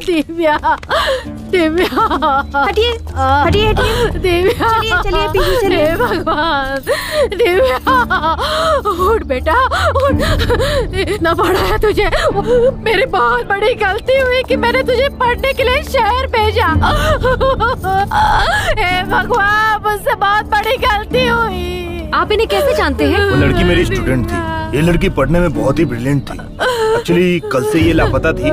दिव्या, दिव्या, हटिए हटिए हटिए। दिव्या, चलिए पीछे चलिए। हे भगवान, दिव्या उठ बेटा उठ। इतना बड़ा है तुझे, मेरी बहुत बड़ी गलती हुई कि मैंने तुझे पढ़ने के लिए शहर भेजा। हे भगवान, मुझसे बहुत बड़ी गलती हुई। आप इन्हें कैसे जानते हैं? वो लड़की मेरी स्टूडेंट थी। ये लड़की पढ़ने में बहुत ही ब्रिलियंट थी। एक्चुअली कल से ये लापता थी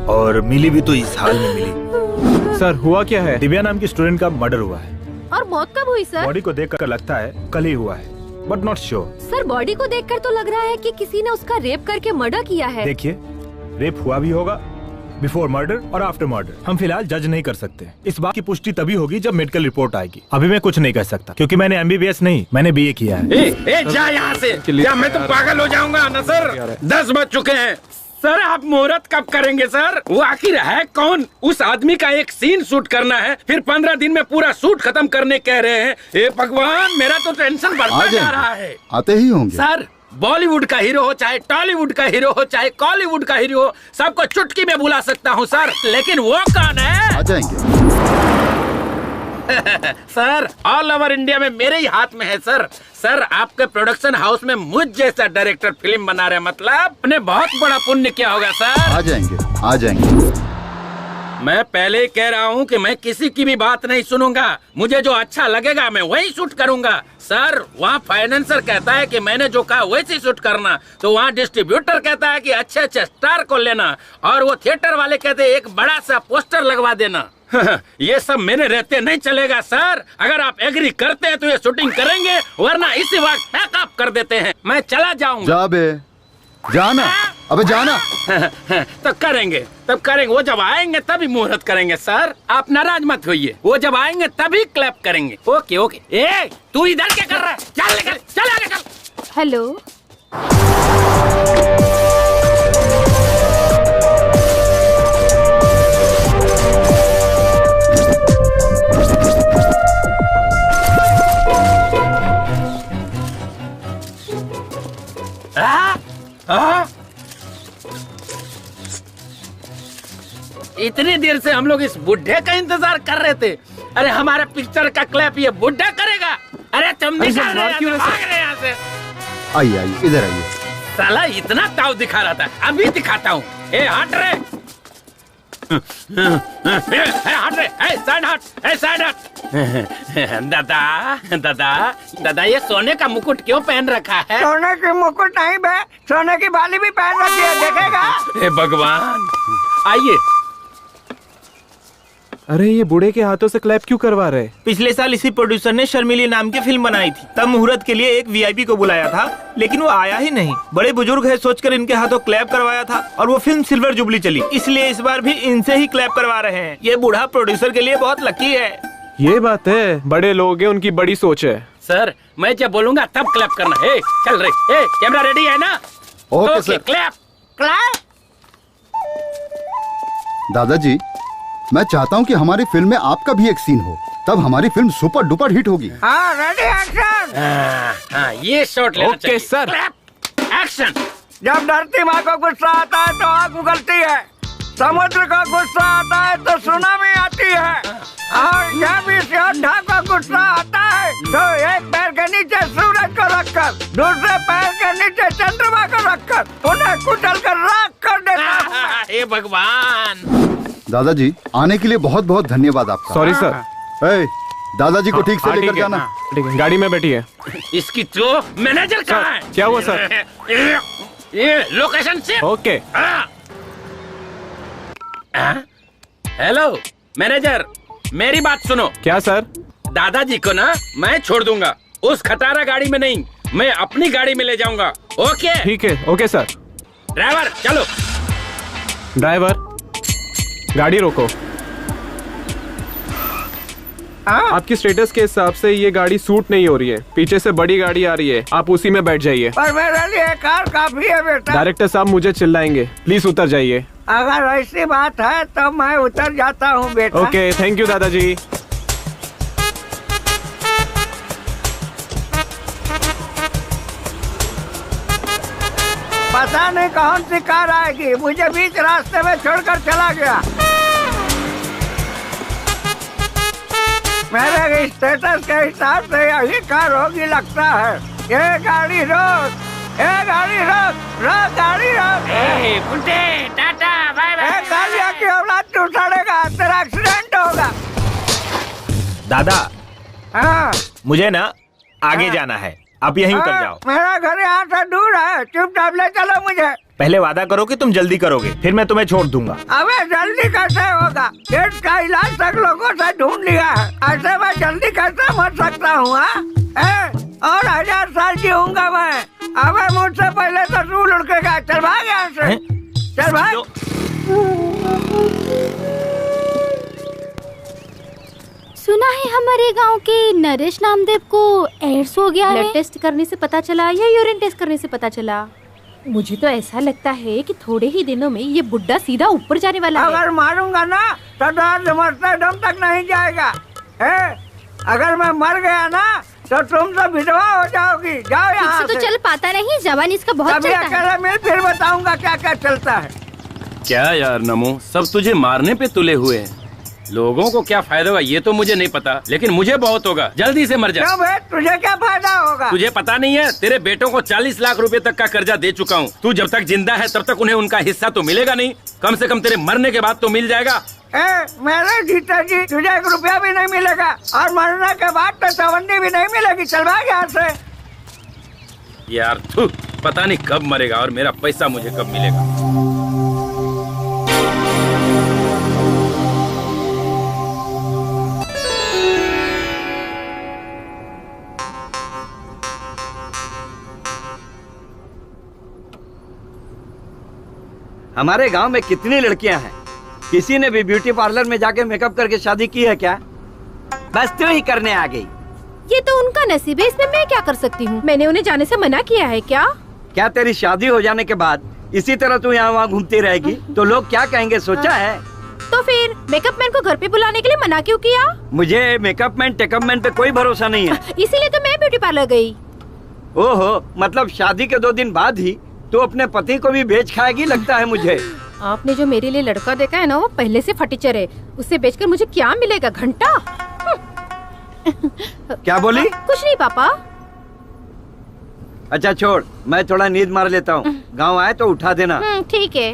और मिली भी तो इस हाल में मिली। सर हुआ क्या है? दिव्या नाम की स्टूडेंट का मर्डर हुआ है। और मौत कब हुई सर? बॉडी को देखकर लगता है कल ही हुआ है, but not sure. Sir body को देखकर तो लग रहा है कि किसी ने उसका रेप करके मर्डर किया है। देखिए, रेप हुआ भी होगा, बिफोर मर्डर और आफ्टर मर्डर। हम फिलहाल जज नहीं कर सकते। इस बात की पुष्टि तभी होगी जब मेडिकल रिपोर्ट आएगी। अभी मैं कुछ नहीं कह सकता क्योंकि मैंने MBBS नहीं, मैंने BA किया है। जा यहाँ से, क्या मैं तो पागल हो जाऊंगा ना सर। 10 बज चुके हैं सर। आप मुहूर्त कब करेंगे सर? वो आखिर है कौन? उस आदमी का एक सीन शूट करना है, फिर 15 दिन में पूरा शूट खत्म करने कह रहे हैं। हे भगवान, मेरा तो टेंशन बढ़ता जा रहा है। आते ही होंगे सर। बॉलीवुड का हीरो हो, चाहे टॉलीवुड का हीरो हो, चाहे कॉलीवुड का हीरो हो, सबको चुटकी में बुला सकता हूँ सर। लेकिन वो कौन है? आ जाएंगे सर, ऑल ओवर इंडिया में मेरे ही हाथ में है सर। सर, आपके प्रोडक्शन हाउस में मुझ जैसा डायरेक्टर फिल्म बना रहे, मतलब आपने बहुत बड़ा पुण्य किया होगा सर। आ जाएंगे आ जाएंगे। मैं पहले ही कह रहा हूँ कि मैं किसी की भी बात नहीं सुनूंगा। मुझे जो अच्छा लगेगा मैं वही शूट करूंगा। सर, वहाँ फाइनेंसर कहता है कि मैंने जो कहा वैसे शूट करना, तो वहाँ डिस्ट्रीब्यूटर कहता है कि अच्छे अच्छे स्टार को लेना, और वो थिएटर वाले कहते हैं एक बड़ा सा पोस्टर लगवा देना। ये सब मेरे रहते नहीं चलेगा सर। अगर आप एग्री करते हैं तो ये शूटिंग करेंगे, वरना इसी वक्त पैकअप कर देते हैं। मैं चला जाऊंगा। जा बे, जाना, अबे जाना। तो करेंगे, तब करेंगे। वो जब आएंगे तभी मुहूर्त करेंगे सर। आप नाराज मत होइए, वो जब आएंगे तभी क्लैप करेंगे। Okay okay. ए, तू इधर क्या कर रहा है? चल निकल, चल आगे चल। हेलो, इतनी देर से हम लोग इस बुढ़े का इंतजार कर रहे थे। अरे हमारे पिक्चर का क्लैप ये बुढ़ा करेगा? अरे तुम निकल रहे यहाँ से। आइए आइए, इधर आइए। साला इतना ताव दिखा रहा था, अभी दिखाता हूँ। ए हट रे, हट रे, साइड हट, साइड हट। दादा दादा दादा, ये सोने का मुकुट क्यों पहन रखा है? सोने की मुकुट नहीं बे, सोने की बाली भी पहन रखी है, देखेगा? हे भगवान, आइए। अरे ये बूढ़े के हाथों से क्लैप क्यों करवा रहे? पिछले साल इसी प्रोड्यूसर ने शर्मिली नाम की फिल्म बनाई थी। तब मुहूर्त के लिए एक VIP को बुलाया था, लेकिन वो आया ही नहीं। बड़े बुजुर्ग है सोचकर इनके हाथों क्लैप करवाया था, और वो फिल्म सिल्वर जुबली चली। इसलिए इस बार भी इनसे ही क्लैप करवा रहे हैं। ये बूढ़ा प्रोड्यूसर के लिए बहुत लकी है। ये बात है, बड़े लोग हैं, उनकी बड़ी सोच है। सर, मैं जब बोलूंगा तब क्लैप करना है। चल रही, कैमरा रेडी है ना? Okay sir. Clap clap. दादाजी, मैं चाहता हूँ कि हमारी फिल्म में आपका भी एक सीन हो, तब हमारी फिल्म सुपर डुपर हिट होगी। हाँ, रेडी एक्शन। हाँ, ये शॉट लेना चाहिए। Okay sir. एक्शन। जब धरती माँ को गुस्सा आता है तो आग उगलती है, समुद्र का गुस्सा आता है तो सुनामी आती है, और जब इस योद्धा को गुस्सा आता है तो एक पैर के नीचे सूरज को रखकर, दूसरे पैर के नीचे चंद्रमा को रखकर उन्हें कुचल कर राख कर देता है। हे भगवान। दादाजी, आने के लिए बहुत बहुत धन्यवाद आपका। Sorry sir. दादाजी को ठीक से लेकर जाना। ठीक है, गाड़ी में बैठी है। इसकी तो मैनेजर कहाँ है? क्या हुआ सर? ये लोकेशन से। ओके। हेलो मैनेजर, मेरी बात सुनो। क्या सर? दादाजी को ना मैं छोड़ दूंगा, उस खटारा गाड़ी में नहीं, मैं अपनी गाड़ी में ले जाऊंगा। ओके? ठीक है, ओके सर। ड्राइवर चलो। ड्राइवर, गाड़ी रोको। आपकी स्टेटस के हिसाब से ये गाड़ी सूट नहीं हो रही है, पीछे से बड़ी गाड़ी आ रही है, आप उसी में बैठ जाइए। पर मेरे लिए कार काफी है बेटा। डायरेक्टर साहब मुझे चिल्लाएंगे, प्लीज उतर जाइए। अगर ऐसी बात है तो मैं उतर जाता हूँ बेटा। ओके, थैंक यू दादाजी। पता नहीं कौन सी कार आएगी, मुझे बीच रास्ते में छोड़कर चला गया। मेरे स्टेटस के हिसाब से यही कार होगी लगता है। ये गाड़ी रोक, ये गाड़ी रोक, रोक गाड़ी रोक। गुड्डे टाटा बाय बाय। गाड़िया की औलाद तू उठाड़ेगा, तेरा एक्सीडेंट होगा। दादा हाँ मुझे ना आगे जाना है, आप यहीं उतर जाओ। मेरा घर यहाँ से दूर है, चुपचाप ले चलो मुझे। पहले वादा करो कि तुम जल्दी करोगे, फिर मैं तुम्हें छोड़ दूंगा। अबे जल्दी कैसे होगा? एड्स का इलाज तक लोगों से ढूंढ लिया है, ऐसे मैं जल्दी कैसे मर सकता हूँ? और 1000 साल जीऊंगा मैं। अबे मुझसे पहले तो तू लुढ़केगा। चल भाग यहाँ से, चल भाग। सुना है हमारे गांव के नरेश नामदेव को एड्स हो गया है। ब्लड टेस्ट करने से पता चला या यूरिन टेस्ट करने से पता चला? मुझे तो ऐसा लगता है कि थोड़े ही दिनों में ये बुड्ढा सीधा ऊपर जाने वाला है। अगर मारूंगा ना तो दर्द मरते दम तक नहीं जाएगा। अगर मैं मर गया ना तो तुम सब विधवा हो जाओगी। जाओ यहाँ से। तो चल पाता नहीं, जवान इसका बहुत कभी चलता है। अकेले मिल, फिर बताऊंगा क्या क्या चलता है। क्या यार नमो, सब तुझे मारने पे तुले हुए हैं। लोगों को क्या फायदा होगा ये तो मुझे नहीं पता, लेकिन मुझे बहुत होगा। जल्दी से मर जा। क्यों बे, तुझे क्या फायदा होगा? तुझे पता नहीं है, तेरे बेटों को 40 लाख रुपए तक का कर्जा दे चुका हूँ। तू जब तक जिंदा है तब तक उन्हें उनका हिस्सा तो मिलेगा नहीं, कम से कम तेरे मरने के बाद तो मिल जाएगा। मेरे जीते जी तुझे 1 रुपया भी नहीं मिलेगा, और मरने के बाद तो चवन्नी भी नहीं मिलेगी। चल भाग यहाँ से। यार थू, पता नहीं कब मरेगा और मेरा पैसा मुझे कब मिलेगा। हमारे गांव में कितनी लड़कियां हैं, किसी ने भी ब्यूटी पार्लर में जाके मेकअप करके शादी की है क्या? बस तू ही करने आ गई। ये तो उनका नसीब है, इसमें मैं क्या कर सकती हूँ? मैंने उन्हें जाने से मना किया है क्या? क्या तेरी शादी हो जाने के बाद इसी तरह तू यहाँ वहाँ घूमती रहेगी तो लोग क्या कहेंगे, सोचा है? तो फिर मेकअप मैन को घर पे बुलाने के लिए मना क्यों किया? मुझे मेकअप मैन टेकअप मैन पे कोई भरोसा नहीं है। इसीलिए तो मैं ब्यूटी पार्लर गई। ओहो, मतलब शादी के 2 दिन बाद ही तू अपने पति को भी बेच खाएगी लगता है मुझे। आपने जो मेरे लिए लड़का देखा है ना, वो पहले से फटीचर है। उसे बेचकर मुझे क्या मिलेगा? घंटा? क्या बोली? कुछ नहीं पापा। अच्छा छोड़, मैं थोड़ा नींद मार लेता हूँ। गाँव आए तो उठा देना। ठीक है।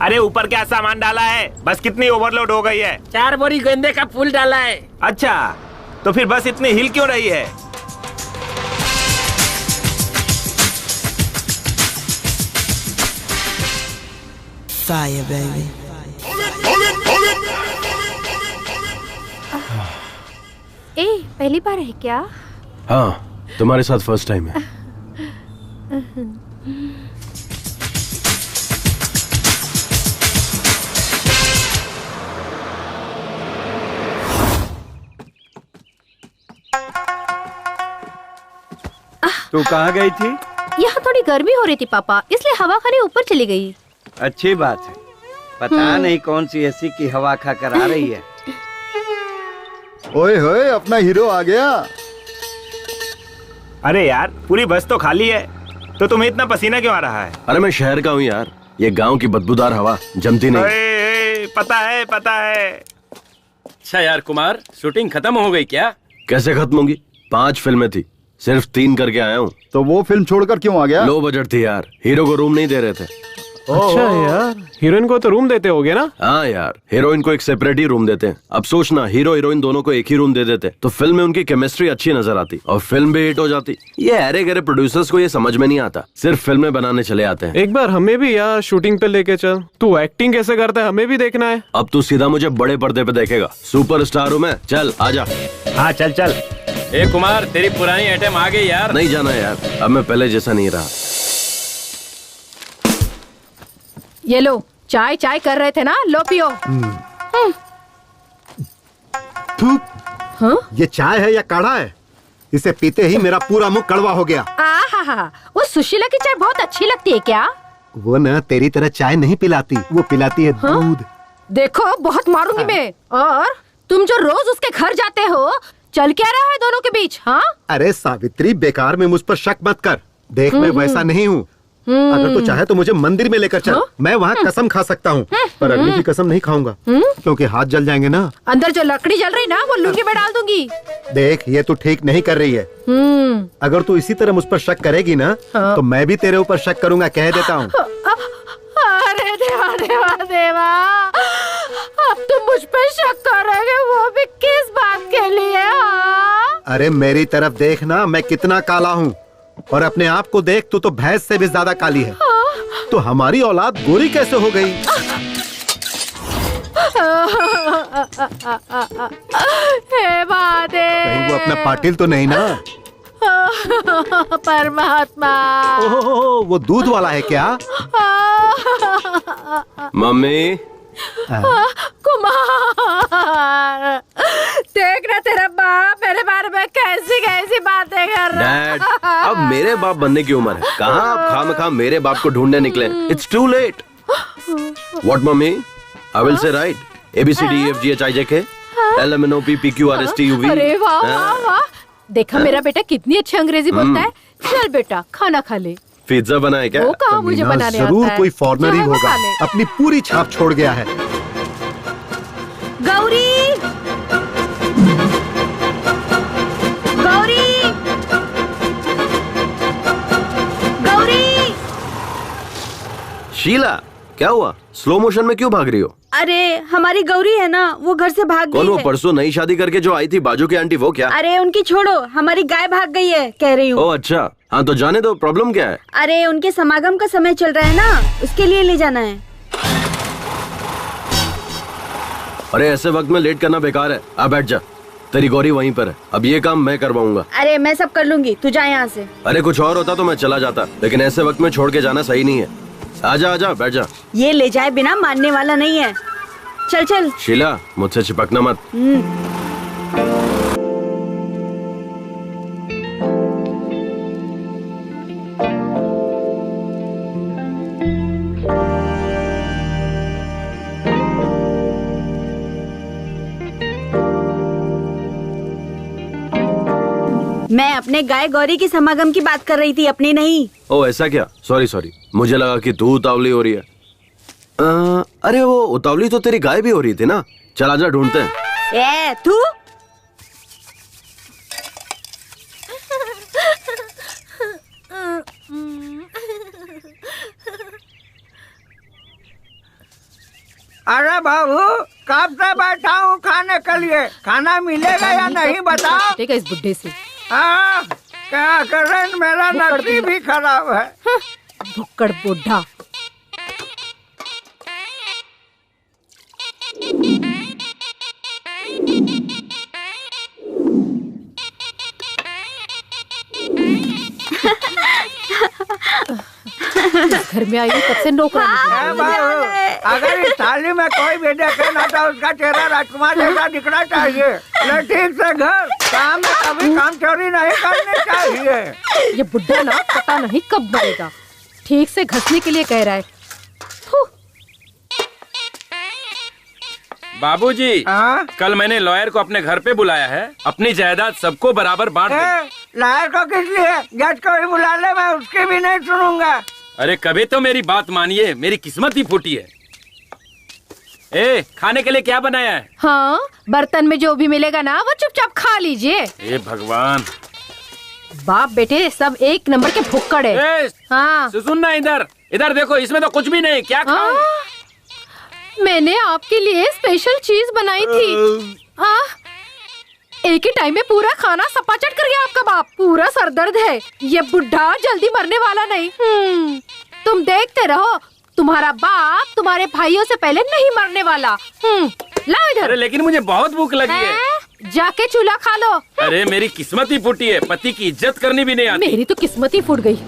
अरे ऊपर क्या सामान डाला है? बस कितनी ओवरलोड हो गई है? 4 बोरी गेंदे का फूल डाला है। अच्छा, तो फिर बस इतनी हिल क्यों रही है? Fire, baby. पहली बार है क्या? हाँ, तुम्हारे साथ फर्स्ट टाइम है। तू कहाँ गई थी? यहाँ थोड़ी गर्मी हो रही थी पापा, इसलिए हवा खाने ऊपर चली गई। अच्छी बात है। पता नहीं कौन सी एसी की हवा खा कर आ रही है। ओए होए, अपना हीरो आ गया। अरे यार, पूरी बस तो खाली है, तो तुम्हें इतना पसीना क्यों आ रहा है? अरे मैं शहर का हूँ यार, ये गांव की बदबूदार हवा जमती नहीं। पता है पता है। अच्छा यार कुमार, शूटिंग खत्म हो गई क्या? कैसे खत्म होगी? 5 फिल्में थी, सिर्फ 3 करके आया हूँ। तो वो फिल्म छोड़कर क्यों आ गया? लो बजट थी यार, हीरो को रूम नहीं दे रहे थे। अच्छा यार, हीरोइन को तो रूम देते होगे ना? हाँ यार, हीरोइन को एक सेपरेट ही रूम देते हैं। अब सोचना, हीरो हीरोइन दोनों को एक ही रूम दे देते तो फिल्म में उनकी केमिस्ट्री अच्छी नजर आती और फिल्म भी हिट हो जाती। ये अरे गरे प्रोड्यूसर्स को ये समझ में नहीं आता, सिर्फ फिल्में बनाने चले आते हैं। एक बार हमें भी यार शूटिंग पे लेके चल। तू एक्टिंग कैसे करता है हमें भी देखना है। अब तू सीधा मुझे बड़े पर्दे पे देखेगा, सुपरस्टार हूँ मैं। चल आजा। हाँ चल चल। ए कुमार, तेरी पुरानी आइटम आ गई यार। नहीं जाना यार, अब मैं पहले जैसा नहीं रहा। ये लो, चाय चाय कर रहे थे ना, लो पियो। हाँ? ये चाय है या काढ़ा है? इसे पीते ही मेरा पूरा मुंह कड़वा हो गया। आहा, वो सुशीला की चाय बहुत अच्छी लगती है क्या? वो न तेरी तरह चाय नहीं पिलाती, वो पिलाती है दूध। देखो बहुत मारूंगी मैं। और तुम जो रोज उसके घर जाते हो, चल क्या रहा है दोनों के बीच? हाँ अरे सावित्री, बेकार में मुझ पर शक मत कर। देख मैं वैसा नहीं हूँ। अगर तू चाहे तो मुझे मंदिर में लेकर चल, मैं वहाँ कसम खा सकता हूँ, पर अग्नि की कसम नहीं खाऊंगा क्योंकि हाथ जल जाएंगे ना। अंदर जो लकड़ी जल रही ना, वो लुंगी में डाल दूंगी। देख ये तू ठीक नहीं कर रही है। अगर तू इसी तरह मुझ पर शक करेगी ना, तो मैं भी तेरे ऊपर शक करूंगा, कह देता हूँ। अरे देवा देवा देवा, अब तुम मुझ पर शक करोगे, वो भी किस बात के लिए? अरे मेरी तरफ देखना, मैं कितना काला हूँ, और अपने आप को देख, तू तो भैंस से भी ज्यादा काली है। तो हमारी औलाद गोरी कैसे हो गई? हे महादेव, कहीं वो अपना पाटिल तो नहीं ना? परमात्मा, ओह, वो दूध वाला है क्या? मम्मी। कुमार, देखना तेरा बाप मेरे बारे में कैसी कैसी बातें कर रहा है। डैड, अब मेरे बाप बनने की उम्र है, कहाँ आप खामखा मेरे बाप को ढूंढने निकले? It's too late. What mummy? I will say right ABCDEFGHIJK LMNOP PQRSTUV। अरे वाह वाह वाह, देखा मेरा बेटा कितनी अच्छी अंग्रेजी बोलता है। चल बेटा खाना खा ले। पिज्जा बनाए क्या? वो कहाँ मुझे बनाने आता है? जरूर कोई फॉरेनर ही होगा, अपनी पूरी छाप छोड़ गया है। गौरी, गौरी, गौरी। शीला, क्या हुआ? स्लो मोशन में क्यों भाग रही हो? अरे हमारी गौरी है ना, वो घर से भाग गई है। कौन वो परसों नई शादी करके जो आई थी बाजू की आंटी, वो क्या? अरे उनकी छोड़ो, हमारी गाय भाग गई है कह रही हूँ। ओह अच्छा, हाँ तो जाने दो, प्रॉब्लम क्या है? अरे उनके समागम का समय चल रहा है ना, उसके लिए ले जाना है। अरे ऐसे वक्त में लेट करना बेकार है, आ बैठ जा, तेरी गौरी वहीं पर है, अब ये काम मैं करवाऊंगा। अरे मैं सब कर लूंगी, तू जा यहाँ से। अरे कुछ और होता तो मैं चला जाता, लेकिन ऐसे वक्त में छोड़ के जाना सही नहीं है। आजा बैठ जा। ये ले जाए बिना मानने वाला नहीं है, चल चल। शीला, मुझसे चिपकना मत। मैं अपने गाय गौरी की समागम की बात कर रही थी, अपनी नहीं। ओ ऐसा क्या? सॉरी, मुझे लगा कि तू उतावली हो रही है। अरे वो उतावली तो तेरी गाय भी हो रही थी ना। चल आजा, ढूंढते हैं। ए तू, अरे बाबू, कब से बैठा हूँ खाने के लिए, खाना मिलेगा या नहीं बताओ। ठीक है इस बुड्ढे से। क्या करें, मेरा नसीब भी खराब है। भुक्कड़ बुढ़ा। घर में आई तब से नौकरानी। अगर इस थाली में कोई भी देखे ना तो उसका चेहरा राजकुमार जैसा दिखना चाहिए। ठीक से घर काम में कभी काम चोरी नहीं करनी चाहिए। ये बुड्ढा ना पता नहीं कब मरेगा, ठीक से घसने के लिए कह रहा है। बाबूजी, कल मैंने लॉयर को अपने घर पे बुलाया है, अपनी जायदाद सबको बराबर बांट दे। लॉयर को किस लिए? जज को भी बुला ले, मैं उसकी भी नहीं सुनूंगा। अरे कभी तो मेरी बात मानिए, मेरी किस्मत ही फूटी है। खाने के लिए क्या बनाया है? हाँ, बर्तन में जो भी मिलेगा ना वो चुपचाप खा लीजिए। भगवान, बाप बेटे सब एक नंबर के भुक्कड़ है। हाँ सुनना, इधर देखो, इसमें तो कुछ भी नहीं, क्या खाऊं? मैंने आपके लिए स्पेशल चीज बनाई थी। एक ही टाइम में पूरा खाना सपाचट कर गया आपका बाप। पूरा सरदर्द है, ये बुढ़ा जल्दी मरने वाला नहीं। तुम देखते रहो, तुम्हारा बाप तुम्हारे भाइयों से पहले नहीं मरने वाला। लाओ इधर। अरे लेकिन मुझे बहुत भूख लगी है। जाके चूल्हा खा लो। अरे मेरी किस्मत ही फूटी है, पति की इज्जत करनी भी नहीं आती। मेरी तो किस्मत ही फूट गई।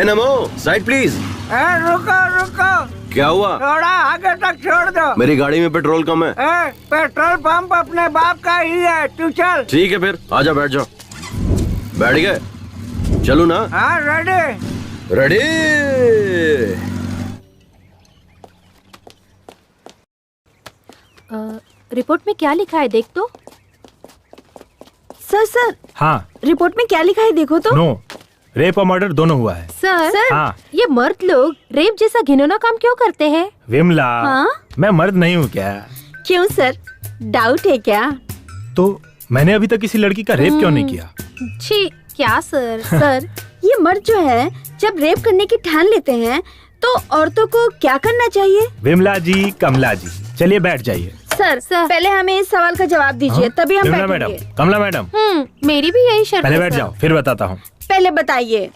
नमो, साइड प्लीज। रुको, क्या हुआ? थोड़ा आगे तक छोड़ दो। मेरी गाड़ी में पेट्रोल कम है। पेट्रोल पंप अपने बाप का ही है, तू चल। ठीक है फिर, आजा बैठ जाओ। बैठ गए? चलूं ना? हाँ रेडी। रेडी। रिपोर्ट में क्या लिखा है देख तो। सर हाँ रिपोर्ट में क्या लिखा है देखो तो। नो, रेप और मर्डर दोनों हुआ है। सर हाँ। ये मर्द लोग रेप जैसा घिनौना काम क्यों करते हैं? विमला, हाँ? मैं मर्द नहीं हूँ क्या? क्यों सर, डाउट है क्या? तो मैंने अभी तक किसी लड़की का रेप क्यों नहीं किया? छी क्या सर। सर ये मर्द जो है जब रेप करने की ठान लेते हैं तो औरतों को क्या करना चाहिए? विमला जी, कमला जी, चलिए बैठ जाइए। सर पहले हमें इस सवाल का जवाब दीजिए, तभी हम विमला बैठेंगे। मैडम, कमला मैडम, मेरी भी यही शर्त पहले है, बैठ सर। जाओ, फिर बताता हूँ। पहले बताइए।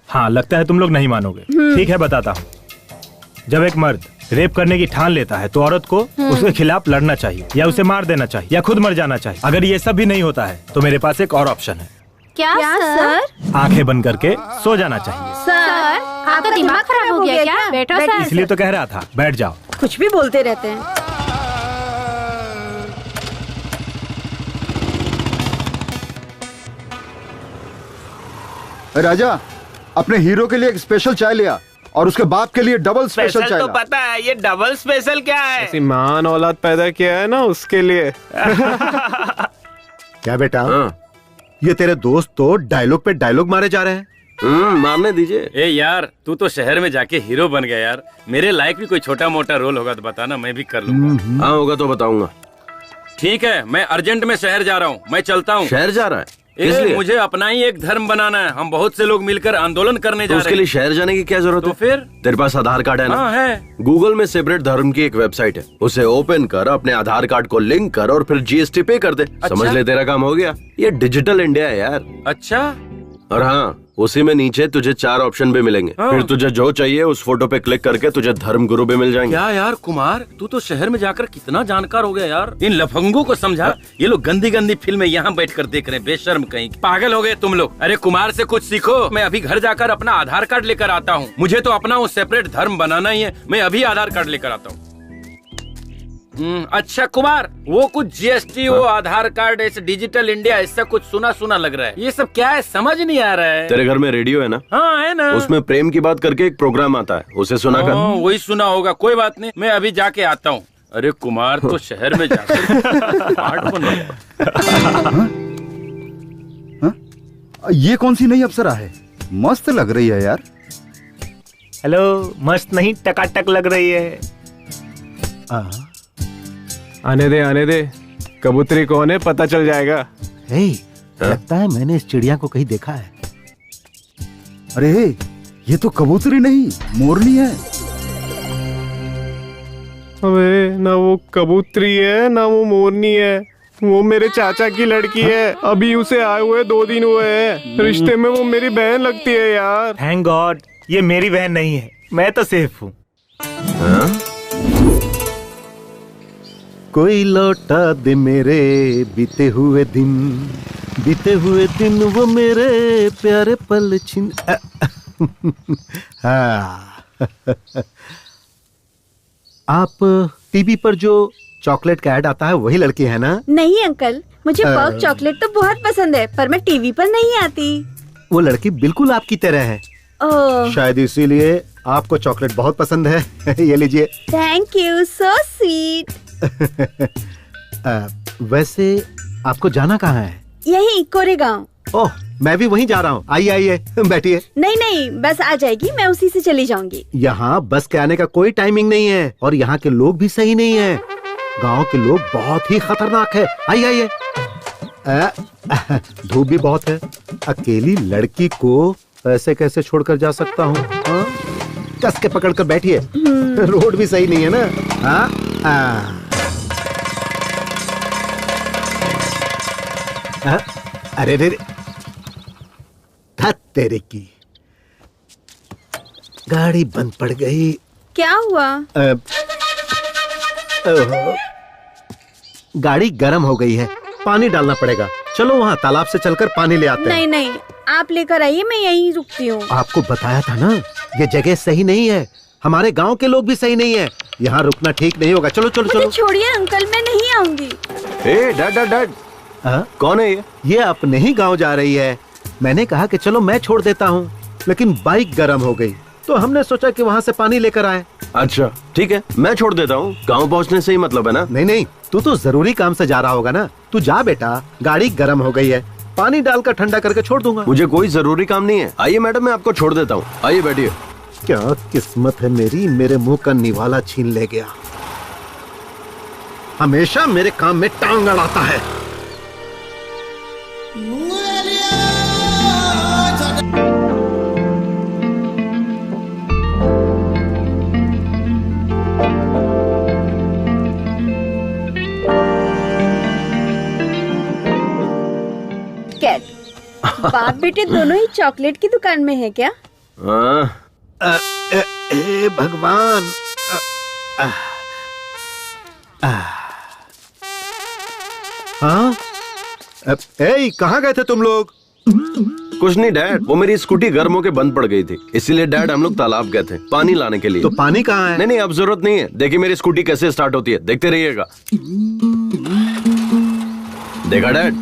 हाँ, लगता है तुम लोग नहीं मानोगे। ठीक है, बताता हूँ। जब एक मर्द रेप करने की ठान लेता है तो औरत को उसके खिलाफ लड़ना चाहिए, या उसे मार देना चाहिए, या खुद मर जाना चाहिए। अगर ये सब भी नहीं होता है तो मेरे पास एक और ऑप्शन है। क्या सर? आंखें बंद करके सो जाना चाहिए। सर आपका दिमाग खराब हो गया क्या? बैठो सर। इसलिए तो कह रहा था, बैठ जाओ। कुछ भी बोलते रहते हैं। राजा, अपने हीरो के लिए एक स्पेशल चाय लिया और उसके बाप के लिए डबल स्पेशल चाय तो ला। पता है, ये डबल स्पेशल क्या है? ऐसी महान औलाद पैदा किया है ना उसके लिए। क्या बेटा? हाँ। ये तेरे दोस्त तो डायलॉग पे डायलॉग मारे जा रहे हैं। मारने दीजिए। ए यार, तू तो शहर में जाके हीरो बन गया यार। मेरे लायक भी कोई छोटा मोटा रोल होगा तो बताना, मैं भी कर लूंगा। हाँ होगा तो बताऊंगा। ठीक है, मैं अर्जेंट में शहर जा रहा हूँ, मैं चलता हूँ। शहर जा रहा है? इसलिए मुझे अपना ही एक धर्म बनाना है। हम बहुत से लोग मिलकर आंदोलन करने जा रहे हैं। उसके लिए शहर जाने की क्या जरूरत है? तो फिर तेरे पास आधार कार्ड है ना? हाँ है। गूगल में सेपरेट धर्म की एक वेबसाइट है, उसे ओपन कर, अपने आधार कार्ड को लिंक कर और फिर जीएसटी पे कर दे। समझ ले, तेरा काम हो गया। ये डिजिटल इंडिया है यार। अच्छा। और हाँ, उसी में नीचे तुझे 4 ऑप्शन भी मिलेंगे। फिर तुझे जो चाहिए उस फोटो पे क्लिक करके तुझे धर्म गुरु भी मिल जाएंगे। क्या यार कुमार, तू तो शहर में जाकर कितना जानकार हो गया यार। इन लफंगों को समझा। ये लोग गंदी गंदी फिल्में यहाँ बैठकर देख रहे हैं, बेशर्म कहीं। पागल हो गए तुम लोग। अरे कुमार से कुछ सीखो। मैं अभी घर जाकर अपना आधार कार्ड लेकर आता हूँ। मुझे तो अपना वो सेपरेट धर्म बनाना ही है। मैं अभी आधार कार्ड लेकर आता हूँ। अच्छा कुमार, वो कुछ जीएसटी, वो आधार कार्ड, ऐसे डिजिटल इंडिया, ऐसा कुछ सुना सुना लग रहा है। ये सब क्या है, समझ नहीं आ रहा है। तेरे घर में रेडियो है ना? हाँ है ना। उसमें प्रेम की बात करके एक प्रोग्राम आता है, उसे सुना कर। वही सुना होगा, कोई बात नहीं, मैं अभी जाके आता हूँ। अरे कुमार तो शहर में जाकर स्मार्ट बन गया। ये कौन सी नई अप्सरा है? मस्त लग रही है यार। हेलो, मस्त नहीं टकाटक लग रही है। आने दे, कबूतरी कौन है पता चल जाएगा। लगता है मैंने इस चिड़िया को कहीं देखा है। अरे ये तो कबूतरी नहीं, मोरनी है। अबे ना वो कबूतरी है ना वो मोरनी है, वो मेरे चाचा की लड़की है। अभी उसे आए हुए 2 दिन हुए हैं। रिश्ते में वो मेरी बहन लगती है यार। थैंक गॉड, ये मेरी बहन नहीं है, मैं तो सेफ हूँ। कोई लौटा दे मेरे बीते हुए दिन वो मेरे प्यारे पल छिन। हाँ। आप टीवी पर जो चॉकलेट का ऐड आता है वही लड़की है ना? नहीं अंकल, मुझे पर्क चॉकलेट तो बहुत पसंद है, पर मैं टीवी पर नहीं आती। वो लड़की बिल्कुल आपकी तरह है। शायद इसीलिए आपको चॉकलेट बहुत पसंद है। ये लीजिए। Thank you, so sweet. वैसे आपको जाना कहाँ है? यही कोरेगांव। ओह, मैं भी वहीं जा रहा हूँ। आइए बैठिए। नहीं, बस आ जाएगी, मैं उसी से चली जाऊंगी। यहाँ बस के आने का कोई टाइमिंग नहीं है और यहाँ के लोग भी सही नहीं है। गांव के लोग बहुत ही खतरनाक है। आइए। धूप भी बहुत है। अकेली लड़की को ऐसे कैसे छोड़कर जा सकता हूँ? कस के पकड़ कर बैठिए। रोड भी सही नहीं है ना। अरे तेरे की गाड़ी बंद पड़ गई। क्या हुआ? गाड़ी गर्म हो गई है, पानी डालना पड़ेगा। चलो वहाँ तालाब से चलकर पानी ले आते हैं। नहीं, आप लेकर आइए, मैं यहीं रुकती हूँ। आपको बताया था ना, ये जगह सही नहीं है। हमारे गांव के लोग भी सही नहीं है। यहाँ रुकना ठीक नहीं होगा। चलो चलो चलो। छोड़िए अंकल, मैं नहीं आऊंगी। डैड डैड डैड, कौन है ये अपने ही गांव जा रही है। मैंने कहा कि चलो मैं छोड़ देता हूँ, लेकिन बाइक गर्म हो गई तो हमने सोचा कि वहाँ से पानी लेकर आए। अच्छा ठीक है, मैं छोड़ देता हूँ। गांव पहुँचने से ही मतलब है ना? नहीं नहीं, तू तो जरूरी काम से जा रहा होगा ना। तू जा बेटा, गाड़ी गर्म हो गई है, पानी डालकर ठंडा करके छोड़ दूंगा। मुझे कोई जरूरी काम नहीं है। आइए मैडम, मैं आपको छोड़ देता हूँ। आइए बैठिए। क्या किस्मत है मेरी, मेरे मुंह का निवाला छीन ले गया। हमेशा मेरे काम में टांग अड़ाता है। बाप बेटे दोनों ही चॉकलेट की दुकान में है क्या? भगवान। हाँ, कहाँ गए थे तुम लोग? कुछ नहीं डैड, वो मेरी स्कूटी गर्म होके बंद पड़ गई थी, इसीलिए डैड हम लोग तालाब गए थे पानी लाने के लिए। तो पानी कहाँ है? नहीं नहीं, अब जरूरत नहीं है। देखिए मेरी स्कूटी कैसे स्टार्ट होती है, देखते रहिएगा। देखा डैड?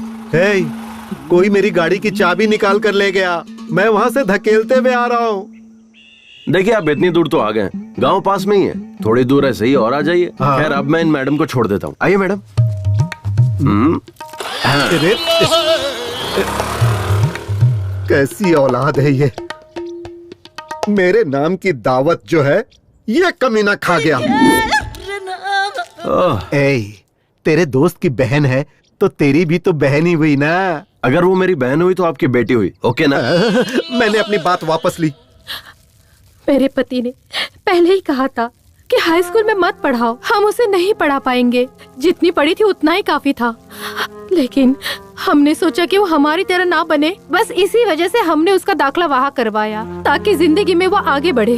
कोई मेरी गाड़ी की चाबी निकाल कर ले गया, मैं वहाँ से धकेलते हुए आ रहा हूँ। देखिए आप इतनी दूर तो आ गए, गांव पास में ही है, थोड़ी दूर ऐसे ही और आ जाइए। खैर अब मैं इन मैडम को छोड़ देता हूँ। आइए मैडम। कैसी औलाद है ये, मेरे नाम की दावत जो है ये कमीना खा गया। तेरे दोस्त की बहन है तो तेरी भी तो बहन ही हुई ना। अगर वो मेरी बहन हुई तो आपकी बेटी हुई, ओके ना? मैंने अपनी बात वापस ली। मेरे पति ने पहले ही कहा था कि हाई स्कूल में मत पढ़ाओ, हम उसे नहीं पढ़ा पाएंगे। जितनी पढ़ी थी उतना ही काफी था, लेकिन हमने सोचा कि वो हमारी तरह ना बने, बस इसी वजह से हमने उसका दाखला वहाँ करवाया ताकि जिंदगी में वो आगे बढ़े।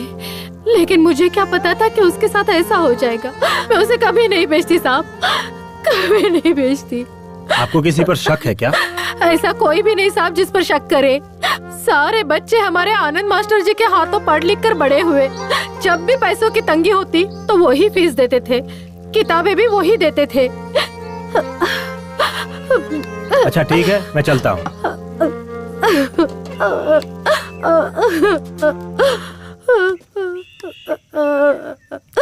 लेकिन मुझे क्या पता था कि उसके साथ ऐसा हो जाएगा। मैं उसे कभी नहीं भेजती साहब, कभी नहीं भेजती। आपको किसी पर शक है क्या? ऐसा कोई भी नहीं साहब जिस पर शक करे। सारे बच्चे हमारे आनंद मास्टर जी के हाथों पढ़ लिख कर बड़े हुए। जब भी पैसों की तंगी होती तो वो ही फीस देते थे, किताबें भी वो ही देते थे। अच्छा ठीक है, मैं चलता हूँ।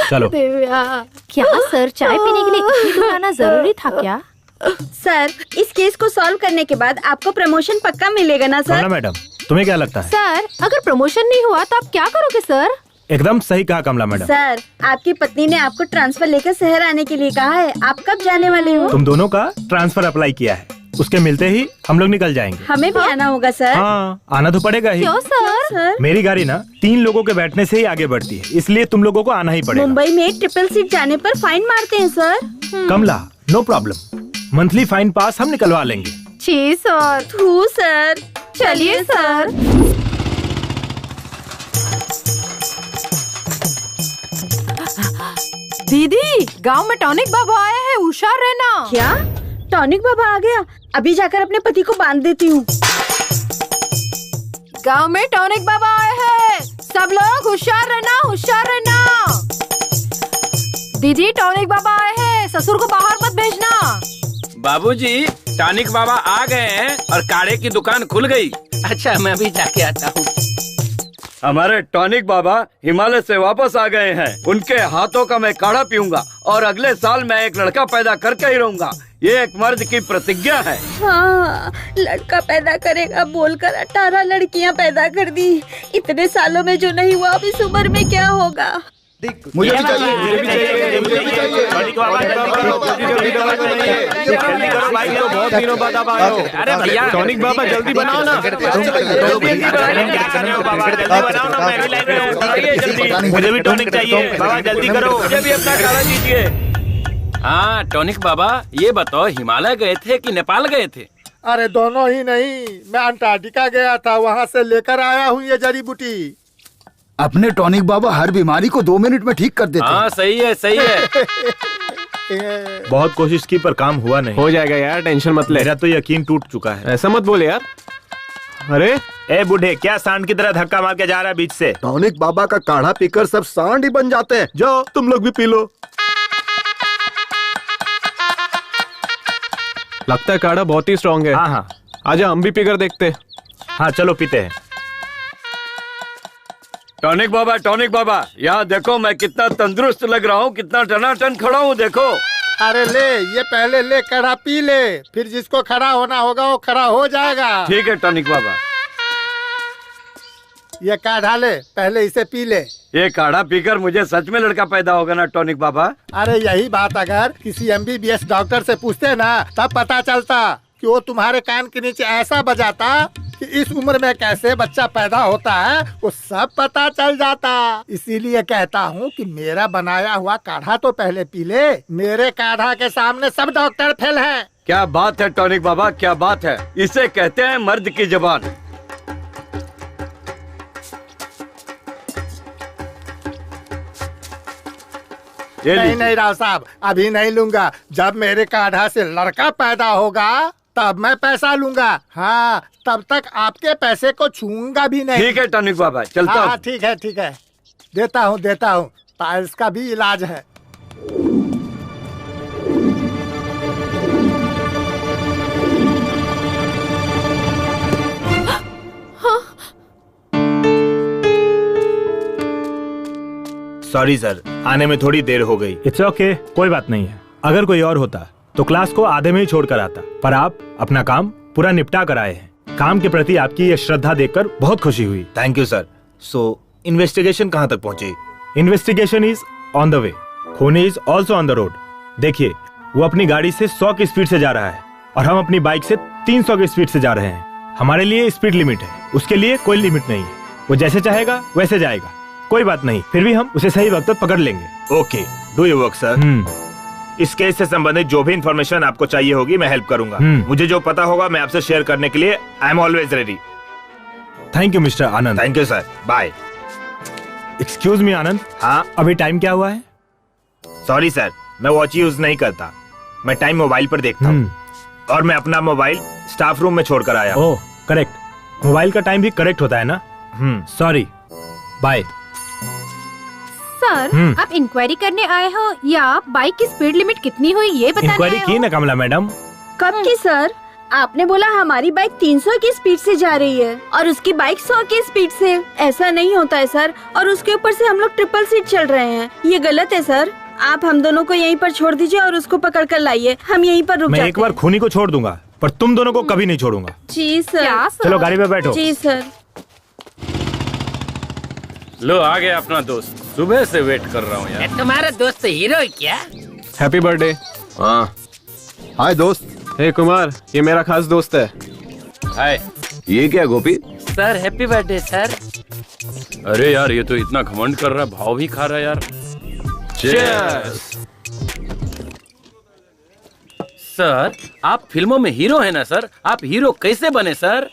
चलो। क्या सर, चाय पीने के लिए इतनी दूर आना जरूरी था क्या? सर, इस केस को सॉल्व करने के बाद आपको प्रमोशन पक्का मिलेगा ना सर? मैडम, तुम्हें क्या लगता है? सर, अगर प्रमोशन नहीं हुआ तो आप क्या करोगे सर? एकदम सही कहा कमला मैडम। सर, आपकी पत्नी ने आपको ट्रांसफर लेकर शहर आने के लिए कहा है। आप कब जाने वाले हो? तुम दोनों का ट्रांसफर अप्लाई किया है, उसके मिलते ही हम लोग निकल जाएंगे। हमें भी आना होगा सर। हाँ, आना तो पड़ेगा ही। क्यों सर? मेरी गाड़ी ना 3 लोगों के बैठने से ही आगे बढ़ती है, इसलिए तुम लोगों को आना ही पड़ेगा। मुंबई में ट्रिपल सीट जाने पर फाइन मारते हैं सर। कमला, नो प्रॉब्लम, मंथली फाइन पास हम निकलवा लेंगे। जी सर। थू सर, चलिए सर। दीदी, गांव में टॉनिक बाबा आए हैं, होशियार रहना। क्या? टॉनिक बाबा आ गया? अभी जाकर अपने पति को बांध देती हूँ। गांव में टॉनिक बाबा आए हैं, सब लोग होशियार रहना, होशियार रहना। दीदी, टॉनिक बाबा आए हैं, ससुर को बाहर मत भेजना। बाबूजी, टॉनिक बाबा आ गए हैं और काढ़े की दुकान खुल गई। अच्छा, मैं अभी जाके आता हूँ। हमारे टॉनिक बाबा हिमालय से वापस आ गए हैं। उनके हाथों का मैं काढ़ा पीऊंगा और अगले साल मैं एक लड़का पैदा करके ही रहूंगा। ये एक मर्द की प्रतिज्ञा है। हाँ, लड़का पैदा करेगा बोलकर 18 लड़कियां पैदा कर दी। इतने सालों में जो नहीं हुआ, अब इस उम्र में क्या होगा? मुझे भी चाहिए, मुझे भी चाहिए, मुझे भी चाहिए। बहुत दिनों बाद आप आए हो। अरे भैया, टॉनिक बाबा जल्दी बनाओ ना। मुझे भी टॉनिक चाहिए बाबा, जल्दी करो। मुझे भी अपना काढ़ा दीजिए। हाँ टॉनिक बाबा, ये बताओ हिमालय गए थे कि नेपाल गए थे? अरे दोनों ही नहीं, मैं अंटार्कटिका गया था, वहाँ से लेकर आया हूँ ये जड़ी बूटी। अपने टॉनिक बाबा हर बीमारी को 2 मिनट में ठीक कर देते हैं। हाँ सही है, सही है। बहुत कोशिश की पर काम हुआ नहीं। हो जाएगा यार, टेंशन मत ले। मेरा तो यकीन टूट चुका है। ऐसा मत बोले यार। अरे ए बूढ़े, क्या सांड की तरह धक्का मार के जा रहा है बीच से? टॉनिक बाबा का काढ़ा पीकर सब सांड ही बन जाते हैं। जाओ तुम लोग भी पी लो। लगता है काढ़ा बहुत ही स्ट्रांग है। हाँ हाँ, आजा हम भी पीकर देखते। हाँ चलो पीते हैं। टॉनिक बाबा, यहाँ देखो मैं कितना तंदुरुस्त लग रहा हूँ, कितना टनाटन खड़ा हूँ, देखो। अरे ले, ये पहले ले काढ़ा पी ले, फिर जिसको खड़ा होना होगा वो खड़ा हो जाएगा। ठीक है टॉनिक बाबा। ये काढ़ा ले, पहले इसे पी ले। ये काढ़ा पीकर मुझे सच में लड़का पैदा होगा ना टॉनिक बाबा? अरे यही बात अगर किसी MBBS डॉक्टर से पूछते ना, तब पता चलता कि वो तुम्हारे कान के नीचे ऐसा बजाता कि इस उम्र में कैसे बच्चा पैदा होता है वो सब पता चल जाता। इसीलिए कहता हूँ कि मेरा बनाया हुआ काढ़ा तो पहले पी ले। मेरे काढ़ा के सामने सब डॉक्टर फेल हैं। क्या बात है टॉनिक बाबा, क्या बात है। इसे कहते हैं मर्द की जबान। नहीं राव साहब, अभी नहीं लूंगा। जब मेरे काढ़ा से लड़का पैदा होगा तब मैं पैसा लूंगा। हाँ, तब तक आपके पैसे को छूंगा भी नहीं। ठीक है टॉनिक बाबा, चलता हूँ। हाँ ठीक है, देता हूँ। पाइल्स का भी इलाज है। सॉरी सर, आने में थोड़ी देर हो गई। इट्स ओके, कोई बात नहीं है। अगर कोई और होता तो क्लास को आधे में ही छोड़ कर आता, पर आप अपना काम पूरा निपटा कर आए हैं। काम के प्रति आपकी ये श्रद्धा देखकर बहुत खुशी हुई। Thank you sir. So investigation कहाँ तक पहुँची? Investigation is on the way. खूनी is also on the road. देखिए, वो अपनी गाड़ी से 100 की स्पीड से जा रहा है और हम अपनी बाइक से 300 की स्पीड से जा रहे हैं। हमारे लिए स्पीड लिमिट है, उसके लिए कोई लिमिट नहीं है। वो जैसे चाहेगा वैसे जाएगा, कोई बात नहीं। फिर भी हम उसे सही वक्त पर पकड़ लेंगे। Okay, do your work sir. इस केस से संबंधित जो भी इंफॉर्मेशन आपको चाहिए होगी मैं हेल्प करूंगा। मुझे जो पता होगा मैं आपसे शेयर करने के लिए I am always ready. Thank you mister Anand. Thank you sir, bye. Excuse me Anand. हाँ, अभी टाइम क्या हुआ है? सॉरी सर, मैं वॉच यूज नहीं करता। मैं टाइम मोबाइल पर देखता हूँ और मैं अपना मोबाइल स्टाफ रूम में छोड़कर आया। ओह करेक्ट, मोबाइल का टाइम भी करेक्ट होता है ना। Sorry, bye. सर, आप इंक्वायरी करने आए हो या बाइक की स्पीड लिमिट कितनी हुई ये बताने आए हो? इंक्वायरी की ना कमला मैडम। कब की सर? आपने बोला हमारी बाइक 300 की स्पीड से जा रही है और उसकी बाइक 100 की स्पीड से। ऐसा नहीं होता है सर, और उसके ऊपर से हम लोग ट्रिपल सीट चल रहे हैं। ये गलत है सर। आप हम दोनों को यहीं पर छोड़ दीजिए और उसको पकड़ कर लाइए। हम यहीं पर रुक जाते हैं। मैं एक बार खूनी को छोड़ दूंगा, पर तुम दोनों को कभी नहीं छोड़ूंगा। जी सर। क्या सर? चलो गाड़ी में बैठो। जी सर। लो आ गया अपना दोस्त, सुबह से वेट कर रहा हूँ यार। तुम्हारा दोस्त हीरो है क्या? Happy birthday. हाँ हाय दोस्त। हे कुमार, ये मेरा खास दोस्त है। हाय। ये क्या Gopi? Sir happy birthday sir. अरे यार, ये तो इतना घमंड कर रहा, भाव भी खा रहा यार। Cheers! सर, आप फिल्मों में हीरो है ना सर? आप हीरो कैसे बने सर?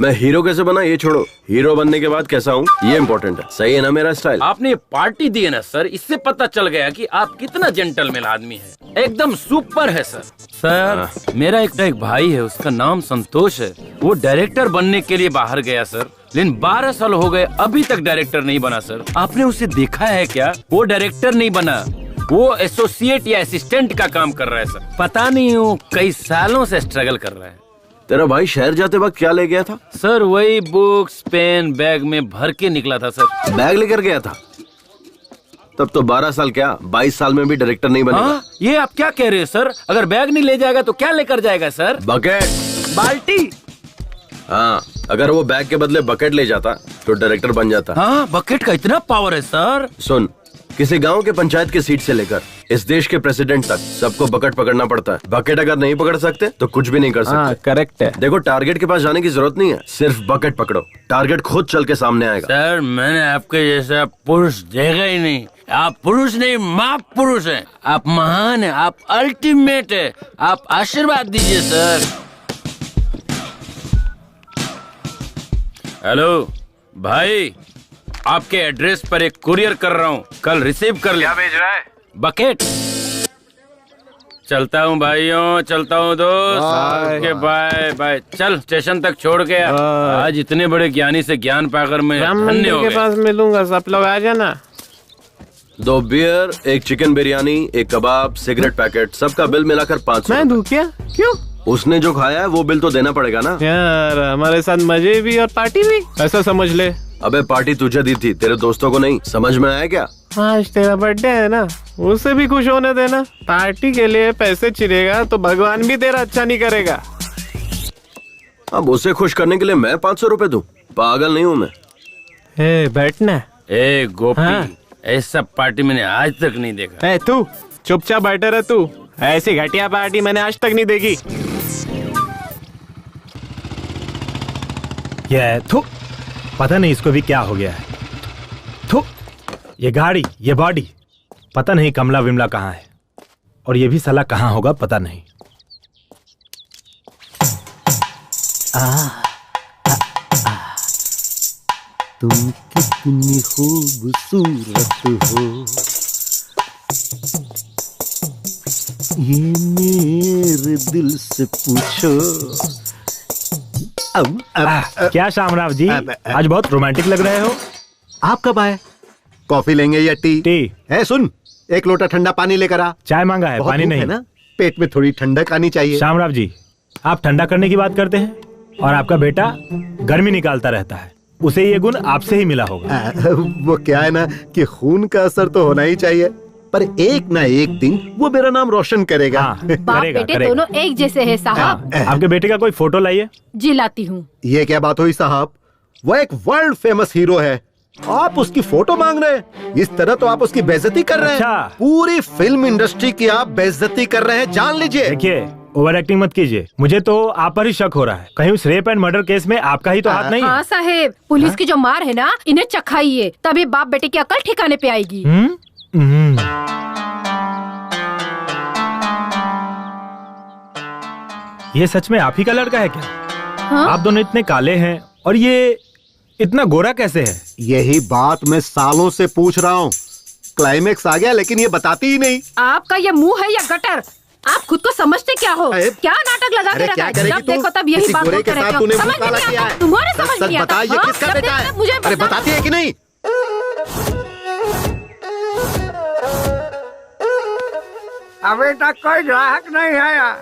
मैं हीरो कैसे बना ये छोड़ो, हीरो बनने के बाद कैसा हूँ ये इम्पोर्टेंट है। सही है ना मेरा स्टाइल? आपने पार्टी दी है ना सर, इससे पता चल गया कि आप कितना जेंटलमैन आदमी है। एकदम सुपर है सर। सर, मेरा एक भाई है, उसका नाम संतोष है। वो डायरेक्टर बनने के लिए बाहर गया सर, लेकिन 12 साल हो गए अभी तक डायरेक्टर नहीं बना सर। आपने उसे देखा है क्या? वो डायरेक्टर नहीं बना, वो एसोसिएट या असिस्टेंट का काम कर रहा है सर। पता नहीं वो कई सालों से स्ट्रगल कर रहा है। तेरा भाई शहर जाते वक्त क्या ले गया था? सर वही बुक्स पेन बैग में भर के निकला था सर। बैग लेकर गया था? तब तो 12 साल क्या 22 साल में भी डायरेक्टर नहीं बनेगा। हाँ? ये आप क्या कह रहे हैं सर? अगर बैग नहीं ले जाएगा तो क्या लेकर जाएगा सर? बकेट। बाल्टी। हाँ, अगर वो बैग के बदले बकेट ले जाता तो डायरेक्टर बन जाता। हाँ, बकेट का इतना पावर है सर। सुन, किसी गांव के पंचायत की सीट से लेकर इस देश के प्रेसिडेंट तक सबको बकेट पकड़ना पड़ता है। बकेट अगर नहीं पकड़ सकते तो कुछ भी नहीं कर सकते। करेक्ट है। देखो, टारगेट के पास जाने की जरूरत नहीं है, सिर्फ बकेट पकड़ो, टारगेट खुद चल के सामने आएगा। सर, मैंने आपके जैसा पुरुष देखा ही नहीं। आप पुरुष नहीं, माँ पुरुष हैं। आप महान हैं, आप अल्टीमेट है। आप आशीर्वाद दीजिए सर। हेलो भाई, आपके एड्रेस पर एक कुरियर कर रहा हूँ, कल रिसीव कर ले। क्या भेज रहा है? बकेट। चलता हूँ भाइयों, चलता हूँ दोस्त। Okay bye bye. चल स्टेशन तक छोड़ के आज इतने बड़े ज्ञानी से ज्ञान पाकर मैं धन्य हो के गया। पास मिलूंगा, सब लोग आ जाना। 2 बियर, 1 चिकन बिरयानी, 1 कबाब, सिगरेट पैकेट, सबका बिल मिलाकर 500। मैं दूं क्या? क्यों? उसने जो खाया है वो बिल तो देना पड़ेगा ना यार। हमारे साथ मजे भी और पार्टी भी, ऐसा समझ ले। अबे पार्टी तुझे दी थी, तेरे दोस्तों को नहीं। समझ में आया क्या? आज तेरा बर्थडे है ना, उसे भी खुश होने देना। पार्टी के लिए पैसे चिरेगा तो भगवान भी तेरा अच्छा नहीं करेगा। अब उसे खुश करने के लिए मैं 500 रुपए दूं? पागल नहीं हूँ मैं। बैठना। ए गोपी, ऐसा पार्टी मैंने आज तक नहीं देखा। तू चुपचाप बैठे रह। तू ऐसी घटिया पार्टी मैंने आज तक नहीं देखी। ये थू, पता नहीं इसको भी क्या हो गया है। थू, ये गाड़ी, ये बॉडी, पता नहीं कमला विमला कहाँ है, और ये भी साला कहाँ होगा पता नहीं। तुम कितनी खूबसूरत हो, ये मेरे दिल से पूछो। क्या शामराव जी, आज बहुत रोमांटिक लग रहे हो। आप कब आए? कॉफी लेंगे या टी? है सुन, 1 लोटा ठंडा पानी लेकर आ। चाय मांगा है, पानी नहीं। है ना, पेट में थोड़ी ठंडक आनी चाहिए। शामराव जी, आप ठंडा करने की बात करते हैं और आपका बेटा गर्मी निकालता रहता है। उसे ये गुण आपसे ही मिला होगा। वो क्या है ना कि खून का असर तो होना ही चाहिए, पर एक ना एक दिन वो मेरा नाम रोशन करेगा। बाप बेटे दोनों एक जैसे हैं साहब। आपके बेटे का कोई फोटो लाइए। जी लाती हूँ। ये क्या बात हुई साहब? वो एक वर्ल्ड फेमस हीरो है, आप उसकी फोटो मांग रहे हैं? इस तरह तो आप उसकी बेइज्जती कर रहे हैं। पूरी फिल्म इंडस्ट्री की आप बेइज्जती कर रहे हैं, जान लीजिए। देखिए, ओवर एक्टिंग मत कीजिए। मुझे तो आप पर ही शक हो रहा है। कहीं उस रेप एंड मर्डर केस में आपका ही तो हाथ नहीं है? हाँ साहेब, पुलिस की जो मार है ना, इन्हें चखाइए, तभी बाप बेटे की अकल ठिकाने पे आएगी। ये सच में आप ही का लड़का है क्या? हाँ? आप दोनों इतने काले हैं और ये इतना गोरा कैसे है? यही बात मैं सालों से पूछ रहा हूँ। क्लाइमेक्स आ गया लेकिन ये बताती ही नहीं। आपका ये मुंह है या गटर? आप खुद को समझते क्या हो? क्या नाटक लगा के रखा है? जब देखो तब यही बात बोलते रहते हो। समझ में नहीं आता? तुम्हारे समझ में नहीं आता? ये किसका बेटा है? मुझे अरे बताती है कि नहीं? अभी तक कोई ग्राहक नहीं आया।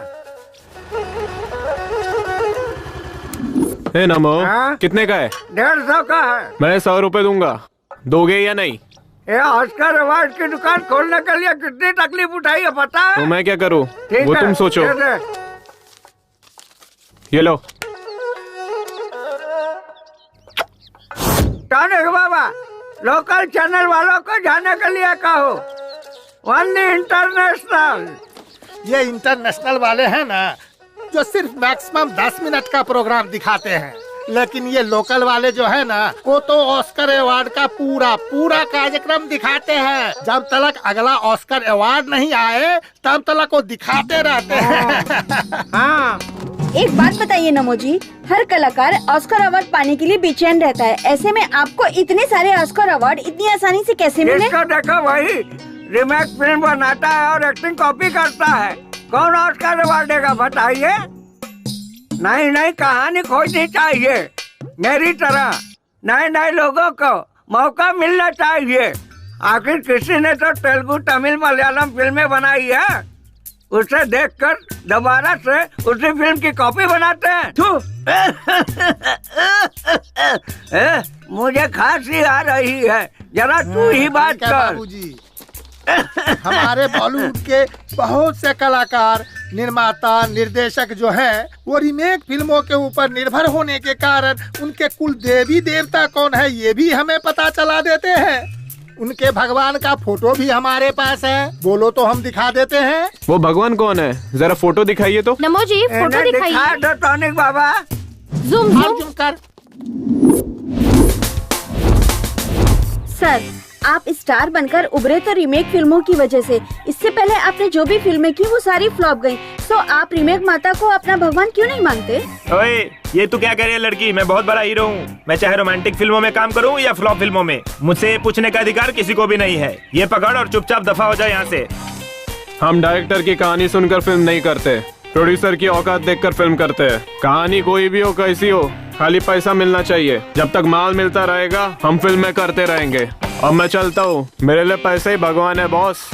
नमो, कितने का है? 150 का है। मैं 100 रुपए दूंगा, दोगे या नहीं? ये ऑस्कर अवार्ड की दुकान खोलने के लिए कितनी तकलीफ उठाई है पता है? तो मैं क्या करूं? वो तुम सोचो। ये लो। टॉनिक बाबा, लोकल चैनल वालों को जाने के लिए कहो, वन्नी इंटरनेशनल। ये इंटरनेशनल वाले हैं ना, जो सिर्फ मैक्सिमम 10 मिनट का प्रोग्राम दिखाते हैं, लेकिन ये लोकल वाले जो है ना, वो तो ऑस्कर अवार्ड का पूरा कार्यक्रम दिखाते हैं। जब तक अगला ऑस्कर अवार्ड नहीं आए तब तक वो दिखाते रहते हैं। हाँ। एक बात बताइए नमो जी, हर कलाकार ऑस्कर अवार्ड पाने के लिए बेचैन रहता है, ऐसे में आपको इतने सारे ऑस्कर अवार्ड इतनी आसानी से कैसे मिले? इसको देखो, वही रीमेक फिल्म बनाता है और एक्टिंग कॉपी करता है। कौन ऑस्कर अवार्ड देगा बताइए? नई कहानी खोजनी चाहिए, मेरी तरह नए लोगों को मौका मिलना चाहिए। आखिर किसी ने तो तेलुगु, तमिल, मलयालम फिल्में बनाई है, उसे देखकर दोबारा से उसी फिल्म की कॉपी बनाते हैं। मुझे खांसी आ रही है, जरा तू ही बात कर। हमारे बॉलीवुड के बहुत से कलाकार, निर्माता, निर्देशक जो हैं, वो रीमेक फिल्मों के ऊपर निर्भर होने के कारण उनके कुल देवी देवता कौन है ये भी हमें पता चला देते हैं। उनके भगवान का फोटो भी हमारे पास है, बोलो तो हम दिखा देते हैं। वो भगवान कौन है? जरा फोटो दिखाइए तो। नमो जी, फोटो दिखाइए। दो टॉनिक बाबा। ज़ूम कर। सर, आप स्टार बनकर उभरे तो रीमेक फिल्मों की वजह से। इससे पहले आपने जो भी फिल्में की वो सारी फ्लॉप गयी, तो आप रीमेक माता को अपना भगवान क्यों नहीं मानते? ओए, ये तू क्या कह रही है लड़की? मैं बहुत बड़ा हीरो हूँ। मैं चाहे रोमांटिक फिल्मों में काम करूँ या फ्लॉप फिल्मों में, मुझसे पूछने का अधिकार किसी को भी नहीं है। ये पकड़ और चुपचाप दफा हो जाए यहाँ से। हम डायरेक्टर की कहानी सुनकर फिल्म नहीं करते, प्रोड्यूसर की औकात देखकर फिल्म करते हैं। कहानी कोई भी हो, कैसी हो, खाली पैसा मिलना चाहिए। जब तक माल मिलता रहेगा हम फिल्में करते रहेंगे। अब मैं चलता हूँ, मेरे लिए पैसे ही भगवान है बॉस।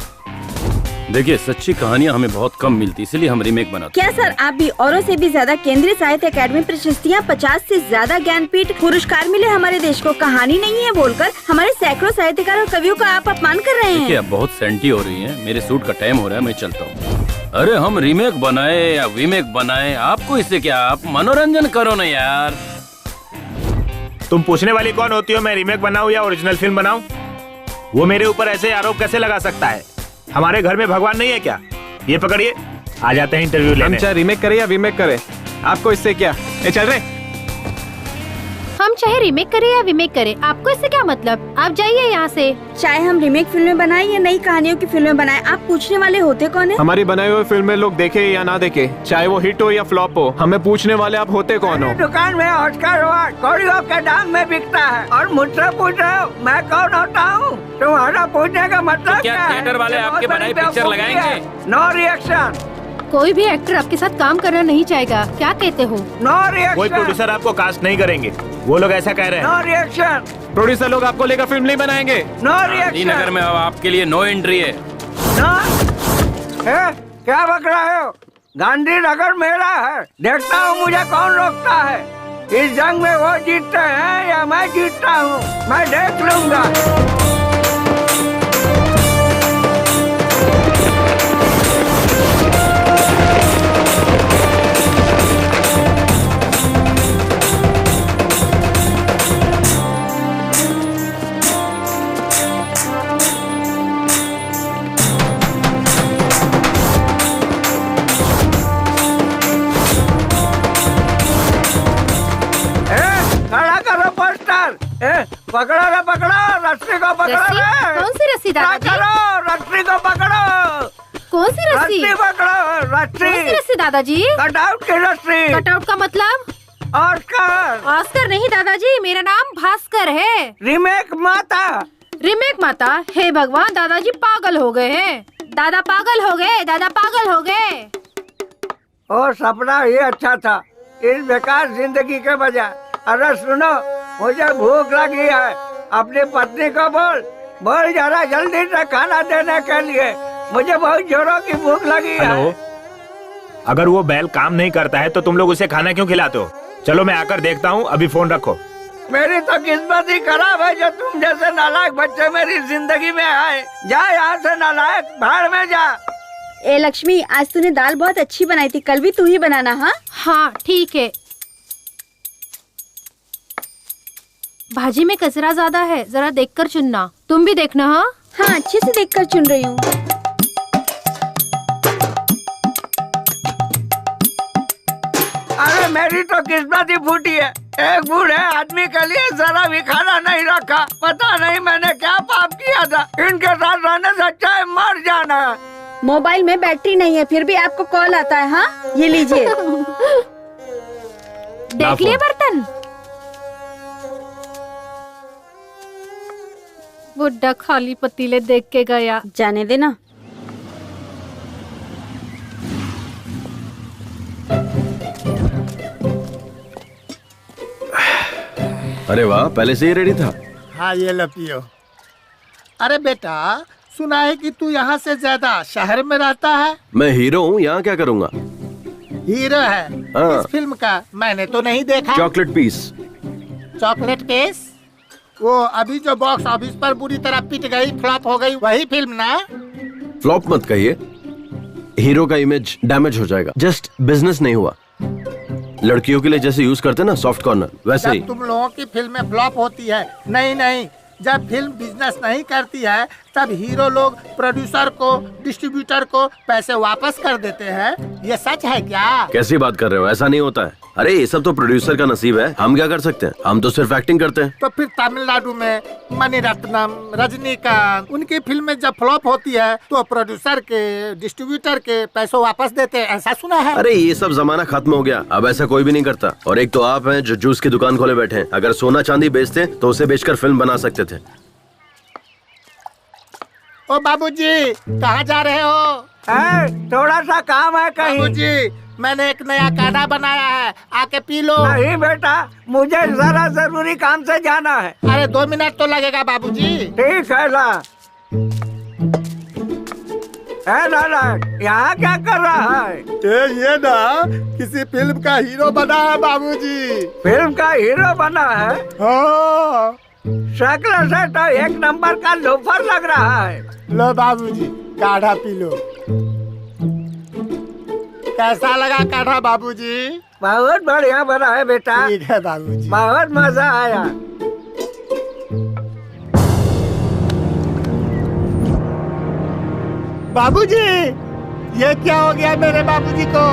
देखिए, सच्ची कहानियाँ हमें बहुत कम मिलती, इसलिए हम रीमेक बनाते। क्या सर आप भी औरों से भी ज्यादा केंद्रीय साहित्य अकादमी प्रशस्तियाँ, 50 से ज्यादा ज्ञानपीठ पुरस्कार मिले हमारे देश को, कहानी नहीं है बोलकर हमारे सैकड़ों साहित्यकार और कवियों का आप अपमान कर रहे हैं। देखिए, अब बहुत सेंटी हो रही है, मेरे सूट का टाइम हो रहा है, मैं चलता हूँ। अरे हम रीमेक बनाए या वीमेक बनाए, आपको इससे क्या, आप मनोरंजन करो ना यार। तुम पूछने वाली कौन होती हो मैं रीमेक बनाऊं या ओरिजिनल फिल्म बनाऊं? वो मेरे ऊपर ऐसे आरोप कैसे लगा सकता है? हमारे घर में भगवान नहीं है क्या? ये पकड़िए, आ जाते हैं इंटरव्यू लेने। चाहे रीमेक करे या वीमेक करे, आपको इससे क्या? ये चल रहे। हम चाहे रीमेक करें या वीमेक करें, आपको इससे क्या मतलब? आप जाइए यहाँ से। चाहे हम रीमेक फिल्में बनाएं या नई कहानियों की फिल्में बनाएं, आप पूछने वाले होते कौन है? हमारी बनाई हुई फिल्में लोग देखे या ना देखे, चाहे वो हिट हो या फ्लॉप हो, हमें पूछने वाले आप होते कौन हो? दुकान में ऑस्कर अवार्ड कौड़ियों के दाम में बिकता है और मुझसे पूछ रहे हो मैं कौन होता हूँ? तुम्हारा पूछने का मतलब क्या थिएटर वाले आपके बनाई पिक्चर लगाएंगे? No reaction. कोई भी एक्टर आपके साथ काम करना नहीं चाहेगा, क्या कहते हो? No reaction. कोई प्रोड्यूसर आपको कास्ट नहीं करेंगे, वो लोग ऐसा कह रहे हैं। No reaction. प्रोड्यूसर लोग आपको लेकर फिल्म नहीं बनाएंगे। No reaction. नगर में अब आपके लिए नो एंट्री है। क्या बक रहे हो? गांधी नगर मेरा है, देखता हूँ मुझे कौन रोकता है। इस जंग में वो जीतते हैं या मैं जीतता हूँ, मैं देख लूंगा। पकड़ो रे, पकड़ो रस्सी को, पकड़ो रे। कौन सी रस्सी दादाजी? रस्सी को पकड़ो। कौन सी रस्सी? पकड़ो रस्सी। कौन सी रस्सी दादाजी? कटआउट की रस्सी। कटआउट का मतलब? ऑस्कर। ऑस्कर नहीं दादाजी, मेरा नाम भास्कर है। रीमेक माता। रीमेक माता? हे भगवान, दादाजी पागल हो गए हैं। दादा पागल हो गए, दादा पागल हो गए। ओ सपना ये अच्छा था इस बेकार जिंदगी के बजाय। अरे सुनो, मुझे भूख लगी है, अपनी पत्नी को बोल जरा जल्दी से खाना देने के लिए, मुझे बहुत जोरों की भूख लगी है। हेलो, अगर वो बैल काम नहीं करता है तो तुम लोग उसे खाना क्यों खिलाते हो? चलो मैं आकर देखता हूँ, अभी फोन रखो। मेरी तो किस्मत ही खराब है जो तुम जैसे नालायक बच्चे मेरी जिंदगी में आए। जा यहाँ से नालायक, भाड़ में जा। ए लक्ष्मी, आज तूने दाल बहुत अच्छी बनाई थी, कल भी तू ही बनाना। हाँ हाँ ठीक है। भाजी में कचरा ज्यादा है, जरा देखकर चुनना। तुम भी देखना। हाँ हाँ, अच्छे से देखकर चुन रही हूँ। अरे मेरी तो किस्मत ही फूटी है, एक बूढ़े आदमी के लिए जरा भी खाना नहीं रखा। पता नहीं मैंने क्या पाप किया था, इनके साथ रहने से अच्छा है मर जाना। मोबाइल में बैटरी नहीं है, फिर भी आपको कॉल आता है। हाँ ये लीजिए। देख लिए बर्तन। बुड्ढा खाली पतीले देख के गया। जाने देना। अरे वाह, पहले से ही रेडी था। हाँ ये लो पियो। अरे बेटा, सुना है कि तू यहाँ से ज्यादा शहर में रहता है। मैं हीरो हूँ, यहाँ क्या करूँगा? हीरो है हाँ। इस फिल्म का? मैंने तो नहीं देखा। Chocolate piece. Chocolate piece? वो अभी जो बॉक्स ऑफिस पर बुरी तरह पिट गई, फ्लॉप हो गई, वही फिल्म ना? फ्लॉप मत कहिए, हीरो का इमेज डैमेज हो जाएगा। जस्ट बिजनेस नहीं हुआ। लड़कियों के लिए जैसे यूज करते ना सॉफ्ट कॉर्नर, वैसे ही। तुम लोगों की फिल्में फ्लॉप होती है। नहीं, जब फिल्म बिजनेस नहीं करती है तब हीरो लोग प्रोड्यूसर को, डिस्ट्रीब्यूटर को पैसे वापस कर देते हैं। ये सच है क्या? कैसी बात कर रहे हो? ऐसा नहीं होता है। अरे ये सब तो प्रोड्यूसर का नसीब है, हम क्या कर सकते हैं? हम तो सिर्फ एक्टिंग करते हैं। तो फिर तमिलनाडु में मणिरत्नम, रजनीकांत, उनकी फिल्में जब फ्लॉप होती है तो प्रोड्यूसर के, डिस्ट्रीब्यूटर के पैसों वापस देते हैं, ऐसा सुना है। अरे ये सब जमाना खत्म हो गया, अब ऐसा कोई भी नहीं करता। और एक तो आप हैं जो जूस की दुकान खोले बैठे हैं। अगर सोना चांदी बेचते तो उसे बेचकर फिल्म बना सकते थे। ओ बाबूजी, कहाँ जा रहे हो? थोड़ा सा काम है कहीं। बाबूजी, मैंने एक नया काढ़ा बनाया है, आके पी लो। नहीं बेटा, मुझे जरा जरूरी काम से जाना है। अरे 2 मिनट तो लगेगा बाबूजी। ठीक है ला। लाला, यहाँ क्या कर रहा है? ये ना किसी फिल्म का हीरो बना है बाबूजी। फिल्म का हीरो बना है? हाँ। शक्ल से तो 1 नंबर का लोफर लग रहा है। लो बाबूजी, काढ़ा पी लो। कैसा लगा काढ़ा बाबूजी? बहुत बढ़िया बना है बेटा। ठीक है बाबूजी। बहुत मजा आया। बाबूजी, ये क्या हो गया मेरे बाबूजी को?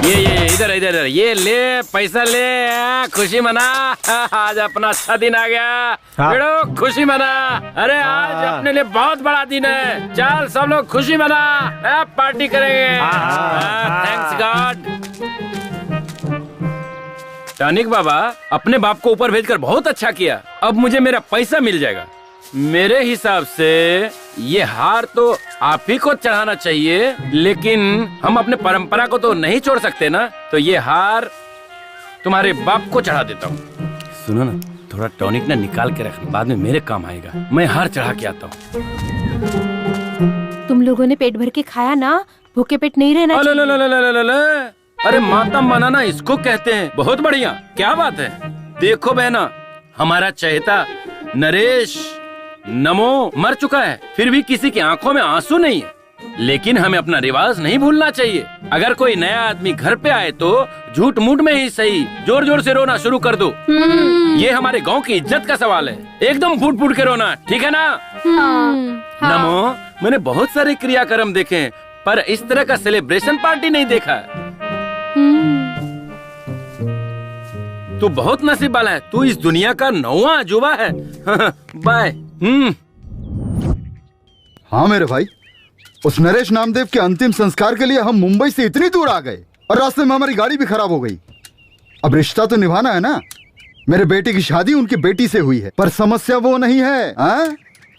ये इधर इधर इधर, ये ले पैसा ले, खुशी मना। आज अपना अच्छा दिन आ गया। बेड़ो खुशी मना। अरे आज अपने लिए बहुत बड़ा दिन है। चल सब लोग खुशी मना, पार्टी करेंगे। Thanks God. टॉनिक बाबा, अपने बाप को ऊपर भेजकर बहुत अच्छा किया। अब मुझे मेरा पैसा मिल जाएगा। मेरे हिसाब से ये हार तो आप ही को चढ़ाना चाहिए, लेकिन हम अपने परंपरा को तो नहीं छोड़ सकते ना। तो ये हार तुम्हारे बाप को चढ़ा देता हूँ। सुनो ना, थोड़ा टॉनिक ना निकाल के रखना, बाद में मेरे काम आएगा। मैं हार चढ़ा के आता हूँ। तुम लोगों ने पेट भर के खाया ना, भूखे पेट नहीं रहना चाहिए। अरे मातम मनाना इसको कहते हैं। बहुत बढ़िया, क्या बात है। देखो बहना, हमारा चहेता नरेश नमो मर चुका है, फिर भी किसी की आंखों में आंसू नहीं है। लेकिन हमें अपना रिवाज नहीं भूलना चाहिए। अगर कोई नया आदमी घर पे आए तो झूठ मूठ में ही सही जोर जोर से रोना शुरू कर दो। ये हमारे गांव की इज्जत का सवाल है। एकदम फूट फूट के रोना, ठीक है ना? नमो, मैंने बहुत सारे क्रियाक्रम देखे हैं, पर इस तरह का सेलिब्रेशन पार्टी नहीं देखा। तू बहुत नसीब वाला है। तू इस दुनिया का 9वां अजूबा है। बाय। हाँ मेरे भाई, उस नरेश नामदेव के अंतिम संस्कार के लिए हम मुंबई से इतनी दूर आ गए और रास्ते में हमारी गाड़ी भी खराब हो गई। अब रिश्ता तो निभाना है ना। मेरे बेटे की शादी उनकी बेटी से हुई है, पर समस्या वो नहीं है। हाँ?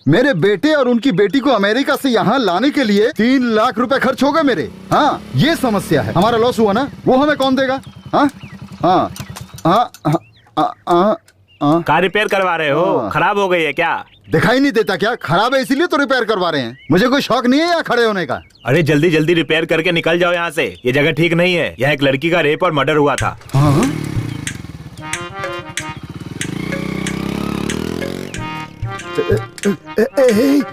मेरे बेटे और उनकी बेटी को अमेरिका से यहाँ लाने के लिए 3 लाख रुपए खर्च हो गए मेरे। हाँ, ये समस्या है। हमारा लॉस हुआ ना, वो हमें कौन देगा? हाँ हाँ कार रिपेयर करवा रहे हो? खराब हो गई है क्या? दिखाई नहीं देता क्या? खराब है इसीलिए तो रिपेयर करवा रहे हैं। मुझे कोई शौक नहीं है यहाँ खड़े होने का। अरे जल्दी जल्दी रिपेयर करके निकल जाओ यहाँ से। ये जगह ठीक नहीं है। यहाँ एक लड़की का रेप और मर्डर हुआ था।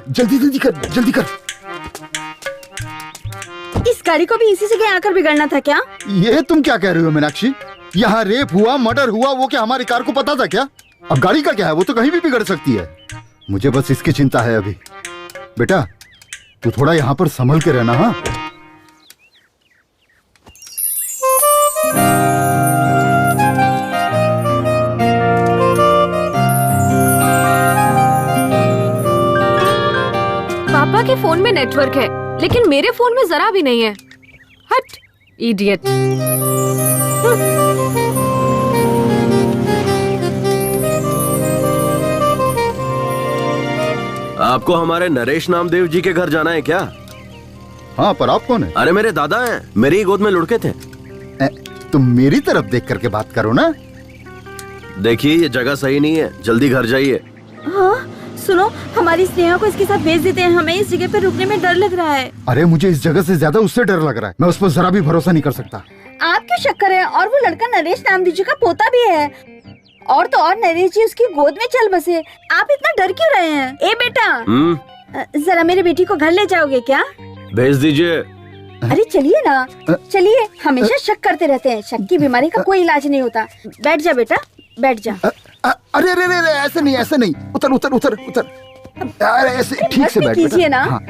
जल्दी जल्दी कर, जल्दी कर। इस गाड़ी को भी इसी जगह आकर बिगड़ना था क्या? ये तुम क्या कह रही हो मीनाक्षी? यहाँ रेप हुआ, मर्डर हुआ, वो क्या हमारी कार को पता था क्या? अब गाड़ी का क्या है, वो तो कहीं भी बिगड़ सकती है। मुझे बस इसकी चिंता है अभी। बेटा तू थोड़ा यहाँ पर संभल के रहना। हाँ, पापा के फोन में नेटवर्क है, लेकिन मेरे फोन में जरा भी नहीं है। हट, इडियट। आपको हमारे नरेश नामदेव जी के घर जाना है क्या? हाँ, पर आप कौन है? अरे मेरे दादा हैं, मेरी गोद में लुढ़के थे। तुम मेरी तरफ देख करके बात करो ना। देखिए ये जगह सही नहीं है, जल्दी घर जाइए। हाँ, सुनो, हमारी स्नेहा को इसके साथ भेज देते हैं। हमें इस जगह पर रुकने में डर लग रहा है। अरे मुझे इस जगह से ज्यादा उससे डर लग रहा है। मैं उस पर जरा भी भरोसा नहीं कर सकता। आप क्यों शक कर रहे हैं? और वो लड़का नरेश नामदेव जी का पोता भी है। और तो और नरेश जी उसकी गोद में चल बसे। आप इतना डर क्यों रहे हैं? ए बेटा, जरा मेरी बेटी को घर ले जाओगे क्या? भेज दीजिए। अरे चलिए ना, चलिए। हमेशा शक करते रहते हैं। शक की बीमारी का कोई इलाज नहीं होता। बैठ जा बेटा, बैठ जा। अरे अरे अरे, ऐसे नहीं, ऐसे नहीं। उतर उतर उतर उतर। अरे ऐसे ठीक से बैठ कीजिए ना। हाँ,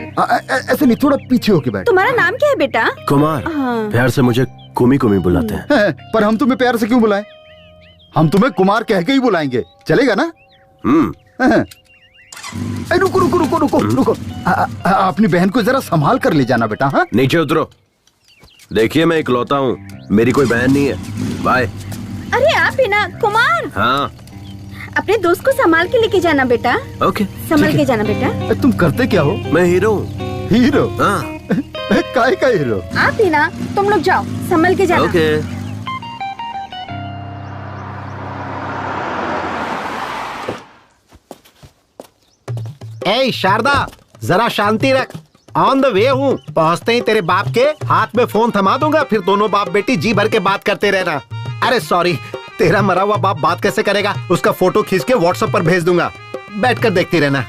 ऐसे नहीं, थोड़ा पीछे होके बैठ। तुम्हारा नाम क्या है बेटा? कुमार। प्यार से मुझे कुमी कुमी बुलाते हैं। पर हम तुम्हें प्यार से क्यों बुलाएं? हम तुम्हें कुमार कह के ही बुलाएंगे, चलेगा ना? रुको रुको रुको रुको रुको। अपनी बहन को जरा संभाल कर ले जाना बेटा। हाँ, नीचे उतरो। देखिए मैं इकलौता हूँ, मेरी कोई बहन नहीं है। बाय। अरे आप ही ना कुमार, हाँ अपने दोस्त को संभाल के लेके जाना बेटा। ओके, संभाल के जाना बेटा। तुम करते क्या हो? मैं हीरो हूँ। हीरो? हाँ। काय का हीरो? आप ही ना, तुम लोग जाओ, संभाल के जाना। ओके। ए शारदा, जरा शांति रख। ऑन द वे हूँ, पहुँचते ही तेरे बाप के हाथ में फोन थमा दूंगा, फिर दोनों बाप बेटी जी भर के बात करते रहना। अरे सॉरी, तेरा मरा हुआ बाप बात कैसे करेगा? उसका फोटो खींच के व्हाट्सएप पर भेज दूंगा, बैठकर देखती रहना।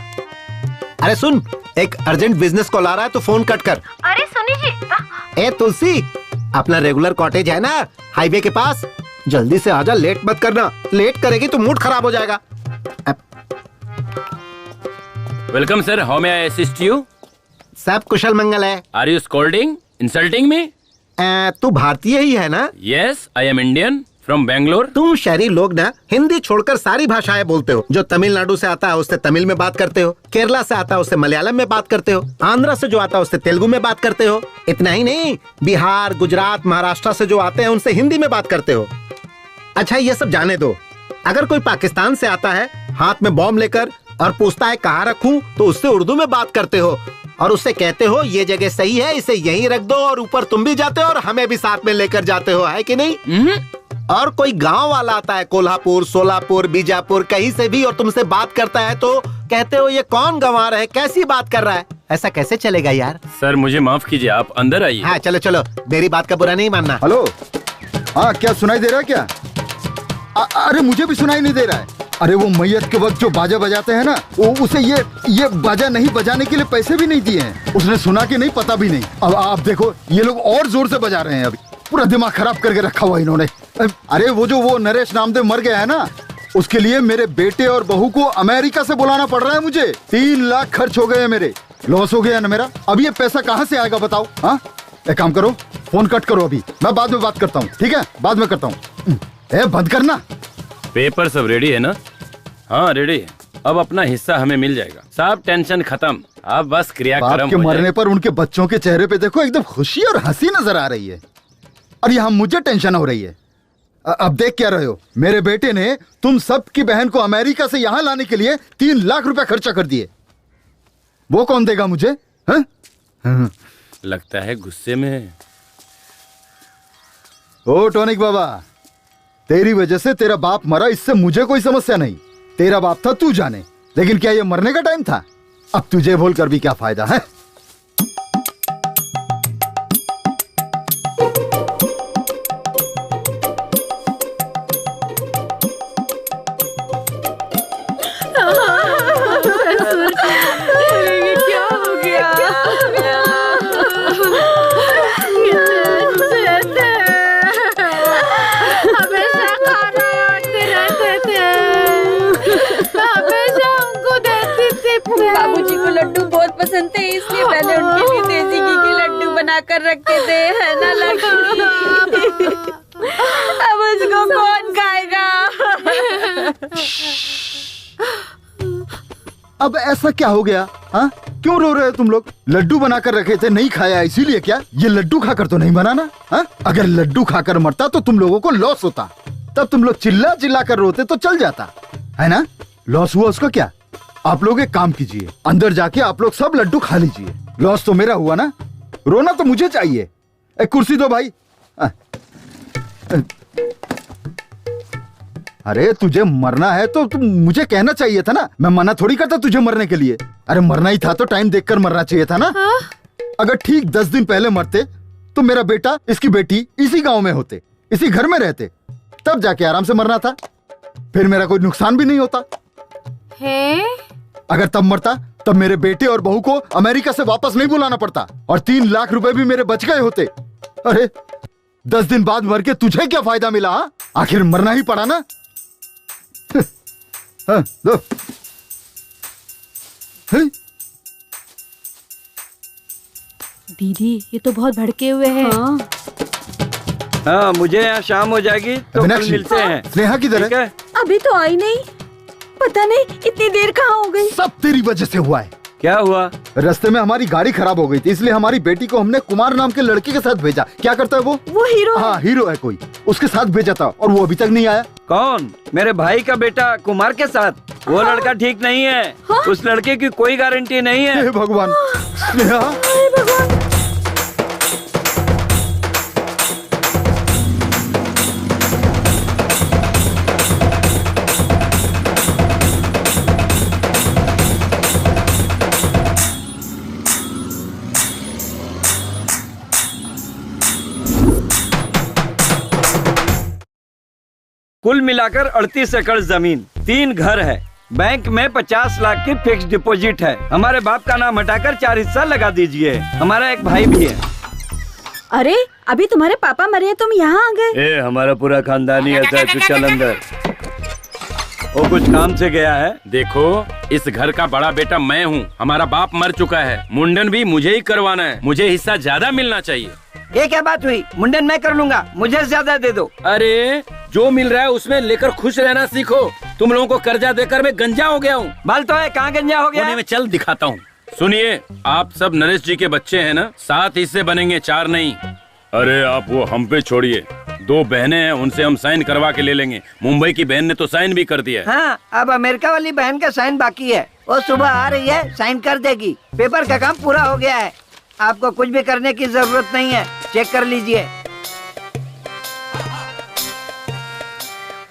अरे सुन, एक अर्जेंट बिजनेस कॉल आ रहा है तो फोन कट कर। अरे सुनी जी। ए तुलसी, अपना रेगुलर कॉटेज है ना हाईवे के पास, जल्दी से आजा, लेट मत करना। लेट करेगी तो मूड खराब हो जाएगा। Welcome sir, how may I assist you? सब कुशल मंगल है। Are you scolding, insulting me? तू भारतीय ही है ना? Yes, I am Indian from Bangalore. तुम शहरी लोग ना हिंदी छोड़कर सारी भाषाएं बोलते हो। जो तमिलनाडु से आता है उससे तमिल में बात करते हो, केरला से आता है उससे मलयालम में बात करते हो, आंध्रा से जो आता है उससे तेलुगु में बात करते हो। इतना ही नहीं, बिहार, गुजरात, महाराष्ट्र से जो आते हैं उनसे हिंदी में बात करते हो। अच्छा ये सब जाने दो, अगर कोई पाकिस्तान से आता है हाथ में बॉम्ब लेकर और पूछता है कहाँ रखूं, तो उससे उर्दू में बात करते हो और उससे कहते हो ये जगह सही है, इसे यहीं रख दो, और ऊपर तुम भी जाते हो और हमें भी साथ में लेकर जाते हो, है कि नहीं? और कोई गांव वाला आता है कोल्हापुर, सोलापुर, बीजापुर, कहीं से भी, और तुमसे बात करता है तो कहते हो ये कौन गंवार है, कैसी बात कर रहा है। ऐसा कैसे चलेगा यार? सर मुझे माफ कीजिए, आप अंदर आइए। हाँ चलो चलो, मेरी बात का बुरा नहीं मानना। हेलो, हाँ क्या सुनाई दे रहा है क्या? अरे मुझे भी सुनाई नहीं दे रहा है। अरे वो मैयत के वक्त जो बाजा बजाते हैं ना, वो उसे ये बाजा नहीं बजाने के लिए पैसे भी नहीं दिए हैं। उसने सुना कि नहीं पता भी नहीं। अब आप देखो ये लोग और जोर से बजा रहे हैं, अभी पूरा दिमाग खराब करके रखा हुआ इन्होंने। अरे वो नरेश नामदेव मर गया है ना, उसके लिए मेरे बेटे और बहू को अमेरिका से बुलाना पड़ रहा है मुझे। 3 लाख खर्च हो गए हैं मेरे, लॉस हो गया ना मेरा। अब ये पैसा कहाँ से आएगा बताओ? हाँ एक काम करो, फोन कट करो, अभी मैं बाद में बात करता हूँ। ठीक है, बाद में करता हूँ। बंद करना। पेपर सब रेडी है ना? हाँ रेडी है। अब अपना हिस्सा हमें मिल जाएगा। सब टेंशन खत्म, अब बस क्रियाक्रम बाप के मरने पर उनके बच्चों के चेहरे पे देखो, एकदम खुशी और हंसी नजर आ रही है। और यहाँ मुझे टेंशन हो रही है। अब देख क्या रहे हो, मेरे बेटे ने तुम सब की बहन को अमेरिका से यहाँ लाने के लिए 3 लाख रुपए खर्चा कर दिए। वो कौन देगा मुझे? हाँ? लगता है गुस्से में। ओ टॉनिक बाबा, तेरी वजह से तेरा बाप मरा, इससे मुझे कोई समस्या नहीं। तेरा बाप था तू जाने, लेकिन क्या ये मरने का टाइम था? अब तुझे बोलकर भी क्या फायदा है? क्या हो गया? हमेशा खाना बांटते रहते थे, हमेशा हमको देती थी। बाबूजी को लड्डू बहुत पसंद थे, इसलिए मैंने उनके लिए देसी घी के लड्डू बनाकर रखे थे, है ना लक्ष्मी? अब उसको कौन खाएगा? अब ऐसा क्या हो गया? हाँ क्यों रो रहे हो तुम लोग? लड्डू बनाकर रखे थे, नहीं खाया इसीलिए क्या? ये लड्डू खाकर तो नहीं बनाना। हाँ अगर लड्डू खाकर मरता तो तुम लोगों को लॉस होता, तब तुम लोग चिल्ला चिल्ला कर रोते तो चल जाता, है ना? लॉस हुआ उसका क्या? आप लोग एक काम कीजिए, अंदर जाके आप लोग सब लड्डू खा लीजिए। लॉस तो मेरा हुआ ना, रोना तो मुझे चाहिए। एक कुर्सी दो भाई। अरे तुझे मरना है तो तुम मुझे कहना चाहिए था ना, मैं मना थोड़ी करता तुझे मरने के लिए। अरे मरना ही था तो टाइम देखकर मरना चाहिए था ना। अगर ठीक 10 दिन पहले मरते तो मेरा बेटा, इसकी बेटी इसी गांव में होते, इसी घर में रहते, तब जाके आराम से मरना था, फिर मेरा कोई नुकसान भी नहीं होता है? अगर तब मरता तब मेरे बेटे और बहू को अमेरिका से वापस नहीं बुलाना पड़ता और 3 लाख रुपए भी मेरे बच गए होते। अरे 10 दिन बाद मर के तुझे क्या फायदा मिला? हा? आखिर मरना ही पड़ा ना। हाँ, दो। दीदी ये तो बहुत भड़के हुए हैं। हाँ मुझे यहाँ शाम हो जाएगी तो कल मिलते हैं। स्नेहा किधर है? अभी तो आई नहीं, पता नहीं इतनी देर कहाँ हो गई। सब तेरी वजह से हुआ है। क्या हुआ? रास्ते में हमारी गाड़ी खराब हो गई थी, इसलिए हमारी बेटी को हमने कुमार नाम के लड़के के साथ भेजा। क्या करता है वो हीरो। हाँ हीरो है कोई, उसके साथ भेजा था और वो अभी तक नहीं आया। कौन? मेरे भाई का बेटा कुमार के साथ? वो लड़का ठीक नहीं है। उस लड़के की कोई गारंटी नहीं है। हे भगवान। स्नेहा। कुल मिलाकर 38 एकड़ जमीन, 3 घर है, बैंक में 50 लाख की फिक्स डिपॉजिट है। हमारे बाप का नाम हटाकर 4 हिस्सा लगा दीजिए। हमारा एक भाई भी है। अरे अभी तुम्हारे पापा मरे हैं, तुम यहाँ आ गए? हमारा पूरा खानदानी ऐसा है। तू चल अंदर। वो कुछ काम से गया है। देखो, इस घर का बड़ा बेटा मैं हूँ। हमारा बाप मर चुका है, मुंडन भी मुझे ही करवाना है। मुझे हिस्सा ज्यादा मिलना चाहिए। ये क्या बात हुई? मुंडन मैं कर लूंगा, मुझे ज्यादा दे दो। अरे जो मिल रहा है उसमें लेकर खुश रहना सीखो। तुम लोगों को कर्जा देकर मैं गंजा हो गया हूँ। बाल तो है, कहाँ गंजा हो गया? में चल दिखाता हूँ। सुनिए, आप सब नरेश जी के बच्चे हैं ना? 7 हिस्से बनेंगे, 4 नहीं। अरे आप वो हम पे छोड़िए। 2 बहनें हैं, उनसे हम साइन करवा के ले लेंगे। मुंबई की बहन ने तो साइन भी कर दिया है। हाँ, अब अमेरिका वाली बहन का साइन बाकी है। वो सुबह आ रही है, साइन कर देगी। पेपर का काम पूरा हो गया है। आपको कुछ भी करने की जरूरत नहीं है, चेक कर लीजिए।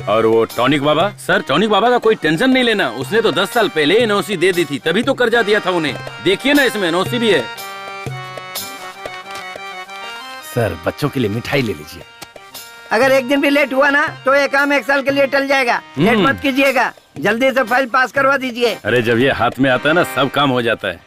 और वो टॉनिक बाबा, सर टॉनिक बाबा का कोई टेंशन नहीं लेना। उसने तो 10 साल पहले एनओसी दे दी थी, तभी तो कर्जा दिया था उन्हें। देखिए ना, इसमें एनओसी भी है। सर बच्चों के लिए मिठाई ले लीजिए। अगर एक दिन भी लेट हुआ ना तो ये काम 1 साल के लिए टल जाएगा। लेट मत कीजिएगा, जल्दी से फाइल पास करवा दीजिए। अरे जब ये हाथ में आता है ना, सब काम हो जाता है।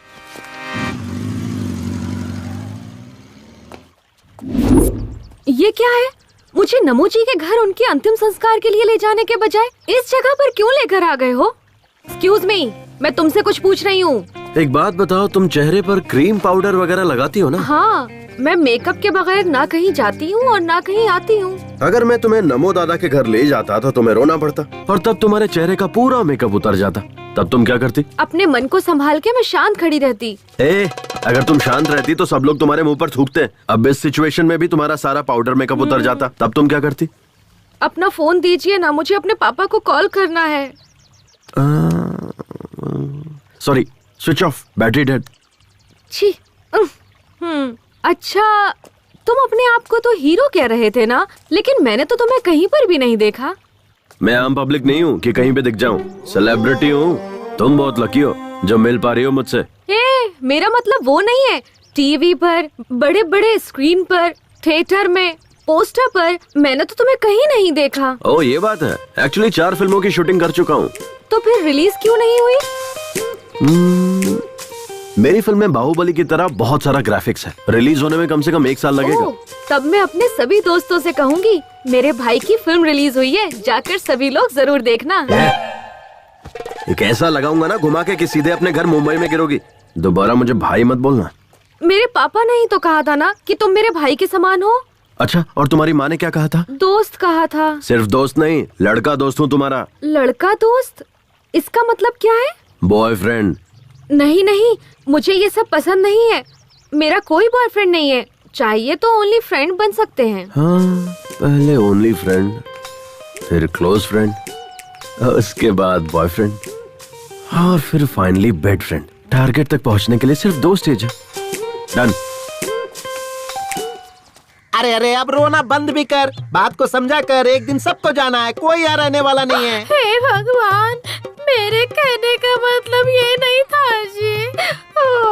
ये क्या है? मुझे नमो जी के घर उनके अंतिम संस्कार के लिए ले जाने के बजाय इस जगह पर क्यों लेकर आ गए हो? एक्सक्यूज मी, मैं तुमसे कुछ पूछ रही हूँ। एक बात बताओ, तुम चेहरे पर क्रीम पाउडर वगैरह लगाती हो ना? हाँ, मैं मेकअप के बगैर ना कहीं जाती हूँ और ना कहीं आती हूँ। अगर मैं तुम्हें नमो दादा के घर ले जाता तो तुम्हें रोना पड़ता और तब तुम्हारे चेहरे का पूरा मेकअप उतर जाता। तब तुम क्या करती? अपने मन को संभाल के मैं शांत खड़ी रहती। अगर तुम शांत रहती तो सब लोग तुम्हारे मुंह पर थूकते। अब इस सिचुएशन में भी तुम्हारा सारा पाउडर मेकअप उतर जाता, तब तुम क्या करती? अपना फोन दीजिए ना, मुझे अपने पापा को कॉल करना है। Sorry, switch off, battery dead. छी। अच्छा, तुम अपने आप को तो हीरो कह रहे थे ना, लेकिन मैंने तो तुम्हें कहीं पर भी नहीं देखा। मैं आम पब्लिक नहीं हूँ कि कहीं पे दिख जाऊँ। सेलिब्रिटी हूँ। तुम बहुत लकी हो जो मिल पा रही हो मुझसे। मेरा मतलब वो नहीं है। टीवी पर, बड़े बड़े स्क्रीन पर, थिएटर में, पोस्टर पर मैंने तो तुम्हें कहीं नहीं देखा। ओह, ये बात है। एक्चुअली 4 फिल्मों की शूटिंग कर चुका हूँ। तो फिर रिलीज क्यों नहीं हुई? मेरी फिल्म में बाहुबली की तरह बहुत सारा ग्राफिक्स है। रिलीज होने में कम से कम 1 साल लगेगा। तब मैं अपने सभी दोस्तों से कहूँगी, मेरे भाई की फिल्म रिलीज हुई है, जाकर सभी लोग जरूर देखना। एक ऐसा लगाऊंगा ना घुमा के कि सीधे अपने घर मुंबई में गिरोगी। दोबारा मुझे भाई मत बोलना। मेरे पापा ने ही तो कहा था ना कि तुम मेरे भाई के समान हो। अच्छा, और तुम्हारी माँ ने क्या कहा था? दोस्त कहा था। सिर्फ दोस्त नहीं, लड़का दोस्त हूँ तुम्हारा। लड़का दोस्त? इसका मतलब क्या है? बॉयफ्रेंड। नहीं नहीं, मुझे ये सब पसंद नहीं है। मेरा कोई बॉयफ्रेंड नहीं है। चाहिए तो ओनली फ्रेंड बन सकते हैं। हाँ, पहले ओनली फ्रेंड, फिर क्लोज फ्रेंड, उसके बाद बॉयफ्रेंड, और फिर फाइनली बेड फ्रेंड। टारगेट तक पहुंचने के लिए सिर्फ 2 स्टेज है। डन। अरे अरे, अब रोना बंद भी कर, बात को समझा कर। एक दिन सबको जाना है, कोई यहाँ रहने वाला नहीं है। हे भगवान, मेरे कहने का मतलब ये नहीं था जी।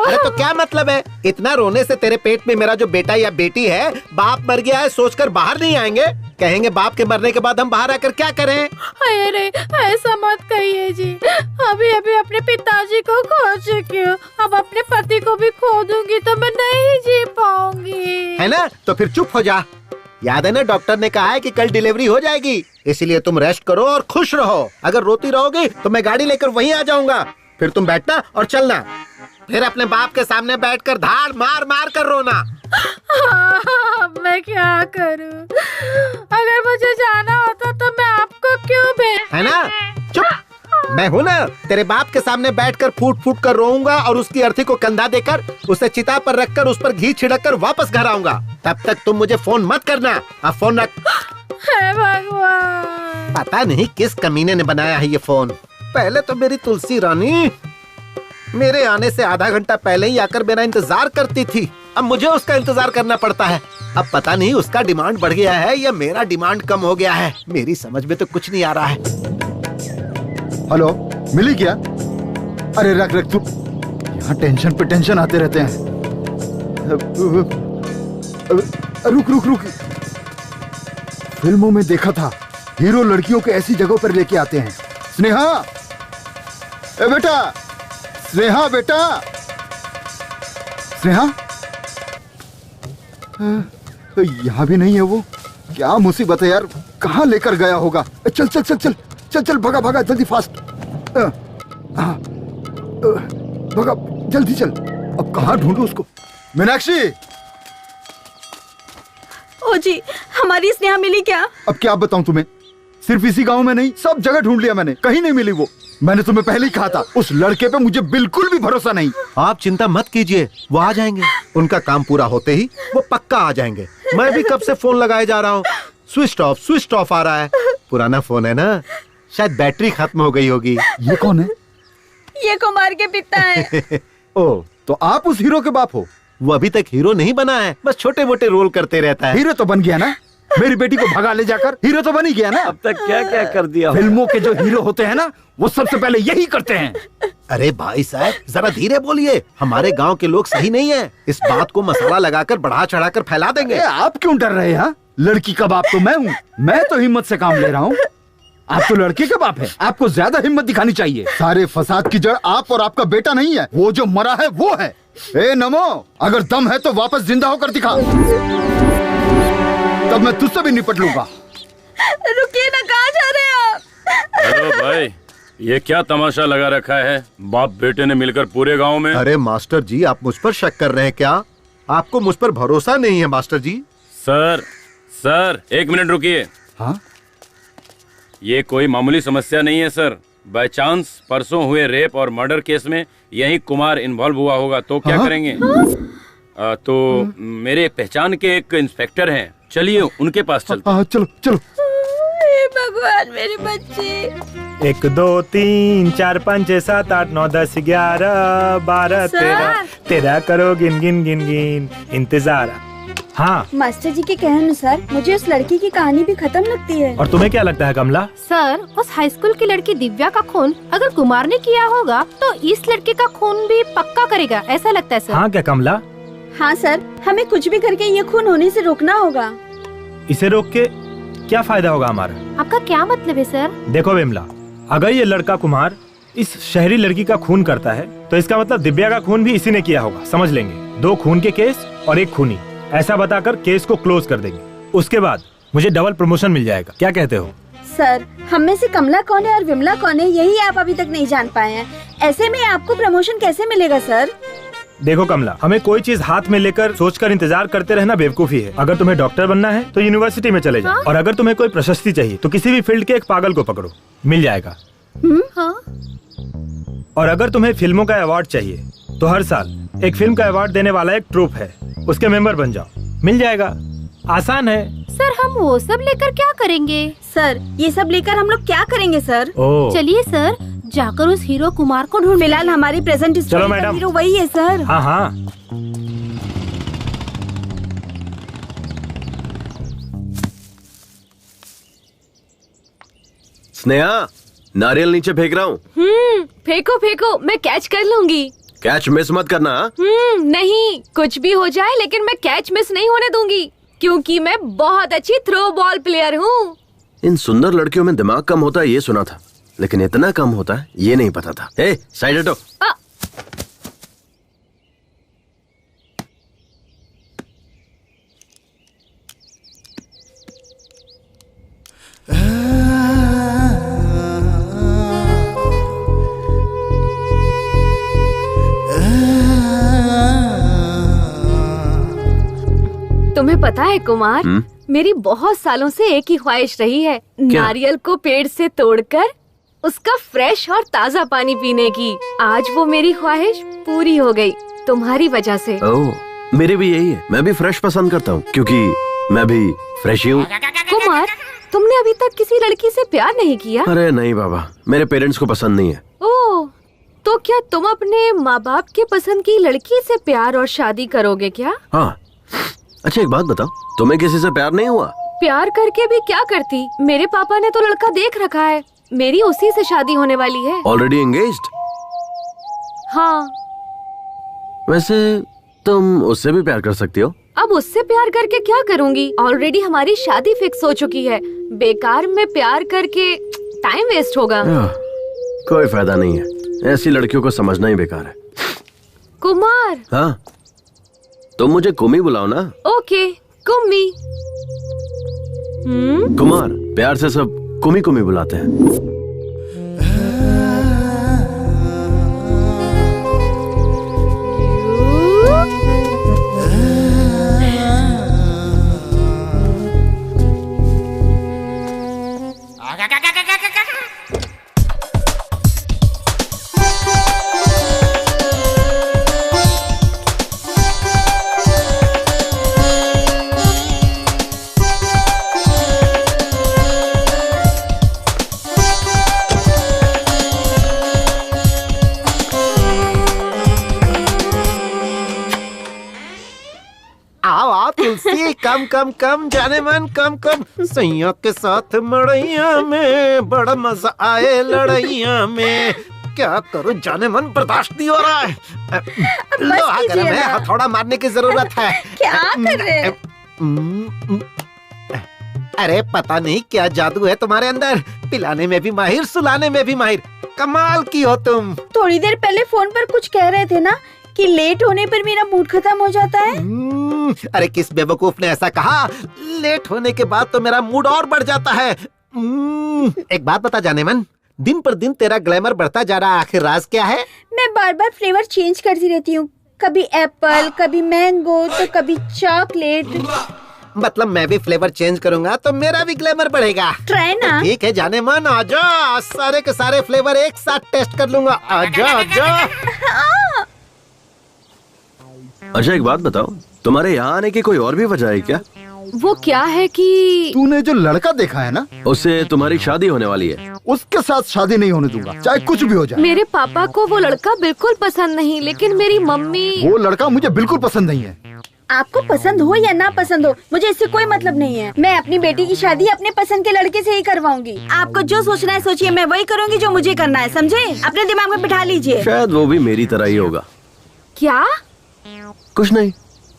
अरे तो क्या मतलब है? इतना रोने से तेरे पेट में मेरा जो बेटा या बेटी है, बाप मर गया है सोचकर बाहर नहीं आएंगे? कहेंगे बाप के मरने के बाद हम बाहर आकर क्या करें? अरे ऐसा मत कहिए जी। अभी अभी अपने पिताजी को खो चुकी हूँ, अब अपने पति को भी खो दूंगी तो मैं नहीं जी पाऊंगी। है ना? तो फिर चुप हो जा। याद है ना, डॉक्टर ने कहा है कि कल डिलीवरी हो जाएगी, इसलिए तुम रेस्ट करो और खुश रहो। अगर रोती रहोगी तो मैं गाड़ी लेकर वहीं आ जाऊंगा। फिर तुम बैठना और चलना, फिर अपने बाप के सामने बैठकर धाड़ मार मार कर रोना। मैं क्या करूं? अगर मुझे जाना होता तो मैं आपको क्यों भेज? है ना? चुप। मैं हूँ ना, तेरे बाप के सामने बैठकर फूट फूट कर रोऊंगा और उसकी अर्थी को कंधा देकर उसे चिता पर रखकर उस पर घी छिड़क कर वापस घर आऊंगा। तब तक तुम मुझे फोन मत करना। अब फोन रख। हे भगवान, पता नहीं किस कमीने ने बनाया है ये फोन। पहले तो मेरी तुलसी रानी मेरे आने से आधा घंटा पहले ही आकर मेरा इंतजार करती थी, अब मुझे उसका इंतजार करना पड़ता है। अब पता नहीं उसका डिमांड बढ़ गया है या मेरा डिमांड कम हो गया है, मेरी समझ में तो कुछ नहीं आ रहा है। हेलो, मिली क्या? अरे रख रख तू, यहाँ टेंशन पे टेंशन आते रहते हैं। रुक रुक रुक, फिल्मों में देखा था हीरो लड़कियों को ऐसी जगहों पर लेके आते हैं। स्नेहा, ए बेटा, स्नेहा बेटा, स्नेहा, यहाँ भी नहीं है वो। क्या मुसीबत है यार, कहाँ लेकर गया होगा? चल चल चल चल चल चल, भगा भगा जल्दी, फास्ट भगा जल्दी चल। अब कहाँ ढूंढूं उसको? मीनाक्षी, ओ जी, हमारी स्नेहा मिली क्या? अब क्या बताऊं तुम्हें, सिर्फ इसी गांव में नहीं, सब जगह ढूंढ लिया मैंने, कहीं नहीं मिली वो। मैंने तुम्हें पहले ही कहा था, उस लड़के पे मुझे बिल्कुल भी भरोसा नहीं। आप चिंता मत कीजिए, वो आ जाएंगे। उनका काम पूरा होते ही वो पक्का आ जाएंगे। मैं भी कब से फोन लगाए जा रहा हूँ, स्विच ऑफ आ रहा है। पुराना फोन है ना, शायद बैटरी खत्म हो गई होगी। ये कौन है? ये कुमार के पिता है। ओ, तो आप उस हीरो के बाप हो? वो अभी तक हीरो नहीं बना है, बस छोटे मोटे रोल करते रहता है। हीरो तो बन गया ना, मेरी बेटी को भगा ले जाकर हीरो तो बन ही गया ना। अब तक क्या क्या कर दिया। फिल्मों के जो हीरो होते हैं ना, वो सबसे पहले यही करते हैं। अरे भाई साहब, जरा धीरे बोलिए, हमारे गांव के लोग सही नहीं है। इस बात को मसाला लगाकर बढ़ा चढ़ा कर फैला देंगे। आप क्यों डर रहे हैं? लड़की का बाप तो मैं हूँ, मैं तो हिम्मत से काम ले रहा हूँ। आप तो लड़के का बाप है, आपको ज्यादा हिम्मत दिखानी चाहिए। सारे फसाद की जड़ आप और आपका बेटा नहीं है, वो जो मरा है वो है। ए नमो, अगर दम है तो वापस जिंदा होकर दिखा, तब मैं तुझसे भी निपट लूंगा। रुकिए ना, कहाँ जा रहे हैं आप? हेलो भाई, ये क्या तमाशा लगा रखा है? बाप बेटे ने मिलकर पूरे गांव में। अरे मास्टर जी, आप मुझ पर शक कर रहे हैं क्या? आपको मुझ पर भरोसा नहीं है मास्टर जी? सर एक मिनट रुकिए। हाँ? ये कोई मामूली समस्या नहीं है सर। बाय चांस परसों हुए रेप और मर्डर केस में यही कुमार इन्वॉल्व हुआ होगा तो क्या करेंगे? तो मेरे पहचान के एक इंस्पेक्टर हैं, चलिए उनके पास चलते हैं। चलो चलो। भगवान, मेरे बच्चे। 1 2 3 4 5 6 7 8 9 10 11 12 13 करो गिन गिन गिन गिन इंतजार। हाँ मास्टर जी के कहने अनुसार मुझे उस लड़की की कहानी भी खत्म लगती है। और तुम्हें क्या लगता है कमला? सर, उस हाई स्कूल की लड़की दिव्या का खून अगर कुमार ने किया होगा तो इस लड़के का खून भी पक्का करेगा, ऐसा लगता है सर। हाँ क्या कमला? हाँ सर, हमें कुछ भी करके ये खून होने से रोकना होगा। इसे रोक के क्या फायदा होगा हमारा? आपका क्या मतलब है सर? देखो विमला, अगर ये लड़का कुमार इस शहरी लड़की का खून करता है तो इसका मतलब दिव्या का खून भी इसी ने किया होगा, समझ लेंगे। 2 खून के केस और 1 खूनी, ऐसा बताकर केस को क्लोज कर देंगे। उसके बाद मुझे डबल प्रमोशन मिल जाएगा, क्या कहते हो? सर, हम में से कमला कौन है और विमला कौन है, यही आप अभी तक नहीं जान पाए हैं। ऐसे में आपको प्रमोशन कैसे मिलेगा सर? देखो कमला, हमें कोई चीज हाथ में लेकर सोचकर इंतजार करते रहना बेवकूफी है। अगर तुम्हें डॉक्टर बनना है तो यूनिवर्सिटी में चले जाओ। हाँ? और अगर तुम्हें कोई प्रशस्ति चाहिए तो किसी भी फील्ड के एक पागल को पकड़ो, मिल जाएगा। हाँ? और अगर तुम्हें फिल्मों का अवार्ड चाहिए तो हर साल एक फिल्म का अवार्ड देने वाला एक ट्रूप है, उसके मेंबर बन जाओ, मिल जाएगा। आसान है। सर, हम वो सब लेकर क्या करेंगे? सर, ये सब लेकर हम लोग क्या करेंगे सर? चलिए सर, जाकर उस हीरो कुमार को ढूंढ। फिलहाल हमारी प्रेजेंट चलो मैडम, हीरो वही है सर। हाँ हाँ। स्नेहा, नारियल नीचे फेंक रहा हूँ। फेंको फेंको, मैं कैच कर लूंगी। कैच मिस मत करना। नहीं, कुछ भी हो जाए लेकिन मैं कैच मिस नहीं होने दूंगी, क्योंकि मैं बहुत अच्छी थ्रो बॉल प्लेयर हूँ। इन सुंदर लड़कियों में दिमाग कम होता है ये सुना था, लेकिन इतना कम होता है ये नहीं पता था। ए, साइड हटो। तुम्हें पता है कुमार, मेरी बहुत सालों से एक ही ख्वाहिश रही है, नारियल को पेड़ से तोड़कर उसका फ्रेश और ताज़ा पानी पीने की। आज वो मेरी ख्वाहिश पूरी हो गई तुम्हारी वजह से। ओह, मेरे भी यही है। मैं भी फ्रेश पसंद करता हूँ क्योंकि मैं भी फ्रेश ही हूँ। कुमार, तुमने अभी तक किसी लड़की से प्यार नहीं किया? अरे नहीं बाबा, मेरे पेरेंट्स को पसंद नहीं है। ओह, तो क्या तुम अपने माँ बाप के पसंद की लड़की से प्यार और शादी करोगे क्या? हाँ। अच्छा एक बात बताओ, तुम्हें किसी से प्यार नहीं हुआ? प्यार करके भी क्या करती? मेरे पापा ने तो लड़का देख रखा है, मेरी उसी से शादी होने वाली है। Already engaged? हाँ। वैसे तुम उससे भी प्यार कर सकती हो। अब उससे प्यार करके क्या करूँगी? ऑलरेडी हमारी शादी फिक्स हो चुकी है। बेकार में प्यार करके टाइम वेस्ट होगा। कोई फायदा नहीं है, ऐसी लड़कियों को समझना ही बेकार है। कुमार। हाँ, तुम मुझे कुमी बुलाओ ना। ओके, कुम्मी। कुमार, प्यार से सब कुमी कुमी बुलाते हैं। कम कम कम जाने मन कम कम, सैया के साथ मड़ैया में बड़ा मजा आए लड़ैया में। क्या करूं जाने मन, बर्दाश्त नहीं हो रहा है। लोहा गर्म है, हथौड़ा मारने की जरूरत है। क्या कर रहे हैं? अरे पता नहीं क्या जादू है तुम्हारे अंदर, पिलाने में भी माहिर, सुलाने में भी माहिर। कमाल की हो तुम। थोड़ी देर पहले फोन पर कुछ कह रहे थे ना कि लेट होने पर मेरा मूड खत्म हो जाता है। अरे किस बेवकूफ ने ऐसा कहा? लेट होने के बाद तो मेरा मूड और बढ़ जाता है। एक बात बता जाने मन, दिन पर दिन तेरा ग्लैमर बढ़ता जा रहा है, आखिर राज क्या है? मैं बार बार फ्लेवर चेंज करती रहती हूँ, कभी एप्पल, कभी मैंगो, तो कभी चॉकलेट। मतलब मैं भी फ्लेवर चेंज करूंगा तो मेरा भी ग्लैमर बढ़ेगा। ट्राई ना। ठीक है जाने मन, आजा, सारे के सारे फ्लेवर एक साथ टेस्ट कर लूंगा। आजा आजा। अच्छा एक बात बताओ, तुम्हारे यहाँ आने की कोई और भी वजह है क्या? वो क्या है कि तूने जो लड़का देखा है ना, उससे तुम्हारी शादी होने वाली है। उसके साथ शादी नहीं होने दूंगा, चाहे कुछ भी हो जाए। मेरे पापा को वो लड़का बिल्कुल पसंद नहीं, लेकिन मेरी मम्मी। वो लड़का मुझे बिल्कुल पसंद नहीं है। आपको पसंद हो या ना पसंद हो, मुझे इससे कोई मतलब नहीं है। मैं अपनी बेटी की शादी अपने पसंद के लड़के से ही करवाऊंगी। आपको जो सोचना है सोचिए, मैं वही करूंगी जो मुझे करना है, समझे? अपने दिमाग में बिठा लीजिए। शायद वो भी मेरी तरह ही होगा। क्या? कुछ नहीं।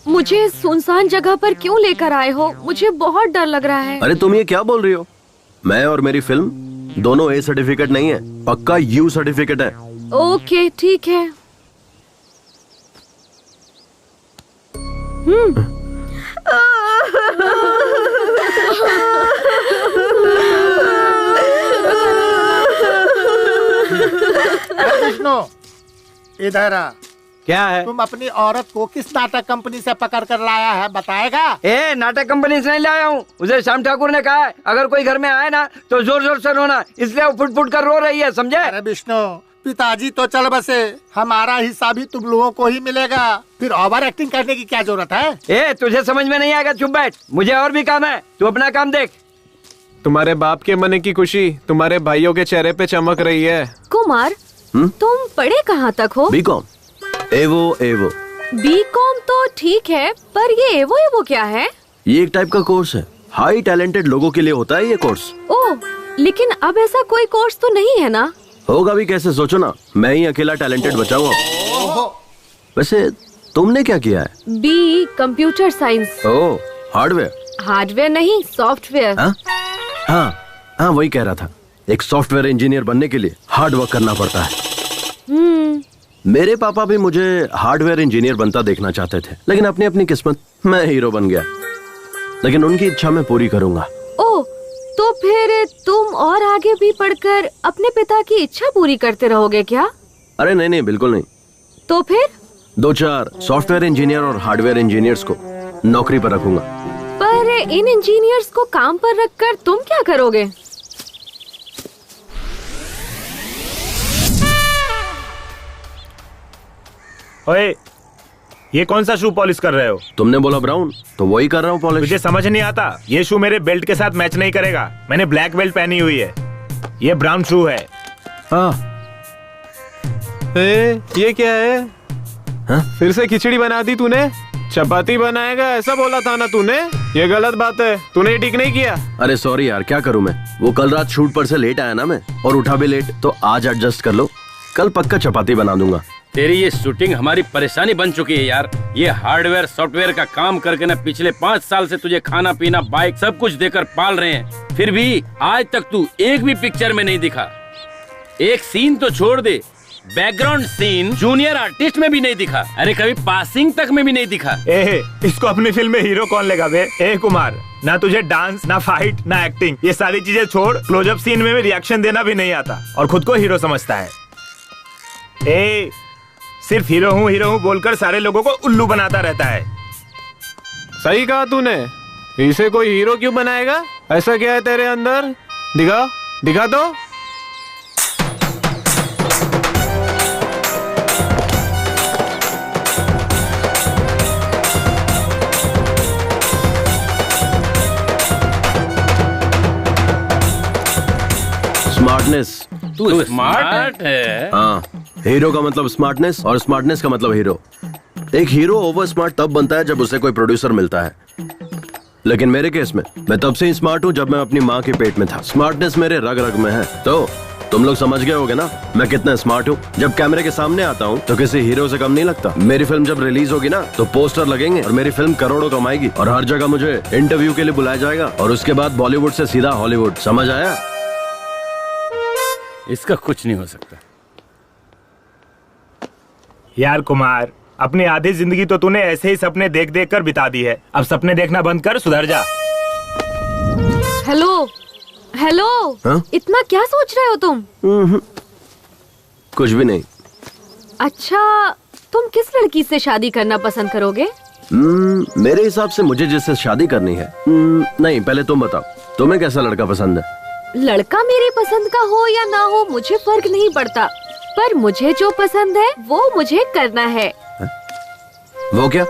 मुझे सुनसान जगह पर क्यों लेकर आए हो? मुझे बहुत डर लग रहा है। अरे तुम ये क्या बोल रही हो? मैं और मेरी फिल्म दोनों ए सर्टिफिकेट नहीं है, पक्का यू सर्टिफिकेट है। ओके ठीक है। विष्णु इधर आ। क्या है? तुम अपनी औरत को किस नाटक कंपनी से पकड़ कर लाया है, बताएगा? ए, नाटक कंपनी से नहीं लाया हूँ। उसे श्याम ठाकुर ने कहा है अगर कोई घर में आए ना तो जोर जोर से रोना, इसलिए वो फुट फुट कर रो रही है, समझे? अरे विष्णु, पिताजी तो चल बसे, हमारा हिस्सा भी तुम लोगों को ही मिलेगा, फिर ओवर एक्टिंग करने की क्या जरूरत है? ए, तुझे समझ में नहीं आएगा, चुप बैठ, मुझे और भी काम है, तू अपना काम देख। तुम्हारे बाप के मन की खुशी तुम्हारे भाइयों के चेहरे पे चमक रही है। कुमार, तुम पढ़े कहाँ तक हो? बीकॉम। एवो एवो। बीकॉम तो ठीक है, पर ये एवो एवो क्या है? ये एक टाइप का कोर्स है, हाई टैलेंटेड लोगों के लिए होता है ये कोर्स। ओह, लेकिन अब ऐसा कोई कोर्स तो नहीं है ना? होगा भी कैसे, सोचो ना, मैं ही अकेला टैलेंटेड बचाऊंगा। वैसे तुमने क्या किया है? B computer science. Oh, hardware? Hardware नहीं, सॉफ्टवेयर। हाँ, वही कह रहा था। एक सॉफ्टवेयर इंजीनियर बनने के लिए हार्ड वर्क करना पड़ता है। मेरे पापा भी मुझे हार्डवेयर इंजीनियर बनता देखना चाहते थे, लेकिन अपनी अपनी किस्मत, मैं हीरो बन गया। लेकिन उनकी इच्छा मैं पूरी करूंगा। ओह, तो फिर तुम और आगे भी पढ़कर अपने पिता की इच्छा पूरी करते रहोगे क्या? अरे नहीं नहीं, बिल्कुल नहीं। तो फिर 2-4 सॉफ्टवेयर इंजीनियर और हार्डवेयर इंजीनियर्स को नौकरी पर रखूंगा। पर इन इंजीनियर्स को काम पर रखकर तुम क्या करोगे? ओए, ये कौन सा शू पॉलिश कर रहे हो? तुमने बोला ब्राउन, तो वही कर रहा हूँ पॉलिश। मुझे समझ नहीं आता, ये शू मेरे बेल्ट के साथ मैच नहीं करेगा। मैंने ब्लैक बेल्ट पहनी हुई है, ये ब्राउन शू है। हाँ। ये क्या है? हाँ? फिर से खिचड़ी बना दी तूने? चपाती बनाएगा ऐसा बोला था ना तूने? ये गलत बात है, तूने ठीक नहीं किया। अरे सॉरी यार, क्या करूँ मैं, वो कल रात शूट पर से लेट आया ना मैं, और उठा भी लेट, तो आज एडजस्ट कर लो, कल पक्का चपाती बना दूंगा। तेरी ये शूटिंग हमारी परेशानी बन चुकी है यार। ये हार्डवेयर सॉफ्टवेयर का काम करके ना पिछले 5 साल से तुझे खाना पीना बाइक सब कुछ देकर पाल रहे हैं, फिर भी आज तक तू एक भी पिक्चर में नहीं दिखा। एक सीन तो छोड़ दे, बैकग्राउंड सीन जूनियर आर्टिस्ट में भी नहीं दिखा। अरे कभी पासिंग तक में भी नहीं दिखा। इसको अपनी फिल्म में हीरो कौन लेगा बे? कुमार, ना तुझे डांस, ना फाइट, ना एक्टिंग, ये सारी चीजें छोड़, क्लोजअप सीन में रिएक्शन देना भी नहीं आता और खुद को हीरो समझता है। सिर्फ हीरो हूँ बोलकर सारे लोगों को उल्लू बनाता रहता है। सही कहा तूने, इसे कोई हीरो क्यों बनाएगा? ऐसा क्या है तेरे अंदर? दिखा तो। स्मार्टनेस। तू स्मार्ट है? हाँ, हीरो का मतलब स्मार्टनेस और स्मार्टनेस का मतलब हीरो। एक हीरो ओवर स्मार्ट तब बनता है जब उसे कोई प्रोड्यूसर मिलता है, लेकिन मेरे केस में मैं तब से ही स्मार्ट हूँ जब मैं अपनी माँ के पेट में था। स्मार्टनेस मेरे रग रग में है। तो तुम लोग समझ गए होगे ना मैं कितना स्मार्ट हूँ। जब कैमरे के सामने आता हूँ तो किसी हीरो से कम नहीं लगता। मेरी फिल्म जब रिलीज होगी ना तो पोस्टर लगेंगे और मेरी फिल्म करोड़ों कमाएगी और हर जगह मुझे इंटरव्यू के लिए बुलाया जाएगा और उसके बाद बॉलीवुड से सीधा हॉलीवुड। समझ आया? इसका कुछ नहीं हो सकता। यार कुमार, अपनी आधी जिंदगी तो तूने ऐसे ही सपने देख देख कर बिता दी है। अब सपने देखना बंद कर, सुधर जा। हेलो, हाँ? इतना क्या सोच रहे हो तुम? कुछ भी नहीं। अच्छा, तुम किस लड़की से शादी करना पसंद करोगे? मेरे हिसाब से मुझे जिससे शादी करनी है। नहीं, पहले तुम बताओ, तुम्हें कैसा लड़का पसंद है? लड़का मेरी पसंद का हो या ना हो मुझे फर्क नहीं पड़ता, पर मुझे जो पसंद है वो मुझे करना है। वो क्या?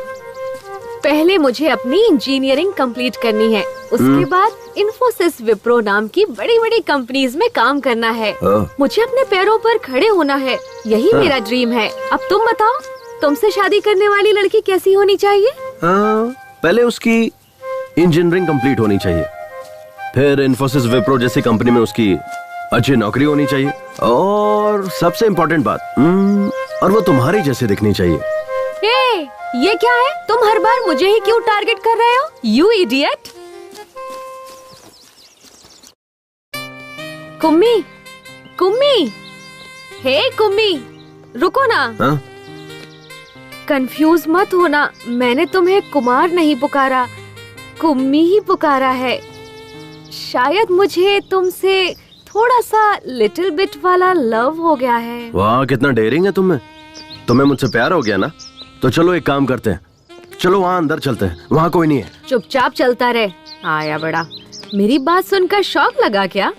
पहले मुझे अपनी इंजीनियरिंग कंप्लीट करनी है, उसके बाद इन्फोसिस विप्रो नाम की बड़ी बड़ी कंपनीज में काम करना है। मुझे अपने पैरों पर खड़े होना है, यही मेरा ड्रीम है। अब तुम बताओ, तुमसे शादी करने वाली लड़की कैसी होनी चाहिए? पहले उसकी इंजीनियरिंग कंप्लीट होनी चाहिए, फिर इन्फोसिस विप्रो जैसी कंपनी में उसकी अच्छी नौकरी होनी चाहिए, और सबसे इम्पोर्टेंट बात, और वो तुम्हारी जैसे दिखनी चाहिए। ये क्या है? तुम हर बार मुझे ही क्यों टारगेट कर रहे हो? You idiot! Kummi, hey Kummi, रुको ना। कंफ्यूज मत होना, मैंने तुम्हें कुमार नहीं पुकारा, कुम्मी ही पुकारा है। शायद मुझे तुमसे थोड़ा सा लिटिल बिट वाला लव हो गया है। वाह, कितना डेयरिंग है तुम्हें मुझसे प्यार हो गया ना? तो चलो एक काम करते हैं, चलो वहाँ अंदर चलते हैं, वहाँ कोई नहीं है। चुपचाप चलता रहे, आया बड़ा। मेरी बात सुनकर शौक लगा क्या?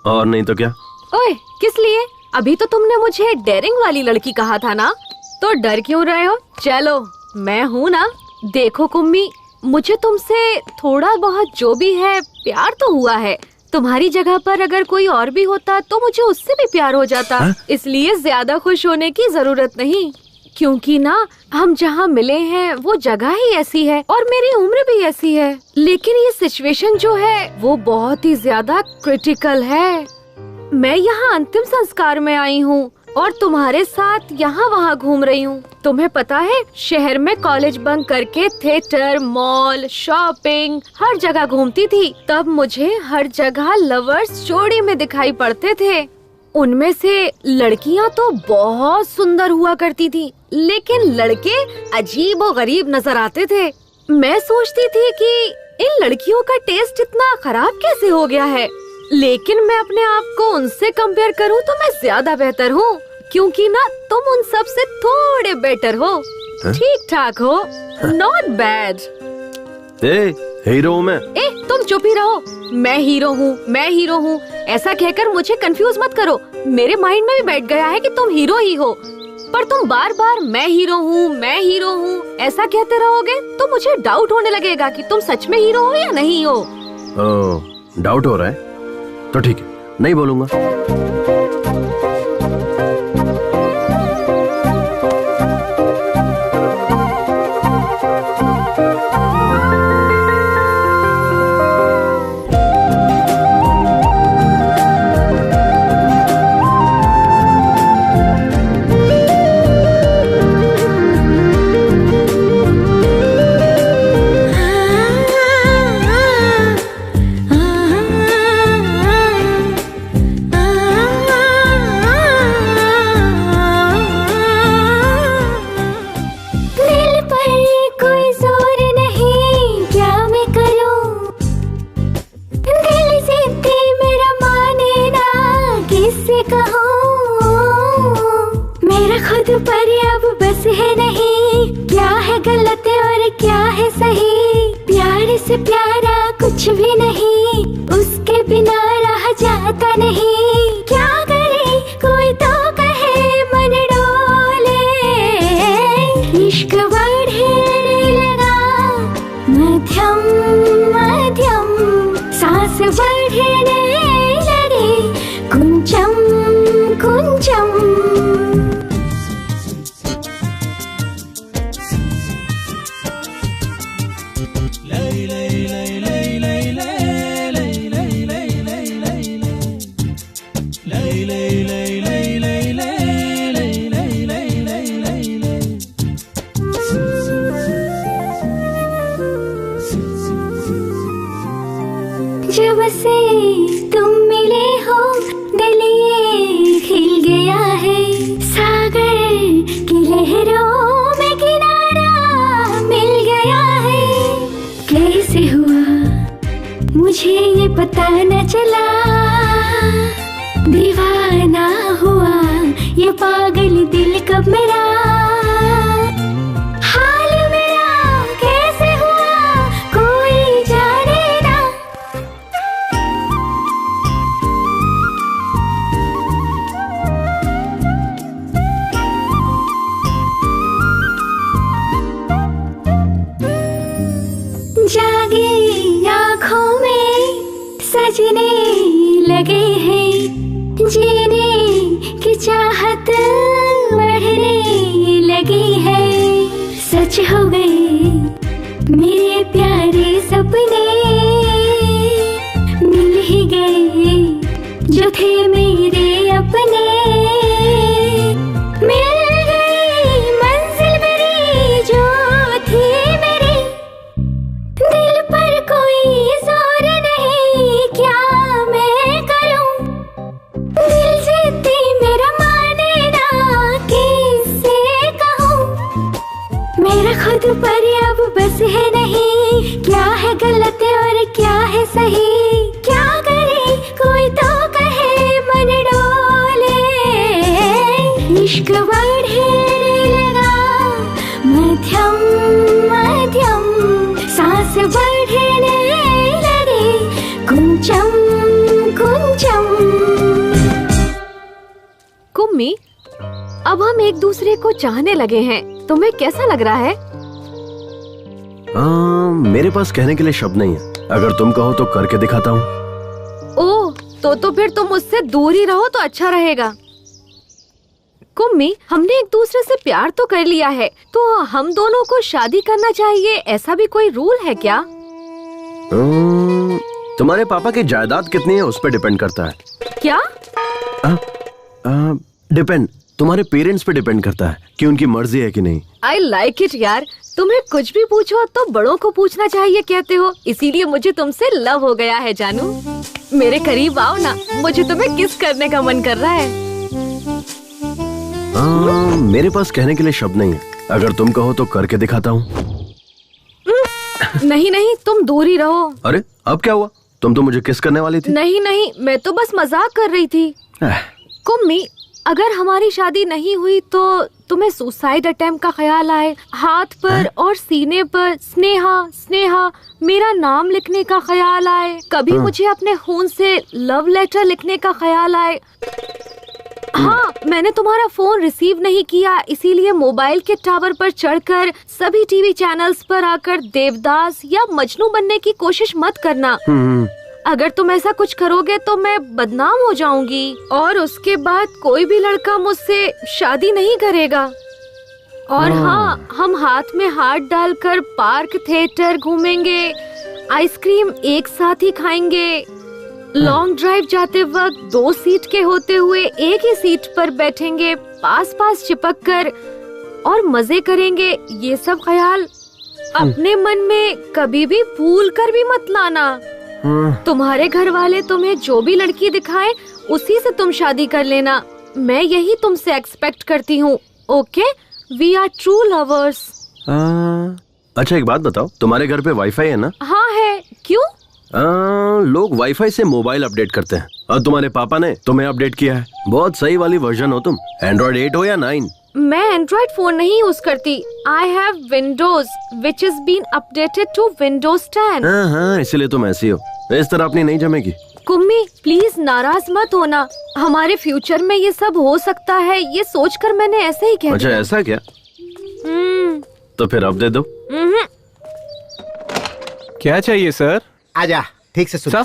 और नहीं तो क्या? ओए, किस लिए? अभी तो तुमने मुझे डेयरिंग वाली लड़की कहा था ना, तो डर क्यों रहे हो? चलो, मैं हूँ ना। देखो कुम्मी, मुझे तुमसे थोड़ा बहुत जो भी है प्यार तो हुआ है। तुम्हारी जगह पर अगर कोई और भी होता तो मुझे उससे भी प्यार हो जाता। इसलिए ज्यादा खुश होने की जरूरत नहीं, क्योंकि ना हम जहाँ मिले हैं वो जगह ही ऐसी है और मेरी उम्र भी ऐसी है। लेकिन ये सिचुएशन जो है वो बहुत ही ज्यादा क्रिटिकल है। मैं यहाँ अंतिम संस्कार में आई हूँ और तुम्हारे साथ यहाँ वहाँ घूम रही हूँ। तुम्हें पता है, शहर में कॉलेज बंक करके थिएटर, मॉल, शॉपिंग हर जगह घूमती थी। तब मुझे हर जगह लवर्स जोड़ी में दिखाई पड़ते थे। उनमें से लड़कियाँ तो बहुत सुंदर हुआ करती थी, लेकिन लड़के अजीब और गरीब नजर आते थे। मैं सोचती थी कि इन लड़कियों का टेस्ट इतना खराब कैसे हो गया है, लेकिन मैं अपने आप को उनसे कंपेयर करूं तो मैं ज्यादा बेहतर हूँ, क्योंकि ना तुम उन सब से थोड़े बेटर हो, ठीक ठाक हो, नॉट बैड। हीरो मैं। तुम चुप ही रहो। मैं हीरो हूँ, ऐसा कहकर मुझे कंफ्यूज मत करो। मेरे माइंड में भी बैठ गया है कि तुम हीरो ही हो। पर तुम बार बार मैं हीरो हूँ ऐसा कहते रहोगे तो मुझे डाउट होने लगेगा कि तुम सच में हीरो हो या नहीं हो। डाउट हो रहा है तो ठीक है, नहीं बोलूंगा। जब से तुम मिले हो दिल ये खिल गया है, सागर की लहरों में किनारा मिल गया है। कैसे हुआ मुझे ये पता न चला, दीवाना हुआ ये पागल दिल कब मेरा। हाल मेरा कैसे हुआ कोई जाने ना। जागी आँखों में सजने लगे हैं, जीने की चाहत बढ़ने लगी है। सच हो गए मेरे प्यारे सपने, मिल ही गए जो थे मेरे अपने। मिल गई मंजिल मेरी जो थी मेरी, दिल पर कोई जोर नहीं क्या मैं करूं। दिल जीती मेरा माने ना किससे कहूं, मेरा खुद पर अब बस है नहीं, क्या है गलत और क्या है सही। क्या करे कोई तो कहे मन डोले, इश्क बढ़ने लगा मध्यम मध्यम, सांस बढ़ने लगे कुंचम कुंचम। कुम्मी, अब हम एक दूसरे को चाहने लगे हैं, तुम्हें कैसा लग रहा है? मेरे पास कहने के लिए शब्द नहीं है, अगर तुम कहो तो करके दिखाता हूँ। ओह, तो फिर तुम मुझसे दूर ही रहो तो अच्छा रहेगा। कुम्मी, हमने एक दूसरे से प्यार तो कर लिया है, तो हम दोनों को शादी करना चाहिए, ऐसा भी कोई रूल है क्या? तुम्हारे पापा की जायदाद कितनी है उस पर डिपेंड करता है। क्या? डिपेंड, तुम्हारे पेरेंट्स पे डिपेंड करता है कि उनकी मर्जी है कि नहीं। I like it यार, तुम्हें कुछ भी पूछो तो बड़ों को पूछना चाहिए कहते हो, इसीलिए मुझे तुमसे लव हो गया है जानू। मेरे करीब आओ ना, मुझे तुम्हें किस करने का मन कर रहा है। मेरे पास कहने के लिए शब्द नहीं है, अगर तुम कहो तो करके दिखाता हूँ। नहीं नहीं, तुम दूर ही रहो। अरे अब क्या हुआ, तुम तो मुझे किस करने वाली थी। नहीं नहीं, मैं तो बस मजाक कर रही थी। कुम्मी, अगर हमारी शादी नहीं हुई तो तुम्हें सुसाइड अटेम्प्ट का ख्याल आए, हाथ पर और सीने पर स्नेहा स्नेहा मेरा नाम लिखने का ख्याल आए, कभी मुझे अपने खून से लव लेटर लिखने का ख्याल आए, हाँ, मैंने तुम्हारा फोन रिसीव नहीं किया, इसीलिए मोबाइल के टावर पर चढ़कर सभी टीवी चैनल्स पर आकर देवदास या मजनू बनने की कोशिश मत करना। अगर तुम ऐसा कुछ करोगे तो मैं बदनाम हो जाऊंगी और उसके बाद कोई भी लड़का मुझसे शादी नहीं करेगा। और हाँ, हम हाथ में हाथ डालकर पार्क थिएटर घूमेंगे, आइसक्रीम एक साथ ही खाएंगे, लॉन्ग ड्राइव जाते वक्त 2 सीट के होते हुए एक ही सीट पर बैठेंगे, पास पास चिपक कर और मजे करेंगे। ये सब ख्याल अपने मन में कभी भी भूल कर भी मत लाना। तुम्हारे घर वाले तुम्हें जो भी लड़की दिखाए उसी से तुम शादी कर लेना। मैं यही तुमसे एक्सपेक्ट करती हूँ। Okay, we are true lovers. अच्छा एक बात बताओ, तुम्हारे घर पे वाईफाई है ना? हाँ है। क्यों? लोग वाईफाई से मोबाइल अपडेट करते हैं और तुम्हारे पापा ने तुम्हें अपडेट किया है। बहुत सही वाली वर्जन हो तुम। एंड्रॉइड 8 हो या 9? मैं एंड्रॉइड फोन नहीं यूज करती। I have Windows which is been updated to Windows 10। हाँ, इसीलिए तुम ऐसी हो। इस तरह अपनी नहीं जमेगी। कुम्मी प्लीज नाराज मत होना, हमारे फ्यूचर में ये सब हो सकता है, ये सोचकर मैंने ऐसे ही कह दिया। अच्छा ऐसा क्या? तो फिर अब दे दो। क्या चाहिए सर? आजा, ठीक से सुन।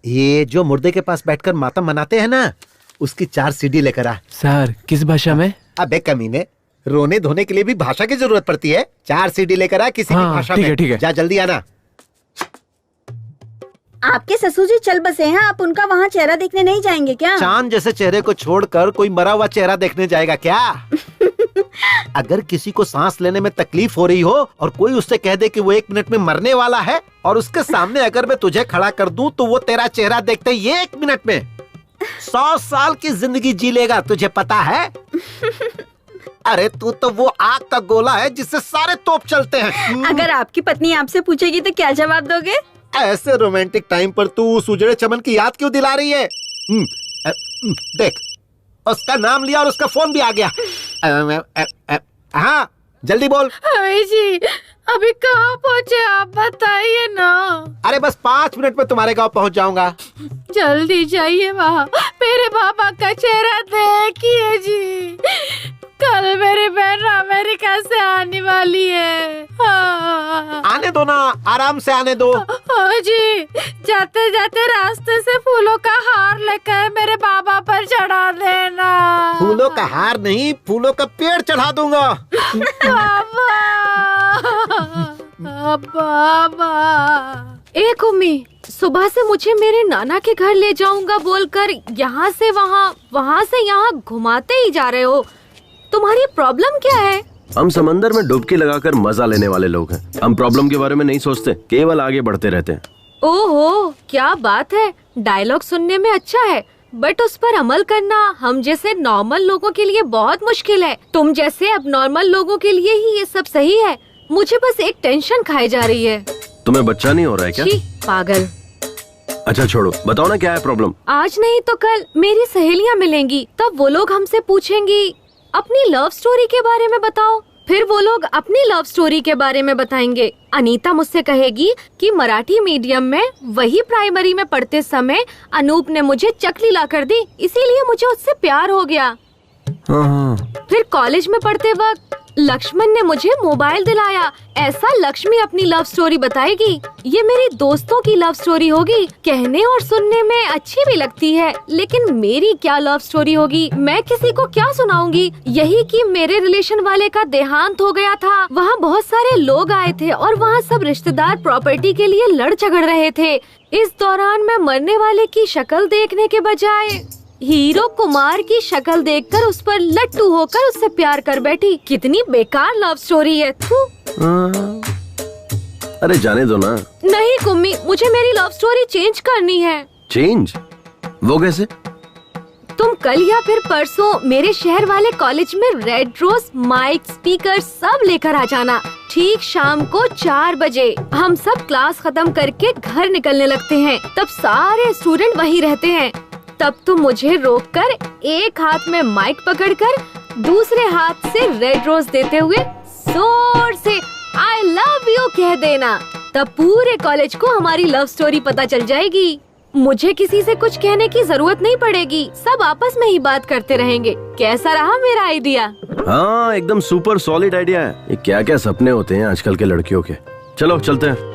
ये जो मुर्दे के पास बैठकर मातम मनाते हैं ना, उसकी 4 सीडी लेकर आ। सर किस भाषा में? अबे कमीने, रोने धोने के लिए भी भाषा की जरूरत पड़ती है। 4 सीडी लेकर आ किसी की भाषा में। ठीक है। जा जल्दी आना। आपके ससुर जी चल बसे हैं, आप उनका वहाँ चेहरा देखने नहीं जाएंगे क्या? चांद जैसे चेहरे को छोड़कर कोई मरा हुआ चेहरा देखने जाएगा क्या? अगर किसी को सांस लेने में तकलीफ हो रही हो और कोई उससे कह दे कि वो 1 मिनट में मरने वाला है और उसके सामने अगर मैं तुझे खड़ा कर दूं तो वो तेरा चेहरा देखते ही 1 मिनट में 100 साल की जिंदगी जी लेगा, तुझे पता है? अरे तू तो वो आग का गोला है जिससे सारे तोप चलते हैं। अगर आपकी पत्नी आपसे पूछेगी तो क्या जवाब दोगे? ऐसे रोमांटिक टाइम पर तू उस उजड़े चमन की याद क्यों दिला रही है? देख, उसका नाम लिया और उसका फोन भी आ गया। हाँ जल्दी बोल। जी अभी कहाँ पहुँचे आप बताइए ना। अरे बस 5 मिनट में तुम्हारे गांव पहुँच जाऊंगा। जल्दी जाइए वहाँ, मेरे पापा का चेहरा देखिए जी। कल मेरी बहन अमेरिका से आने वाली है। आने दो ना, आराम से आने दो। जी जाते जाते रास्ते से फूलों का हार लेकर मेरे बाबा पर चढ़ा देना। फूलों का हार नहीं, फूलों का पेड़ चढ़ा दूंगा। बाबा एक उम्मी, सुबह से मुझे मेरे नाना के घर ले जाऊंगा बोलकर यहाँ से वहाँ, वहाँ से यहाँ घुमाते ही जा रहे हो। तुम्हारी प्रॉब्लम क्या है? हम समंदर में डुबकी लगाकर मजा लेने वाले लोग हैं। हम प्रॉब्लम के बारे में नहीं सोचते, केवल आगे बढ़ते रहते हैं। ओहो क्या बात है, डायलॉग सुनने में अच्छा है बट उस पर अमल करना हम जैसे नॉर्मल लोगों के लिए बहुत मुश्किल है। तुम जैसे अब नॉर्मल लोगों के लिए ही ये सब सही है। मुझे बस एक टेंशन खाई जा रही है। तुम्हें बच्चा नहीं हो रहा है क्या? पागल। अच्छा छोड़ो, बताओ ना क्या है प्रॉब्लम। आज नहीं तो कल मेरी सहेलियाँ मिलेंगी, तब वो लोग हमसे पूछेंगी अपनी लव स्टोरी के बारे में बताओ, फिर वो लोग अपनी लव स्टोरी के बारे में बताएंगे। अनीता मुझसे कहेगी कि मराठी मीडियम में वही प्राइमरी में पढ़ते समय अनूप ने मुझे चकली ला कर दी, इसीलिए मुझे उससे प्यार हो गया। फिर कॉलेज में पढ़ते वक्त लक्ष्मण ने मुझे मोबाइल दिलाया, ऐसा लक्ष्मी अपनी लव स्टोरी बताएगी। ये मेरी दोस्तों की लव स्टोरी होगी, कहने और सुनने में अच्छी भी लगती है, लेकिन मेरी क्या लव स्टोरी होगी, मैं किसी को क्या सुनाऊंगी। यही कि मेरे रिलेशन वाले का देहांत हो गया था, वहाँ बहुत सारे लोग आए थे और वहाँ सब रिश्तेदार प्रॉपर्टी के लिए लड़ झगड़ रहे थे। इस दौरान मैं मरने वाले की शक्ल देखने के बजाय हीरो कुमार की शक्ल देखकर उस पर लट्टू होकर उससे प्यार कर बैठी। कितनी बेकार लव स्टोरी है। अरे जाने दो ना। नहीं कुम्मी, मुझे मेरी लव स्टोरी चेंज करनी है। चेंज? वो कैसे? तुम कल या फिर परसों मेरे शहर वाले कॉलेज में रेड रोज, माइक, स्पीकर सब लेकर आ जाना। ठीक शाम को 4 बजे हम सब क्लास खत्म करके घर निकलने लगते हैं। तब सारे स्टूडेंट वहीं रहते हैं। तब तुम मुझे रोककर एक हाथ में माइक पकड़कर दूसरे हाथ से रेड रोज देते हुए जोर से आई लव यू कह देना। तब पूरे कॉलेज को हमारी लव स्टोरी पता चल जाएगी। मुझे किसी से कुछ कहने की जरूरत नहीं पड़ेगी, सब आपस में ही बात करते रहेंगे। कैसा रहा मेरा आइडिया? हाँ, एकदम सुपर सॉलिड आइडिया है। ये क्या क्या सपने होते हैं आजकल के लड़कियों के। चलो चलते हैं।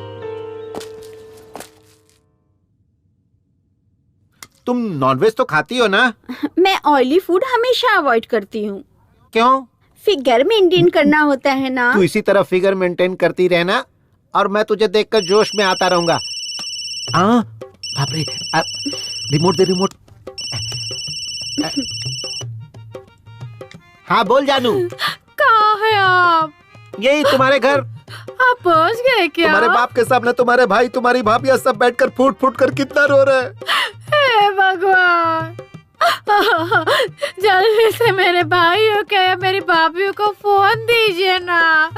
तुम नॉनवेज तो खाती हो ना? मैं ऑयली फूड हमेशा अवॉइड करती हूँ। क्यों? फिगर मेंटेन करना होता है ना। तू इसी तरह फिगर मेंटेन करती रहना और मैं तुझे देखकर जोश में आता रहूंगा। हाँ, बाप रे, रिमोट दे रिमोट। हाँ बोल जानू। कहाँ है आप? यही तुम्हारे घर। आप पहुँच गए क्या? तुम्हारे बाप के सामने तुम्हारे भाई तुम्हारी भाभी सब बैठकर फूट फूट कर कितना रो रहे हैं। हे भगवान, जल्दी से मेरे भाइयों के या मेरी भाभीयों को फोन दीजिए ना,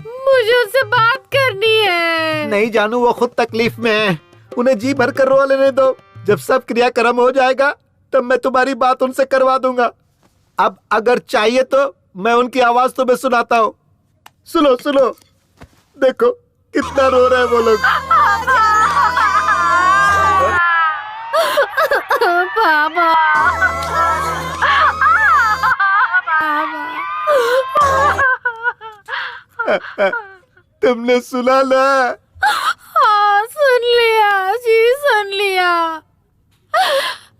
मुझे उनसे बात करनी है। नहीं जानू, वो खुद तकलीफ में है, उन्हें जी भर कर रो लेने दो। जब सब क्रियाक्रम हो जाएगा तब मैं तुम्हारी बात उनसे करवा दूंगा। अब अगर चाहिए तो मैं उनकी आवाज तुम्हें सुनाता हूँ। सुनो सुनो, देखो कितना रो रहे हैं वो लोग। बाबा, तुमने सुना ना? हाँ सुन लिया जी, सुन लिया।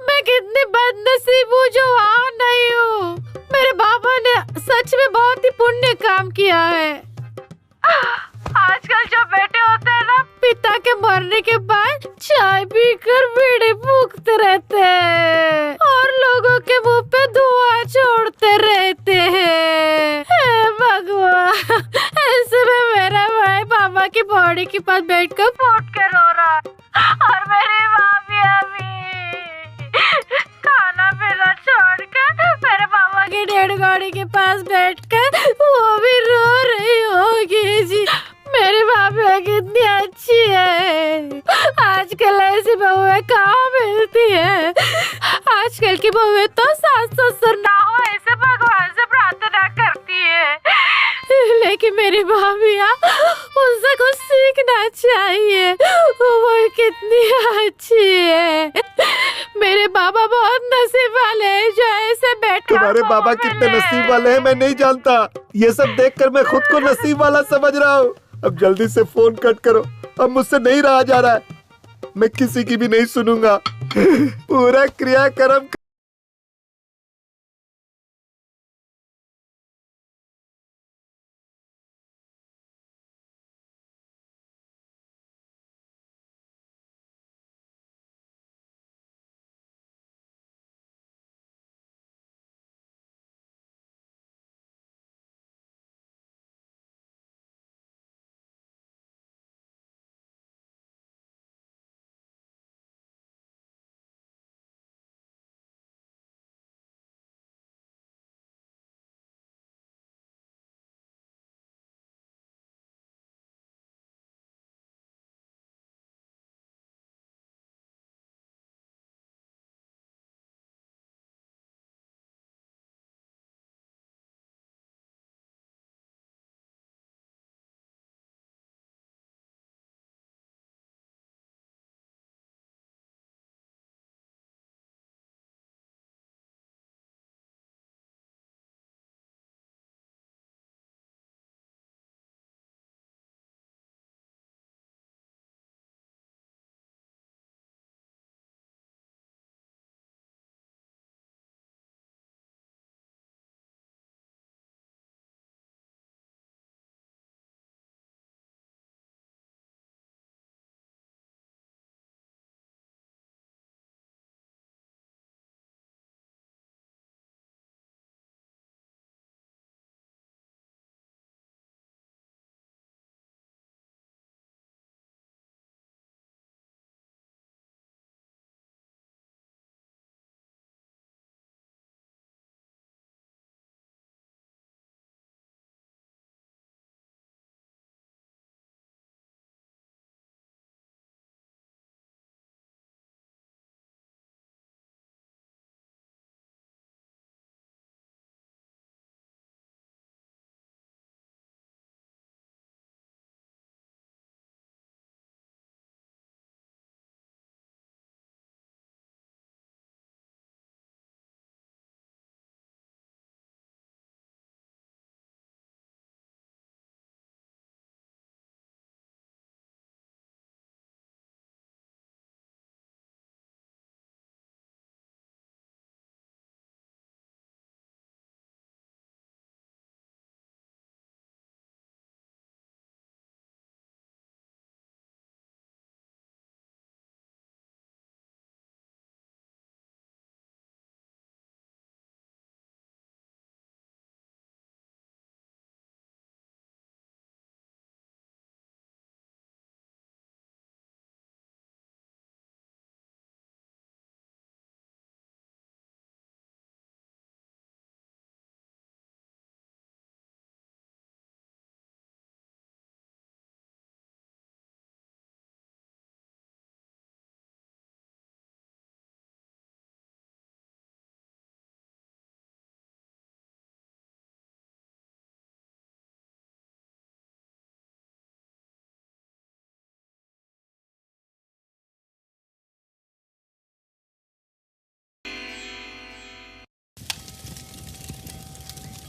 मैं कितनी बदनसीब हूँ जो वहाँ नहीं हूँ। मेरे बाबा ने सच में बहुत ही पुण्य काम किया है। आजकल जो बेटे होते हैं ना, पिता के मरने के बाद चाय पीकर बीड़ी फूकते रहते हैं और लोगों के मुंह पे धुआं छोड़ते रहते हैं। हे भगवान, ऐसे में मेरा भाई पापा की बॉडी के पास बैठकर फूट के रो रहा और मेरी भाभी अभी खाना पीना छोड़कर मेरे पापा की डेड गाड़ी के पास बैठकर वो भी रो रही होगी जी। मेरी भाभी कितनी अच्छी है। आजकल ऐसी बहुएं कहाँ मिलती है। आजकल की बहुएं तो सास ससुर ना हो ऐसे भगवान से प्रार्थना करती है, लेकिन मेरी भाभियाँ उनसे कुछ सीखना चाहिए। वो कितनी अच्छी है। मेरे बाबा बहुत नसीब वाले हैं जो ऐसे बैठे। तुम्हारे बाबा कितने नसीब वाले हैं मैं नहीं जानता। ये सब देखकर मैं खुद को नसीब वाला समझ रहा हूँ। अब जल्दी से फोन कट करो, अब मुझसे नहीं रहा जा रहा है। मैं किसी की भी नहीं सुनूंगा। पूरा क्रियाक्रम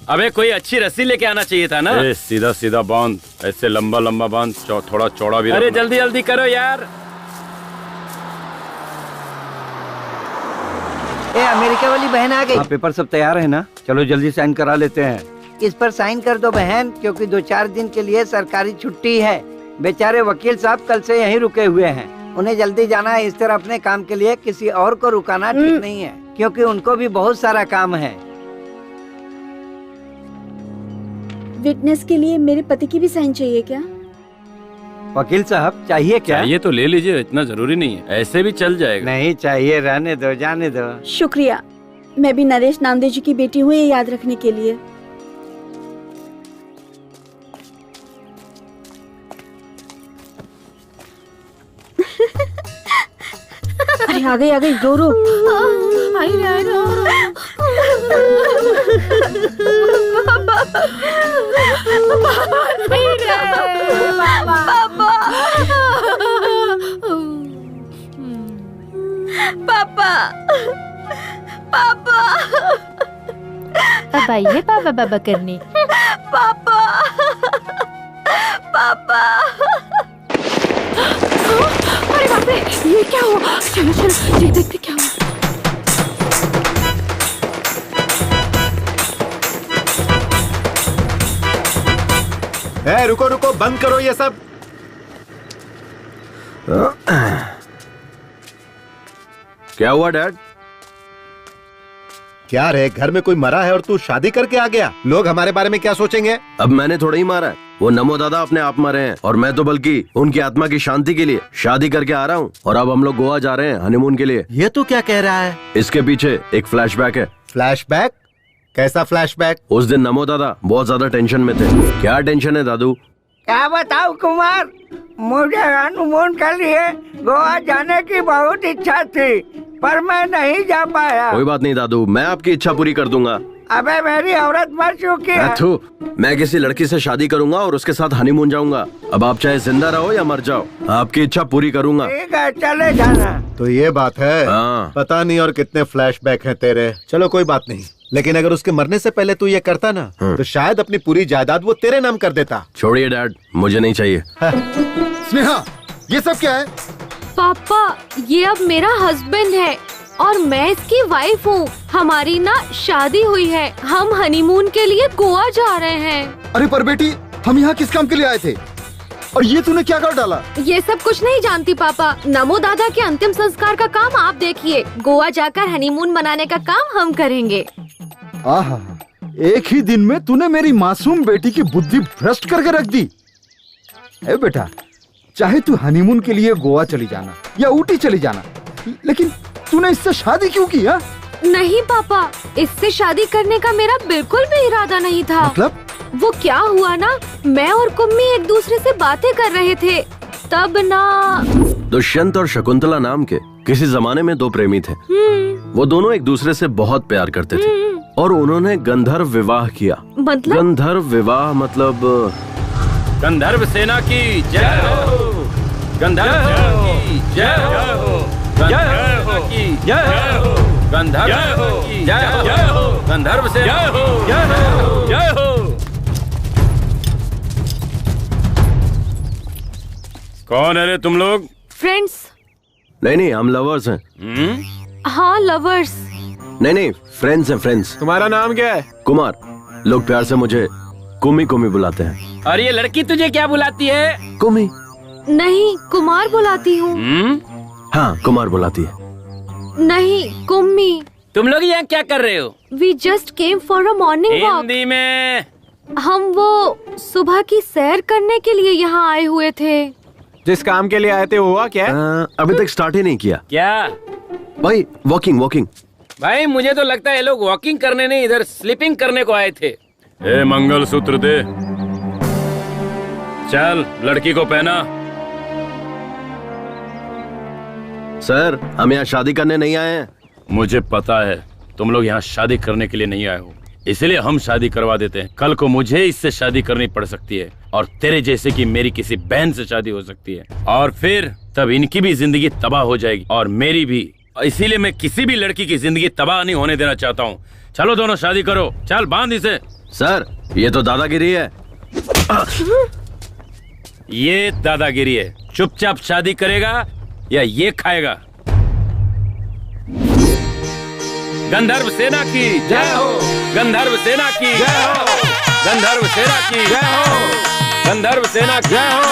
अबे कोई अच्छी रस्सी लेके आना चाहिए था ना। सीधा सीधा बांध, ऐसे लंबा लंबा बांध, थोड़ा चौड़ा भी। अरे जल्दी जल्दी करो यार। ए अमेरिका वाली बहन आ गई। पेपर सब तैयार है ना? चलो जल्दी साइन करा लेते हैं। इस पर साइन कर दो बहन, क्योंकि 2-4 दिन के लिए सरकारी छुट्टी है। बेचारे वकील साहब कल से यहीं रुके हुए हैं, उन्हें जल्दी जाना है। इस तरह अपने काम के लिए किसी और को रुकाना ठीक नहीं है, क्योंकि उनको भी बहुत सारा काम है। विटनेस के लिए मेरे पति की भी साइन चाहिए क्या? वकील साहब चाहिए क्या? चाहिए तो ले लीजिए, इतना जरूरी नहीं है, ऐसे भी चल जाएगा। नहीं चाहिए, रहने दो, जाने दो। शुक्रिया, मैं भी नरेश नामदेव जी की बेटी हूँ, ये याद रखने के लिए। अरे आ गई रो रो। पापा पापा अब आइए पापा बाबा करने। पापा पापा अरे बाप रे, ये क्या हुआ? चलो चलो देखते क्या हुआ। रुको रुको, बंद करो ये सब। क्या हुआ डैड? क्या रे, घर में कोई मरा है और तू शादी करके आ गया? लोग हमारे बारे में क्या सोचेंगे? अब मैंने थोड़ा ही मारा है, वो नमो दादा अपने आप मरे हैं, और मैं तो बल्कि उनकी आत्मा की शांति के लिए शादी करके आ रहा हूँ। और अब हम लोग गोवा जा रहे हैं हनीमून के लिए। ये तो क्या कह रहा है? इसके पीछे एक फ्लैशबैक है। फ्लैशबैक? कैसा फ्लैशबैक? उस दिन नमो दादा बहुत ज्यादा टेंशन में थे। क्या टेंशन है दादू? क्या बताऊं कुमार, मुझे हनीमून के लिए गोवा जाने की बहुत इच्छा थी, पर मैं नहीं जा पाया। कोई बात नहीं दादू, मैं आपकी इच्छा पूरी कर दूंगा। अबे मेरी औरत मर चुकी है। मैं किसी लड़की से शादी करूंगा और उसके साथ हनीमून जाऊंगा। अब आप चाहे जिंदा रहो या मर जाओ, आपकी इच्छा पूरी करूंगा। ठीक है, चले जाना। तो ये बात है। हाँ। पता नहीं और कितने फ्लैशबैक हैं तेरे। चलो कोई बात नहीं, लेकिन अगर उसके मरने से पहले तू ये करता ना, तो शायद अपनी पूरी जायदाद वो तेरे नाम कर देता। छोड़िए डैड, मुझे नहीं चाहिए। स्नेहा, ये सब क्या है? पापा, ये अब मेरा हस्बैंड है और मैं इसकी वाइफ हूँ। हमारी ना शादी हुई है, हम हनीमून के लिए गोवा जा रहे हैं। अरे पर बेटी, हम यहाँ किस काम के लिए आए थे? और ये तूने क्या कर डाला? ये सब कुछ नहीं जानती पापा। नमो दादा के अंतिम संस्कार का काम आप देखिए, गोवा जाकर हनीमून मनाने का काम हम करेंगे। आहा, एक ही दिन में तूने मेरी मासूम बेटी की बुद्धि भ्रष्ट करके रख दी। ए बेटा, चाहे तू हनीमून के लिए गोवा चली जाना या ऊटी चली जाना, लेकिन तूने इससे शादी क्यों की? हा? नहीं पापा, इससे शादी करने का मेरा बिल्कुल भी इरादा नहीं था। मतलब? वो क्या हुआ ना, मैं और कुम्मी एक दूसरे से बातें कर रहे थे, तब ना दुष्यंत और शकुंतला नाम के किसी जमाने में दो प्रेमी थे। वो दोनों एक दूसरे से बहुत प्यार करते थे और उन्होंने गंधर्व विवाह किया। मतलब? गंधर्व विवाह मतलब गंधर्व सेना की जय हो, गंधर्व की जय हो, गंधर्व की जय हो, गंधर्व की जय हो, गंधर्व सेना की जय हो। कौन है रे तुम लोग? फ्रेंड्स। नहीं, हम लवर्स हैं। हाँ, लवर्स। नहीं, फ्रेंड्स हैं, फ्रेंड्स। तुम्हारा नाम क्या है? कुमार। लोग प्यार से मुझे कुमी कुमी बुलाते हैं। और ये लड़की तुझे क्या बुलाती है? कुमी। नहीं, कुमार बुलाती हूँ। हाँ, कुमार बुलाती है। नहीं, कुम्मी। तुम लोग यहाँ क्या कर रहे हो? We just came for a morning walk। Hindi में। हम वो सुबह की सैर करने के लिए यहाँ आए हुए थे। जिस काम के लिए आए थे हुआ क्या? अभी तक स्टार्ट ही नहीं किया। क्या भाई? वॉकिंग। भाई मुझे तो लगता है ये लोग वॉकिंग करने नहीं, इधर स्लीपिंग करने को आए थे। ए मंगलसूत्र दे। चल लड़की को पहना। सर, हम यहाँ शादी करने नहीं आए हैं। मुझे पता है तुम लोग यहाँ शादी करने के लिए नहीं आए हो, इसलिए हम शादी करवा देते हैं। कल को मुझे इससे शादी करनी पड़ सकती है और तेरे जैसे की मेरी किसी बहन से शादी हो सकती है, और फिर तब इनकी भी जिंदगी तबाह हो जाएगी और मेरी भी। इसीलिए मैं किसी भी लड़की की जिंदगी तबाह नहीं होने देना चाहता हूँ। चलो दोनों शादी करो। चल बांध इसे। सर ये तो दादागिरी है। ये दादागिरी है। चुपचाप शादी करेगा या ये खाएगा? गंधर्व सेना की जय हो, गंधर्व सेना की जय हो, गंधर्व सेना की जय हो, गंधर्व सेना की जय हो,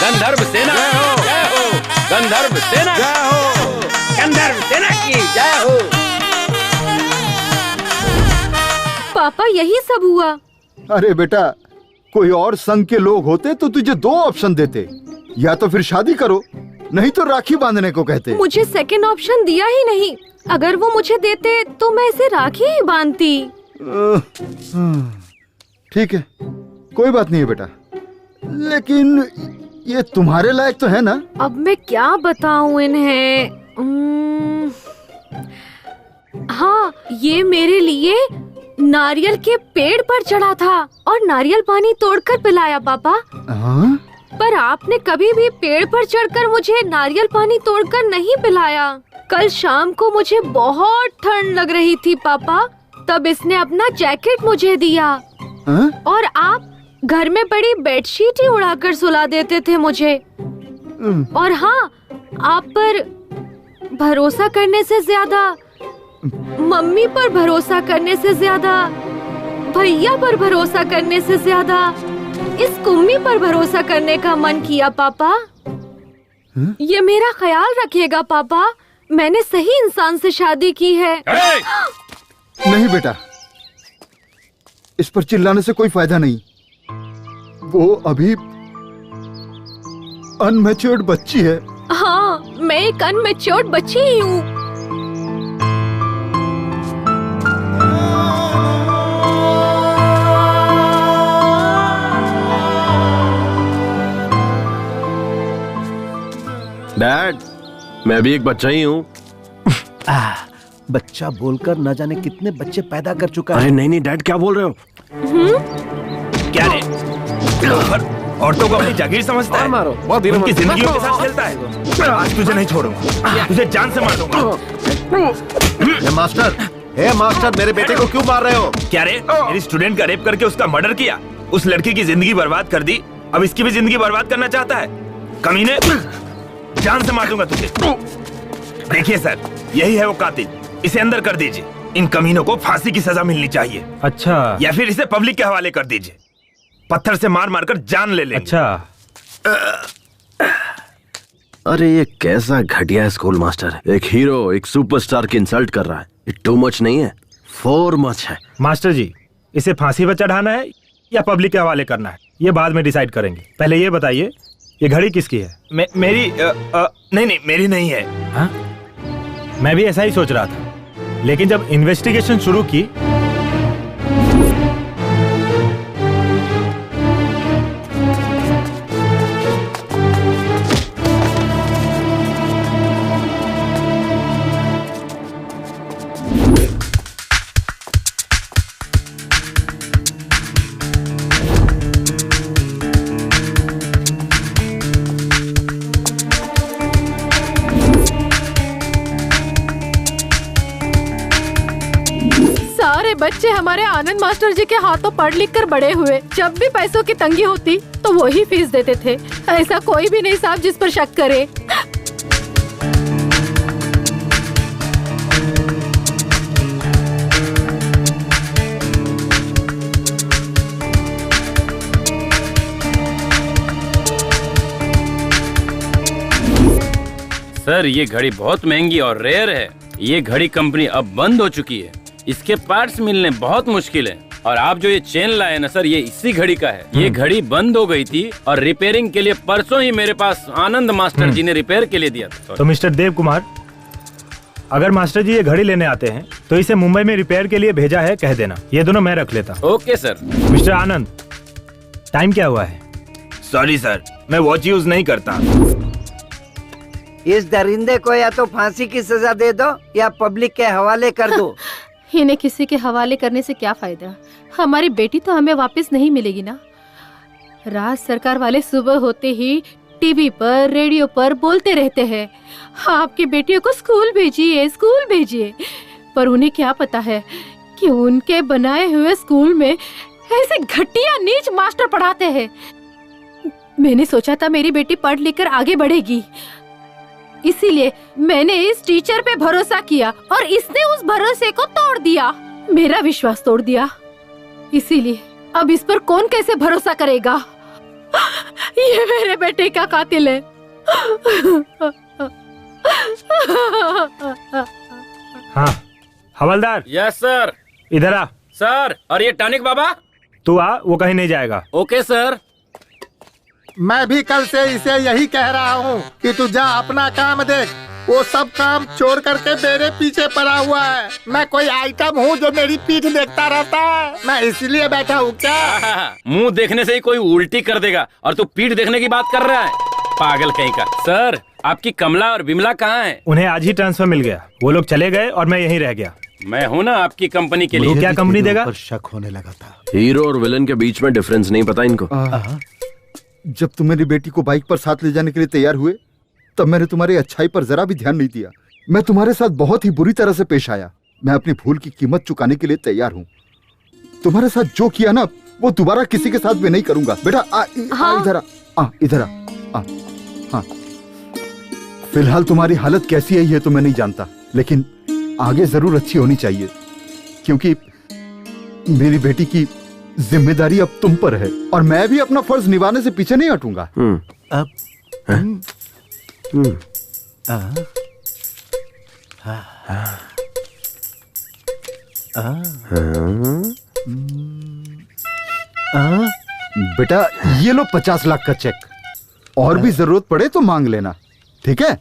गंधर्व सेना जय हो, गंधर्व सेना जय हो, गंधर्व सेना की जय हो। पापा यही सब हुआ। अरे बेटा, कोई और संघ के लोग होते तो तुझे 2 ऑप्शन देते, या तो फिर शादी करो, नहीं तो राखी बांधने को कहते। मुझे सेकंड ऑप्शन दिया ही नहीं। अगर वो मुझे देते तो मैं इसे राखी ही बांधती। ठीक है, कोई बात नहीं है बेटा, लेकिन ये तुम्हारे लायक तो है ना? अब मैं क्या बताऊं इन्हें? हाँ, ये मेरे लिए नारियल के पेड़ पर चढ़ा था और नारियल पानी तोड़कर पिलाया पापा। पर आपने कभी भी पेड़ पर चढ़कर मुझे नारियल पानी तोड़कर नहीं पिलाया। कल शाम को मुझे बहुत ठंड लग रही थी पापा, तब इसने अपना जैकेट मुझे दिया। और आप घर में पड़ी बेडशीट ही उड़ाकर सुला देते थे मुझे। और हाँ, आप पर भरोसा करने से ज्यादा, मम्मी पर भरोसा करने से ज्यादा, भैया पर भरोसा करने से ज्यादा इस कुम्मी पर भरोसा करने का मन किया पापा। ये मेरा ख्याल रखिएगा पापा, मैंने सही इंसान से शादी की है। नहीं बेटा, इस पर चिल्लाने से कोई फायदा नहीं। वो अभी अनमैच्योर्ड बच्ची है। हाँ, मैं एक अनमैच्योर्ड बच्ची ही हूँ। डैड, मैं भी एक बच्चा ही हूँ। बच्चा बोलकर न जाने कितने बच्चे पैदा कर चुका है। अरे नहीं डैड, क्या बोल रहे हो? क्या रे? औरतों को अपनी जागीर समझता है? मारो, उनकी जिंदगियों के साथ खेलता है। आज तुझे नहीं छोड़ूंगा, तुझे जान से मार दूंगा। मास्टर, मेरे बेटे को क्यों मार रहे हो? क्या रे? मेरी स्टूडेंट का रेप करके उसका मर्डर किया, उस लड़की की जिंदगी बर्बाद कर दी, अब इसकी भी जिंदगी बर्बाद करना चाहता है? कमीने, जान से मार दूंगा तुझे। देखिए सर, यही है वो कातिल, इसे अंदर कर दीजिए। इन कमीनों को फांसी की सजा मिलनी चाहिए। अच्छा। या फिर इसे पब्लिक के हवाले कर दीजिए, पत्थर से मार मार कर जान ले लेंगे। अच्छा। अरे ये कैसा घटिया स्कूल मास्टर है। एक हीरो एक सुपरस्टार की इंसल्ट कर रहा है। ये टू मच नहीं है, फोर मच है। मास्टर जी, इसे फांसी पर चढ़ाना है या पब्लिक के हवाले करना है, ये बाद में डिसाइड करेंगे। पहले ये बताइए, ये घड़ी किसकी है? मेरी नहीं, मेरी नहीं है। हाँ? मैं भी ऐसा ही सोच रहा था, लेकिन जब इन्वेस्टिगेशन शुरू की बच्चे हमारे आनंद मास्टर जी के हाथों पढ़ लिख कर बड़े हुए। जब भी पैसों की तंगी होती तो वो ही फीस देते थे। ऐसा कोई भी नहीं साहब जिस पर शक करे। सर, ये घड़ी बहुत महंगी और रेयर है। ये घड़ी कंपनी अब बंद हो चुकी है, इसके पार्ट्स मिलने बहुत मुश्किल है। और आप जो ये चेन लाए ना सर, ये इसी घड़ी का है। ये घड़ी बंद हो गई थी और रिपेयरिंग के लिए परसों ही मेरे पास आनंद मास्टर जी ने रिपेयर के लिए दिया था। तो मिस्टर देव कुमार, अगर मास्टर जी ये घड़ी लेने आते हैं तो इसे मुंबई में रिपेयर के लिए भेजा है, कह देना। ये दोनों मैं रख लेता। Okay sir. मिस्टर आनंद, टाइम क्या हुआ है? सॉरी सर, मैं वॉच यूज नहीं करता। इस दरिंदे को या तो फांसी की सजा दे दो या पब्लिक के हवाले कर दो। इन्हें किसी के हवाले करने से क्या फायदा? हमारी बेटी तो हमें वापस नहीं मिलेगी ना। राज सरकार वाले सुबह होते ही टीवी पर रेडियो पर बोलते रहते हैं, आपकी बेटियों को स्कूल भेजिए, स्कूल भेजिए। पर उन्हें क्या पता है कि उनके बनाए हुए स्कूल में ऐसे घटिया नीच मास्टर पढ़ाते हैं। मैंने सोचा था मेरी बेटी पढ़ लिख कर आगे बढ़ेगी, इसीलिए मैंने इस टीचर पे भरोसा किया और इसने उस भरोसे को तोड़ दिया, मेरा विश्वास तोड़ दिया। इसीलिए अब इस पर कौन कैसे भरोसा करेगा? ये मेरे बेटे का कातिल है। हाँ हवलदार। Yes sir. इधर आ। सर, और ये टॉनिक बाबा? तू आ, वो कहीं नहीं जाएगा। Okay sir. मैं भी कल से इसे यही कह रहा हूँ कि तू जा अपना काम देख, वो सब काम छोड़ करके मेरे पीछे पड़ा हुआ है। मैं कोई आइटम हूँ जो मेरी पीठ देखता रहता है? मैं इसलिए बैठा हूँ क्या? मुंह देखने से ही कोई उल्टी कर देगा और तू पीठ देखने की बात कर रहा है, पागल कहीं का। सर, आपकी कमला और बिमला कहाँ हैं? उन्हें आज ही ट्रांसफर मिल गया, वो लोग चले गए और मैं यहीं रह गया। मैं हूँ ना आपकी कंपनी के लिए। क्या कंपनी देगा? शक होने लगा था। हीरो और विलन के बीच में डिफरेंस नहीं पता इनको। जब तुम मेरी बेटी को बाइक पर साथ ले जाने के लिए तैयार हुए, तब मैंने तुम्हारी अच्छाई पर जरा भी ध्यान नहीं दिया। मैं तुम्हारे साथ बहुत ही बुरी तरह से पेश आया। मैं अपनी भूल की कीमत चुकाने के लिए तैयार हूँ। तुम्हारे साथ जो किया ना, वो दोबारा किसी के साथ भी नहीं करूंगा। बेटा इधर आ, इधर आ। हाँ, फिलहाल तुम्हारी हालत कैसी है ये तो मैं नहीं जानता, लेकिन आगे जरूर अच्छी होनी चाहिए, क्योंकि मेरी बेटी की जिम्मेदारी अब तुम पर है और मैं भी अपना फर्ज निभाने से पीछे नहीं हटूंगा। बेटा ये लो 50 लाख का चेक, और भी जरूरत पड़े तो मांग लेना, ठीक है?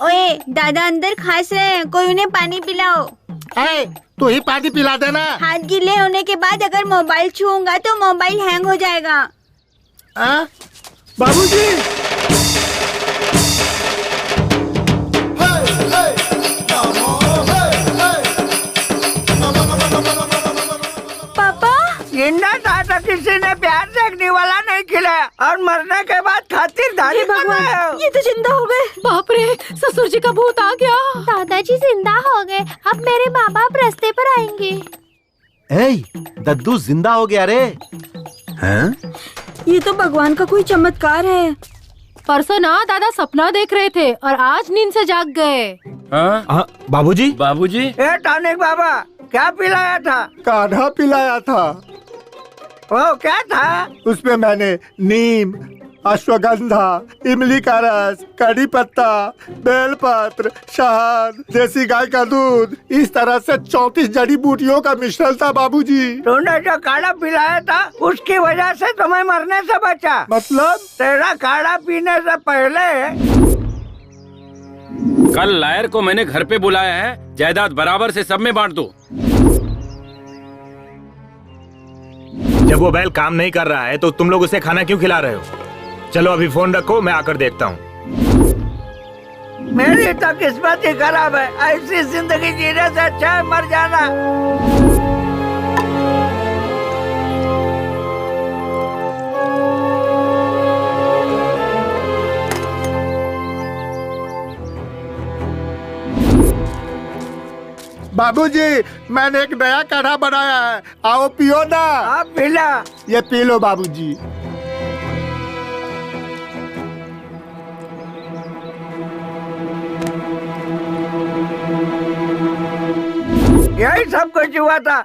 ओए, दादा अंदर खांस रहे हैं, कोई उन्हें पानी पिलाओ। तू ही पानी पिला देना। हाथ गीले होने के बाद अगर मोबाइल छूऊंगा तो मोबाइल हैंग हो जाएगा। बाबूजी, पापा, जिंदा था तो किसी ने प्यार से अग्नि वाला नहीं खिलाया और मरने के बाद खातिरदारी बनाया। ये तो जिंदा हो गए। बाप रे, ससुर जी का भूत आ गया। दादाजी जिंदा हो गए, अब मेरे माँ बाप रास्ते पर आएंगे। दद्दू जिंदा हो गया रे। हैं? ये तो भगवान का कोई चमत्कार है। परसों ना दादा सपना देख रहे थे और आज नींद से जाग गए। बाबूजी? बाबूजी? ए टॉनिक बाबा, क्या पिलाया था? काढ़ा पिलाया था। वो क्या था? उसमें मैंने नीम, अश्वगंधा, इमली का रस, कड़ी पत्ता, बेलपत्र, शहद, देसी गाय का दूध, इस तरह से 34 जड़ी बूटियों का मिश्रण था बाबूजी। तूने जो काढ़ा पिलाया था उसकी वजह से तुम्हें मरने से बचा। मतलब? तेरा काढ़ा पीने से पहले कल लायर को मैंने घर पे बुलाया है, जायदाद बराबर से सब में बांट दो। जब वो बैल काम नहीं कर रहा है तो तुम लोग उसे खाना क्यों खिला रहे हो? चलो अभी फोन रखो, मैं आकर देखता हूँ। मेरी तो किस्मत ही खराब है, ऐसी जिंदगी जीने से अच्छा है मर जाना। बाबूजी, मैंने एक नया काढ़ा बनाया है, आओ पियो ना। आप पिला। ये पी लो बाबूजी। यही सब कुछ हुआ था।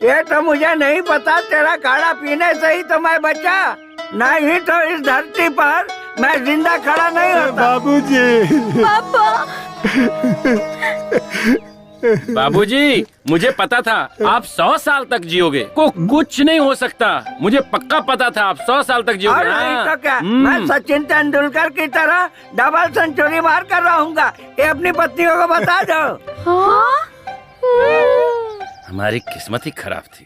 ये तो मुझे नहीं पता, तेरा काढ़ा पीने से ही तो मैं बचा, नहीं तो इस धरती पर मैं जिंदा खड़ा नहीं होता। बाबूजी। पापा। बाबूजी, मुझे पता था आप 100 साल तक जियोगे, को कुछ नहीं हो सकता। मुझे पक्का पता था आप 100 साल तक जियोगे। और नहीं तो क्या, मैं सचिन तेंदुलकर की तरह डबल सेंचुरी मार कर रहूंगा। ये अपनी पत्नियों को बता दो। हमारी किस्मत ही खराब थी।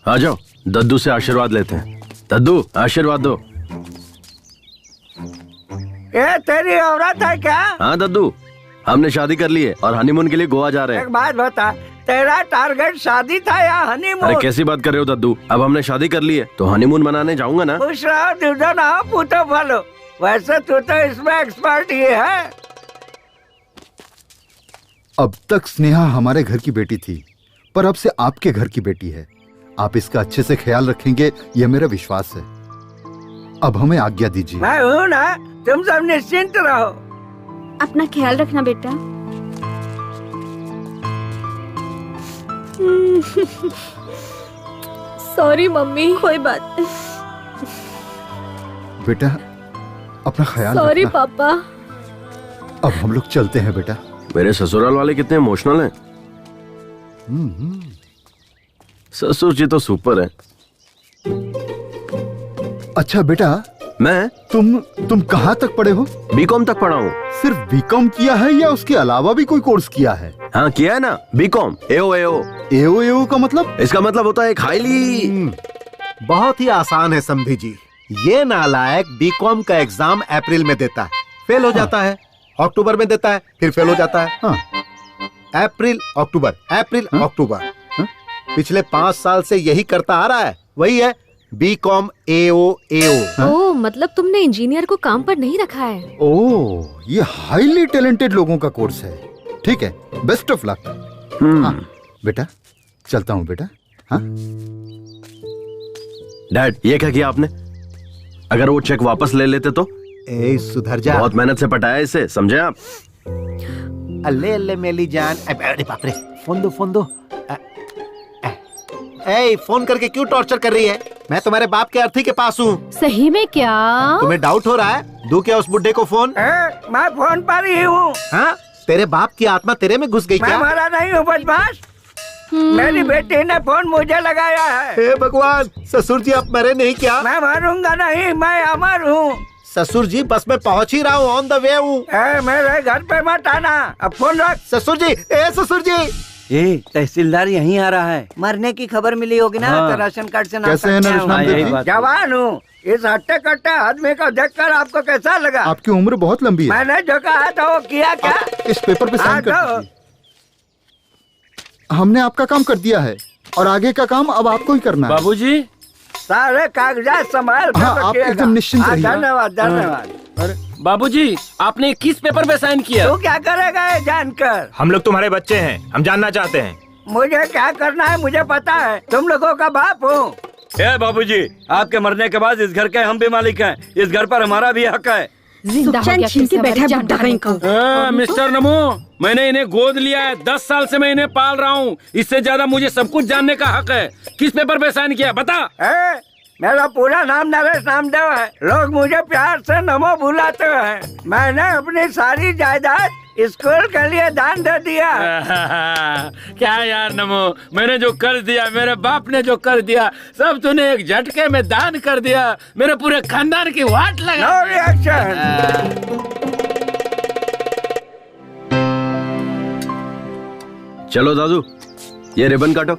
आ जाओ, दद्दू से आशीर्वाद लेते हैं। दद्दू, आशीर्वाद दो। ये तेरी औरत है क्या? हाँ दद्दू, हमने शादी कर ली है और हनीमून के लिए गोवा जा रहे हैं। एक बात बता, तेरा टारगेट शादी था या हनीमून? अरे कैसी बात कर रहे हो दद्दू, अब हमने शादी कर ली है तो हनीमून मनाने जाऊंगा ना। खुश रहो, दूधो ना हो, पूतो फलो। वैसे तू तो इसमें एक्सपर्ट ही है। अब तक स्नेहा हमारे घर की बेटी थी, पर अब से आपके घर की बेटी है। आप इसका अच्छे से ख्याल रखेंगे, यह मेरा विश्वास है। अब हमें आज्ञा दीजिए। मैं हूँ ना, तुम सब निश्चिंत रहो। अपना ख्याल रखना बेटा। Sorry mummy. कोई बात नहीं बेटा, अपना ख्याल सॉरी रखना। पापा। अब हम लोग चलते हैं बेटा। मेरे ससुराल वाले कितने इमोशनल हैं। ससुर जी तो सुपर है। अच्छा बेटा, मैं तुम कहाँ तक पढ़े हो? बीकॉम तक पढ़ा हूँ। सिर्फ बीकॉम किया है या उसके अलावा भी कोई कोर्स किया है? हाँ किया है ना, बीकॉम एओ का मतलब? इसका मतलब होता है एक हाईली। बहुत ही आसान है समधी जी। ये नालायक बीकॉम का एग्जाम अप्रैल में देता है, फेल हो जाता है, अक्टूबर में देता है, फिर फेल हो जाता है। अप्रैल अक्टूबर, अप्रैल अक्टूबर। पिछले 5 साल से यही करता आ रहा है। वही है बीकॉम एओ। ओह, मतलब तुमने इंजीनियर को काम पर नहीं रखा है। ओह, ये हाईली टैलेंटेड लोगों का कोर्स है। ठीक है, बेस्ट ऑफ लक। हाँ, बेटा चलता हूँ बेटा। हाँ? डैड, ये क्या किया आपने? अगर वो चेक वापस ले लेते तो? ए सुधर जा। बहुत मेहनत से पटाया इसे, समझे आप? अल्ले अल्ले मेली जान। अरे बाप रे, फोन दो। ए, फोन करके क्यों टॉर्चर कर रही है? मैं तुम्हारे बाप के अर्थी के पास हूँ। सही में क्या? तुम्हें डाउट हो रहा है? दूं क्या उस बुड्ढे को फोन? मैं फोन पर ही हूँ। हाँ, तेरे बाप की आत्मा तेरे में घुस गई क्या? मैं मरा नहीं हूँ बदमाश। मेरी बेटी ने फोन मुझे लगाया है। हे भगवान, ससुर जी आप मरे नहीं क्या? मैं मरूंगा नहीं, मैं अमर हूँ। ससुर जी बस मैं पहुँच ही रहा हूँ, ऑन द वे हूँ। मेरे घर पे मत आना, अब फोन रख। ससुर जी, ससुर जी। तहसीलदार यहीं आ रहा है। मरने की खबर मिली होगी ना, तो राशन कार्ड से कैसे है नरेश नामदेव जी? जवान हूँ। इस हट्टे कट्टे आदमी को देखकर आपको कैसा लगा? आपकी उम्र बहुत लंबी है। मैंने जो कहा था वो किया क्या? इस पेपर पे साइन कर दीजिए। हमने आपका काम कर दिया है और आगे का काम अब आपको ही करना है। बाबूजी, सारे कागजात संभाल कर हाँ, आप एकदम निश्चिंत रहिए। धन्यवाद। बाबूजी, आपने किस पेपर पे साइन किया? तू क्या करेगा ये जानकर? हम लोग तुम्हारे बच्चे हैं, हम जानना चाहते हैं। मुझे क्या करना है मुझे पता है। तुम लोगों का बाप हूँ। बाबूजी, आपके मरने के बाद इस घर के हम भी मालिक हैं। इस घर पर हमारा भी हक है। मिस्टर नमो, मैंने इन्हें गोद लिया है। 10 साल से मैं इन्हें पाल रहा हूँ। इससे ज्यादा मुझे सब कुछ जानने का हक है। किस पेपर पे साइन किया बता? मेरा पूरा नाम नरेश नामदेव है। लोग मुझे प्यार से नमो बुलाते हैं। मैंने अपनी सारी जायदाद स्कूल के लिए दान दे दिया। क्या यार नमो, मैंने जो कर दिया, मेरे बाप ने जो कर दिया, सब तूने एक झटके में दान कर दिया। मेरे पूरे खानदान की वाट लगा। No reaction. चलो दादू, ये रिबन काटो।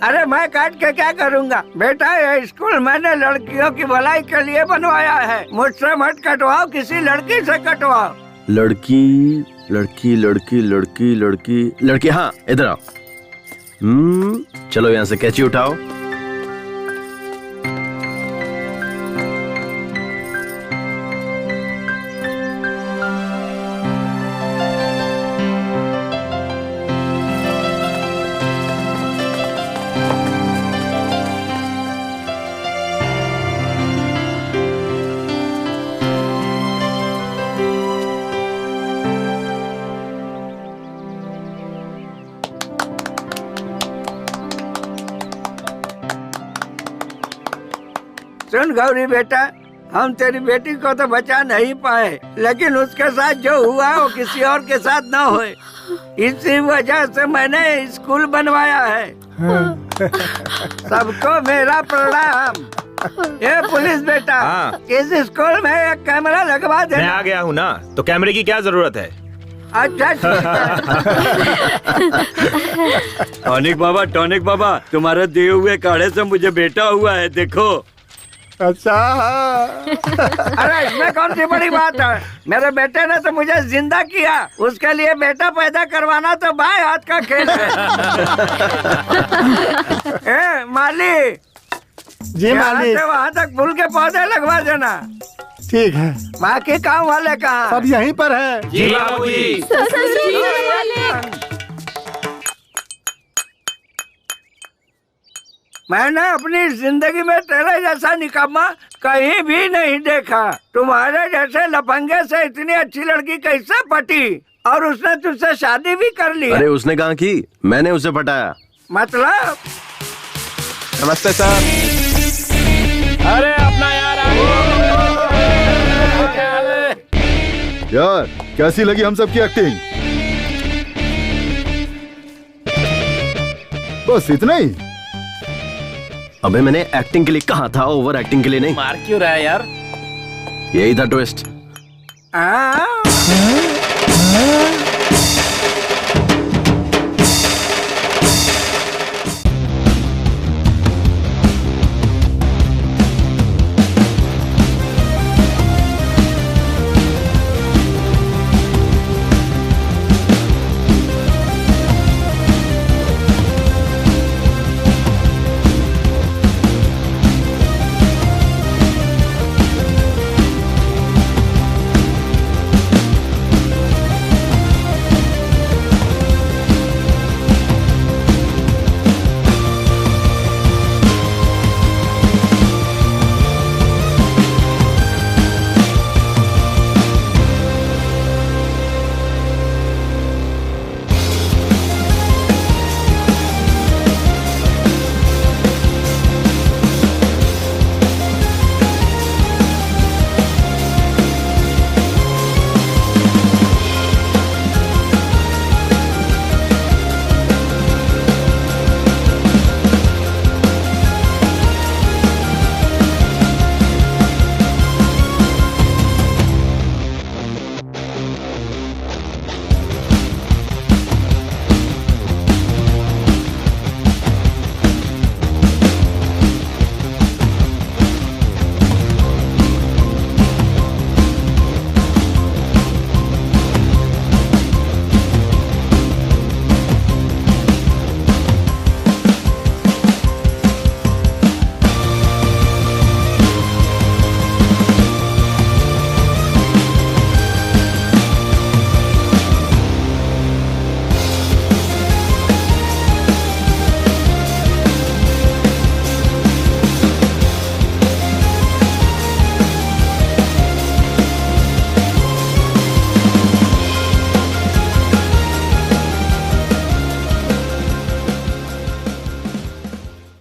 अरे मैं काट के क्या करूँगा बेटा? ये स्कूल मैंने लड़कियों की भलाई के लिए बनवाया है। मुझसे मत कटवाओ, किसी लड़की से कटवाओ। लड़की लड़की लड़की लड़की लड़की लड़की, हाँ इधर आओ। चलो यहाँ से कैंची उठाओ। सुन गौरी बेटा, हम तेरी बेटी को तो बचा नहीं पाए, लेकिन उसके साथ जो हुआ वो किसी और के साथ न होए। इसी वजह से मैंने स्कूल बनवाया है। सबको मेरा प्रणाम। ये पुलिस बेटा, इस स्कूल में एक कैमरा लगवा दे। मैं आ गया हूँ ना, तो कैमरे की क्या जरूरत है? अच्छा टॉनिक बाबा, तुम्हारे दिए हुए काढ़े से मुझे बेटा हुआ है, देखो। अच्छा। अरे इसमें कौन सी बड़ी बात है? मेरे बेटे ने तो मुझे जिंदा किया। उसके लिए बेटा पैदा करवाना तो बाएं हाथ का खेल है। माली जी मालिक। वहाँ तक फूल के पौधे लगवा देना। ठीक है। बाकी काम वाले कहाँ? सब यहीं पर है। जी बाबूजी। मैंने अपनी जिंदगी में तेरे जैसा निकम्मा कहीं भी नहीं देखा। तुम्हारे जैसे लफंगे से इतनी अच्छी लड़की कैसे पटी और उसने तुझसे शादी भी कर ली? अरे उसने कहा की, मैंने उसे पटाया। मतलब? नमस्ते सर। अरे अपना यार कैसी लगी हम सबकी एक्टिंग? बस इतना ही? अबे मैंने एक्टिंग के लिए कहा था, ओवर एक्टिंग के लिए नहीं। मार क्यों रहा है यार? यही था ट्विस्ट।